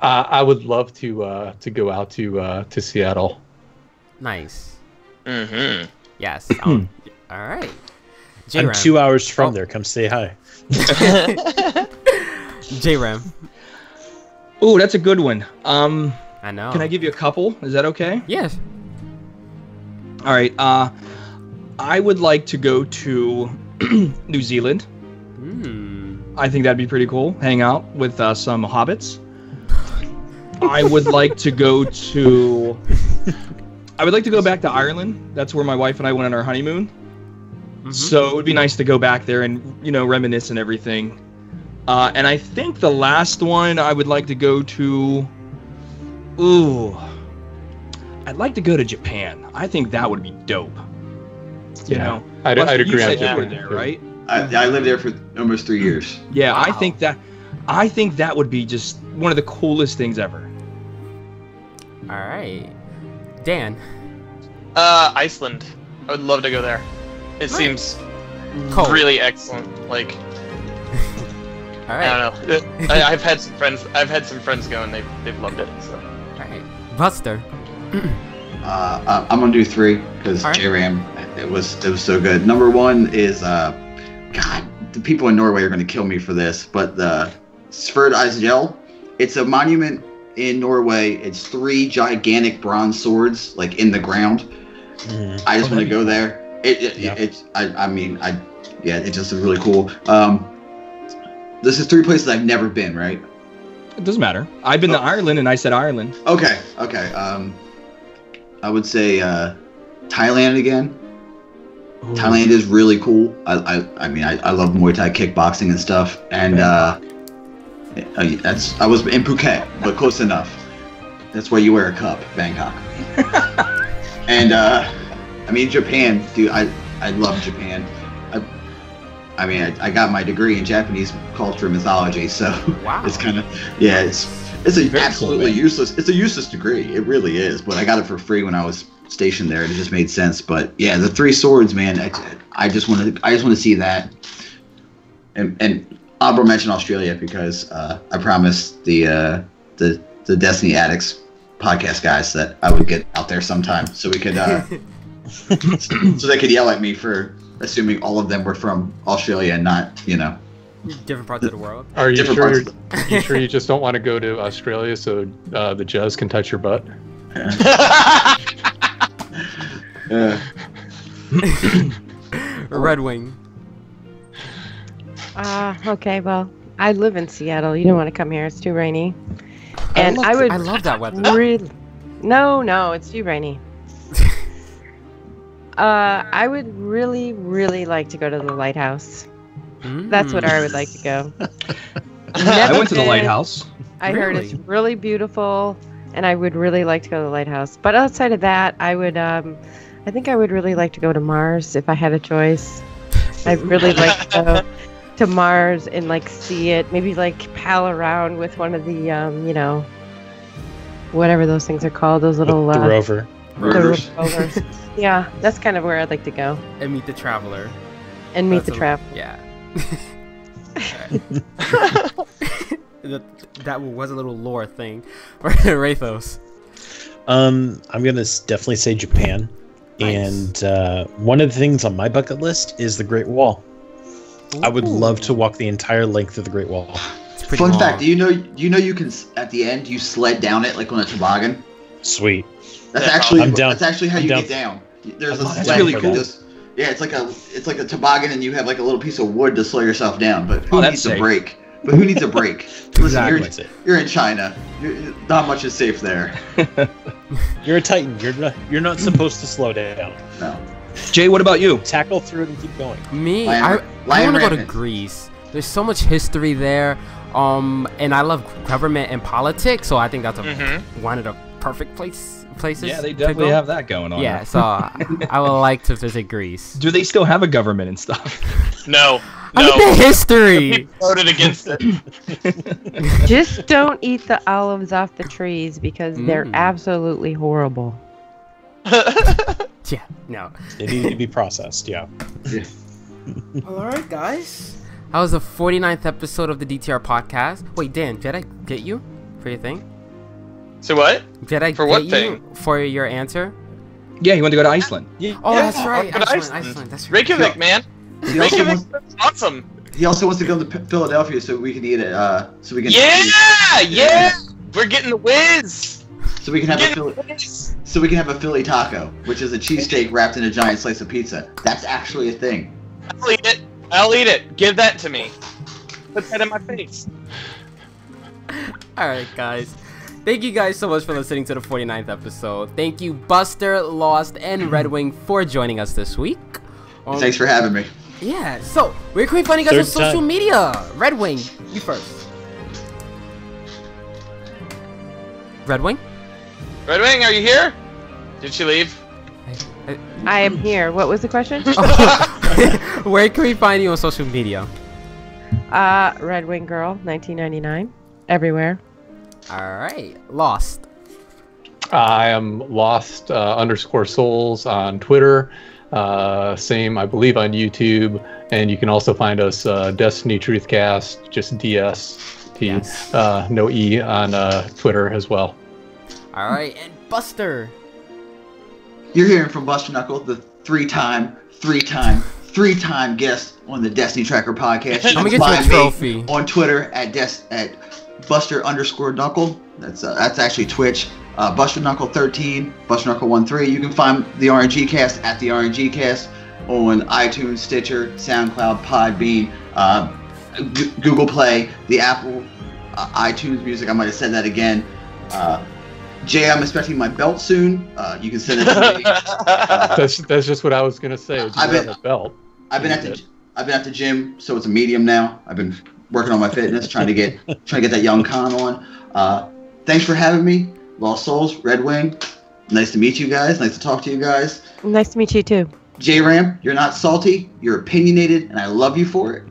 I would love to go out to Seattle. Nice. Mm-hmm. Yes. All right. I'm 2 hours from there. Come say hi. J-Ram. Oh, that's a good one. I know. Can I give you a couple? Is that okay? Yes. All right. I would like to go to New Zealand. I think that'd be pretty cool. Hang out with some hobbits. I would like to go to. I would like to go back to Ireland. That's where my wife and I went on our honeymoon. Mm-hmm. So it would be nice to go back there and reminisce and everything. And I think the last one I would like to go to. Ooh, I'd like to go to Japan. I think that would be dope. I'd agree on you Japan. were there, right? I lived there for almost 3 years. Yeah, Wow. I think that would be just one of the coolest things ever. All right, Dan. Iceland. I would love to go there. It seems Cold. really excellent. Like, All right. I don't know. I've had some friends. I've had some friends go and they've loved it. So. All right, Buster. I'm gonna do 3 because All right. J-Ram, it was so good. Number 1 is God, the people in Norway are gonna kill me for this, but the Sverd Isgel, it's a monument in Norway. It's 3 gigantic bronze swords like in the ground. I just want to go there. It's just really cool. This is 3 places I've never been, right? It doesn't matter. I've been to Ireland, and I said Ireland. Okay. I would say Thailand again. Ooh. Thailand is really cool. I love Muay Thai kickboxing and stuff. And I was in Phuket, but close enough. That's where you wear a cup, Bangkok. And Japan, dude. I love Japan. I got my degree in Japanese culture and mythology, so Wow. It's kind of it's a absolutely useless. It's a useless degree. It really is. But I got it for free when I was stationed there. It just made sense. But yeah, the 3 swords, man. I just want to see that. And I'll mention Australia because I promised the Destiny Addicts podcast guys that I would get out there sometime so we could so they could yell at me for assuming all of them were from Australia and not Different parts of the world. Are you Different sure? You sure you just don't want to go to Australia so the Juzz can touch your butt? Red Wing. Okay, well, I live in Seattle. You don't want to come here. It's too rainy. And I love that weather. No, it's too rainy. I would really, really like to go to the lighthouse. That's what I would like to go. I went to the lighthouse. I heard it's really beautiful, and I would really like to go to the lighthouse. But outside of that, I think I would really like to go to Mars if I had a choice. I'd really like to go to Mars and see it. Maybe pal around with one of the whatever those things are called. Those little the rover. Rovers. Rovers. Yeah, that's kind of where I'd like to go. And meet the traveler. And meet the traveler. Yeah. That was a little lore thing for Rathos. I'm gonna definitely say Japan. Nice. And one of the things on my bucket list is the Great Wall. Ooh. I would love to walk the entire length of the Great Wall. Fun fact: do you know you can at the end you sled down it like on a toboggan? Sweet. That's actually how you get down. There's a that's really cool. It's like a toboggan, and you have a little piece of wood to slow yourself down. But who needs safe. a break? But who needs a break? Listen, Exactly. you're in China. Not much is safe there. You're a Titan. You're not supposed to slow down. No. Jay, what about you? Tackle through it and keep going. Me, I want to go to Greece. There's so much history there, and I love government and politics, so I think that's one of the perfect places. Yeah, they definitely have that going on. Yeah, so I would like to visit Greece. Do they still have a government and stuff? No. I mean, the history. People voted against it. Just don't eat the olives off the trees because they're absolutely horrible. Yeah, no. They need to be processed, yeah. Alright, guys. That was the 49th episode of the DTR podcast. Wait, Dan, did I get you for your thing? So what? Did I for get what you thing? For your answer? Yeah, you want to go to Iceland. Oh, Yeah, that's right. Iceland. That's right. Reykjavik, man. Reykjavik's awesome. He also wants to go to Philadelphia so we can eat it. So we can. Yeah. We're getting the whiz. So we can have a Philly taco, which is a cheesesteak wrapped in a giant slice of pizza. That's actually a thing. I'll eat it. Give that to me. Put that in my face. Alright, guys. Thank you guys so much for listening to the 49th episode. Thank you, Buster, Lost, and Red Wing for joining us this week. Thanks for having me. Yeah, so where can we find you guys on social media? Red Wing, you first. Red Wing? Red Wing, are you here? Did she leave? I am here. What was the question? Where can we find you on social media? Red Wing Girl, 1999. Everywhere. Alright, Lost. I am Lost _Souls on Twitter. Same, I believe, on YouTube. And you can also find us DestinyTruthCast, just DST, Yes. no E on Twitter as well. Alright, and Buster. You're hearing from Buster Knuckle, the three-time guest on the Destiny Tracker podcast. I'm gonna get you a trophy. On Twitter at Buster_Knuckle. That's actually Twitch. Buster Knuckle 13, Buster Knuckle 13. You can find the RNGCast at the RNGCast on iTunes, Stitcher, SoundCloud, Podbean, Google Play, the Apple iTunes Music. I might have said that again. Jay, I'm expecting my belt soon. You can send it to me. That's just what I was gonna say. I've been a belt. I've been at the gym, so it's a medium now. I've been working on my fitness, trying to get that young con on. Thanks for having me, Lost Souls, Red Wing. Nice to meet you guys. Nice to talk to you guys. Nice to meet you too. J-Ram, you're not salty. You're opinionated, and I love you for it.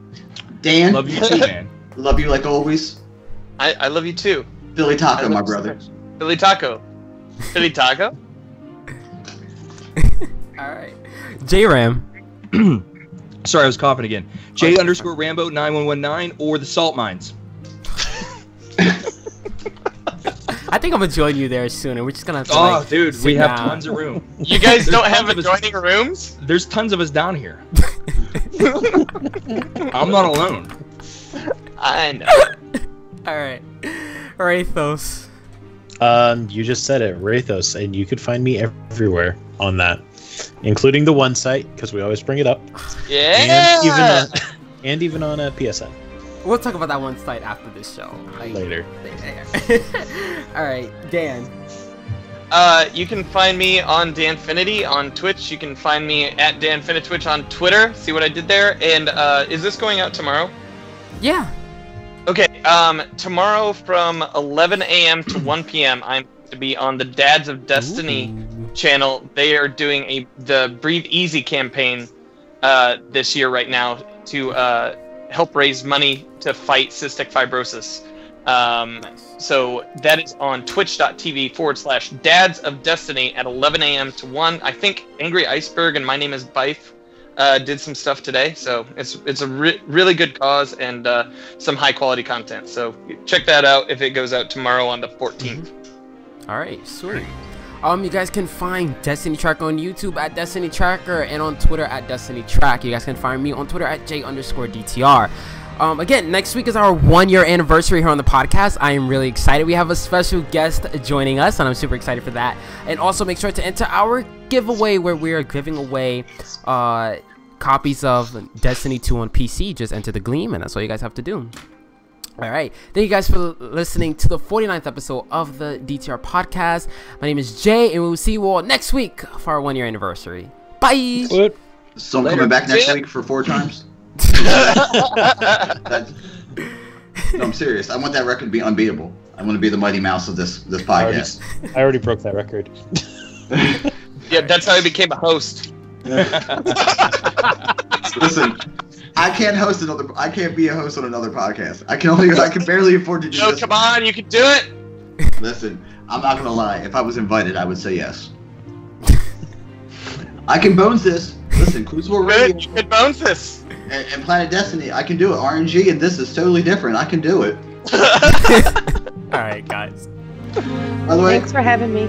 Dan, Love you too, man. love you like always. I love you too. Philly Taco, my brother. Philly Taco. Philly Taco? Alright. J-Ram. Sorry, I was coughing again. J_Rambo 9119 or the salt mines. I think I'm gonna join you there soon, and we're just gonna have to, Oh, dude, we have down. tons of room. You guys don't have tons of us- adjoining rooms? There's tons of us down here. I'm not alone. I know. Alright. Rathos. You just said it, Rathos, and you could find me everywhere on that, including the one site because we always bring it up, Yeah. and even on a PSN We'll talk about that one site after this show. later. Alright, Dan. You can find me on Danfinity on Twitch. You can find me at DanFinitwitch on Twitter. See what I did there? And is this going out tomorrow? Yeah. Okay. Tomorrow from 11 a.m. to 1 p.m. I'm to be on the Dads of Destiny channel. They are doing the Breathe Easy campaign this year right now to help raise money to fight cystic fibrosis. So that is on twitch.tv/Dads of Destiny at 11 a.m. to 1. I think Angry Iceberg and My Name is Bife did some stuff today. So it's a really good cause and some high quality content. So check that out if it goes out tomorrow on the 14th. Alright, sweet. You guys can find Destiny Tracker on YouTube at Destiny Tracker and on Twitter at Destiny Track. You guys can find me on Twitter at J_DTR. Again, next week is our 1-year anniversary here on the podcast. I am really excited. We have a special guest joining us, and I'm super excited for that. And also make sure to enter our giveaway where we are giving away copies of Destiny 2 on PC. Just enter the Gleam, and that's all you guys have to do. Alright, thank you guys for listening to the 49th episode of the DTR podcast. My name is Jay, and we will see you all next week for our 1-year anniversary. Bye! What? So I'm coming back next week for 4 times. No, I'm serious. I want that record to be unbeatable. I want to be the Mighty Mouse of this podcast. I already broke that record. Yeah, that's how I became a host. Listen, I can't be a host on another podcast. I can barely afford to do No, this. come on, you can do it. Listen, I'm not gonna lie. If I was invited, I would say yes. I can bones this. Listen, Crucible Radio You can bones this. and Planet Destiny. I can do it. RNG and this is totally different. I can do it. Alright, guys. By the way, Thanks for having me.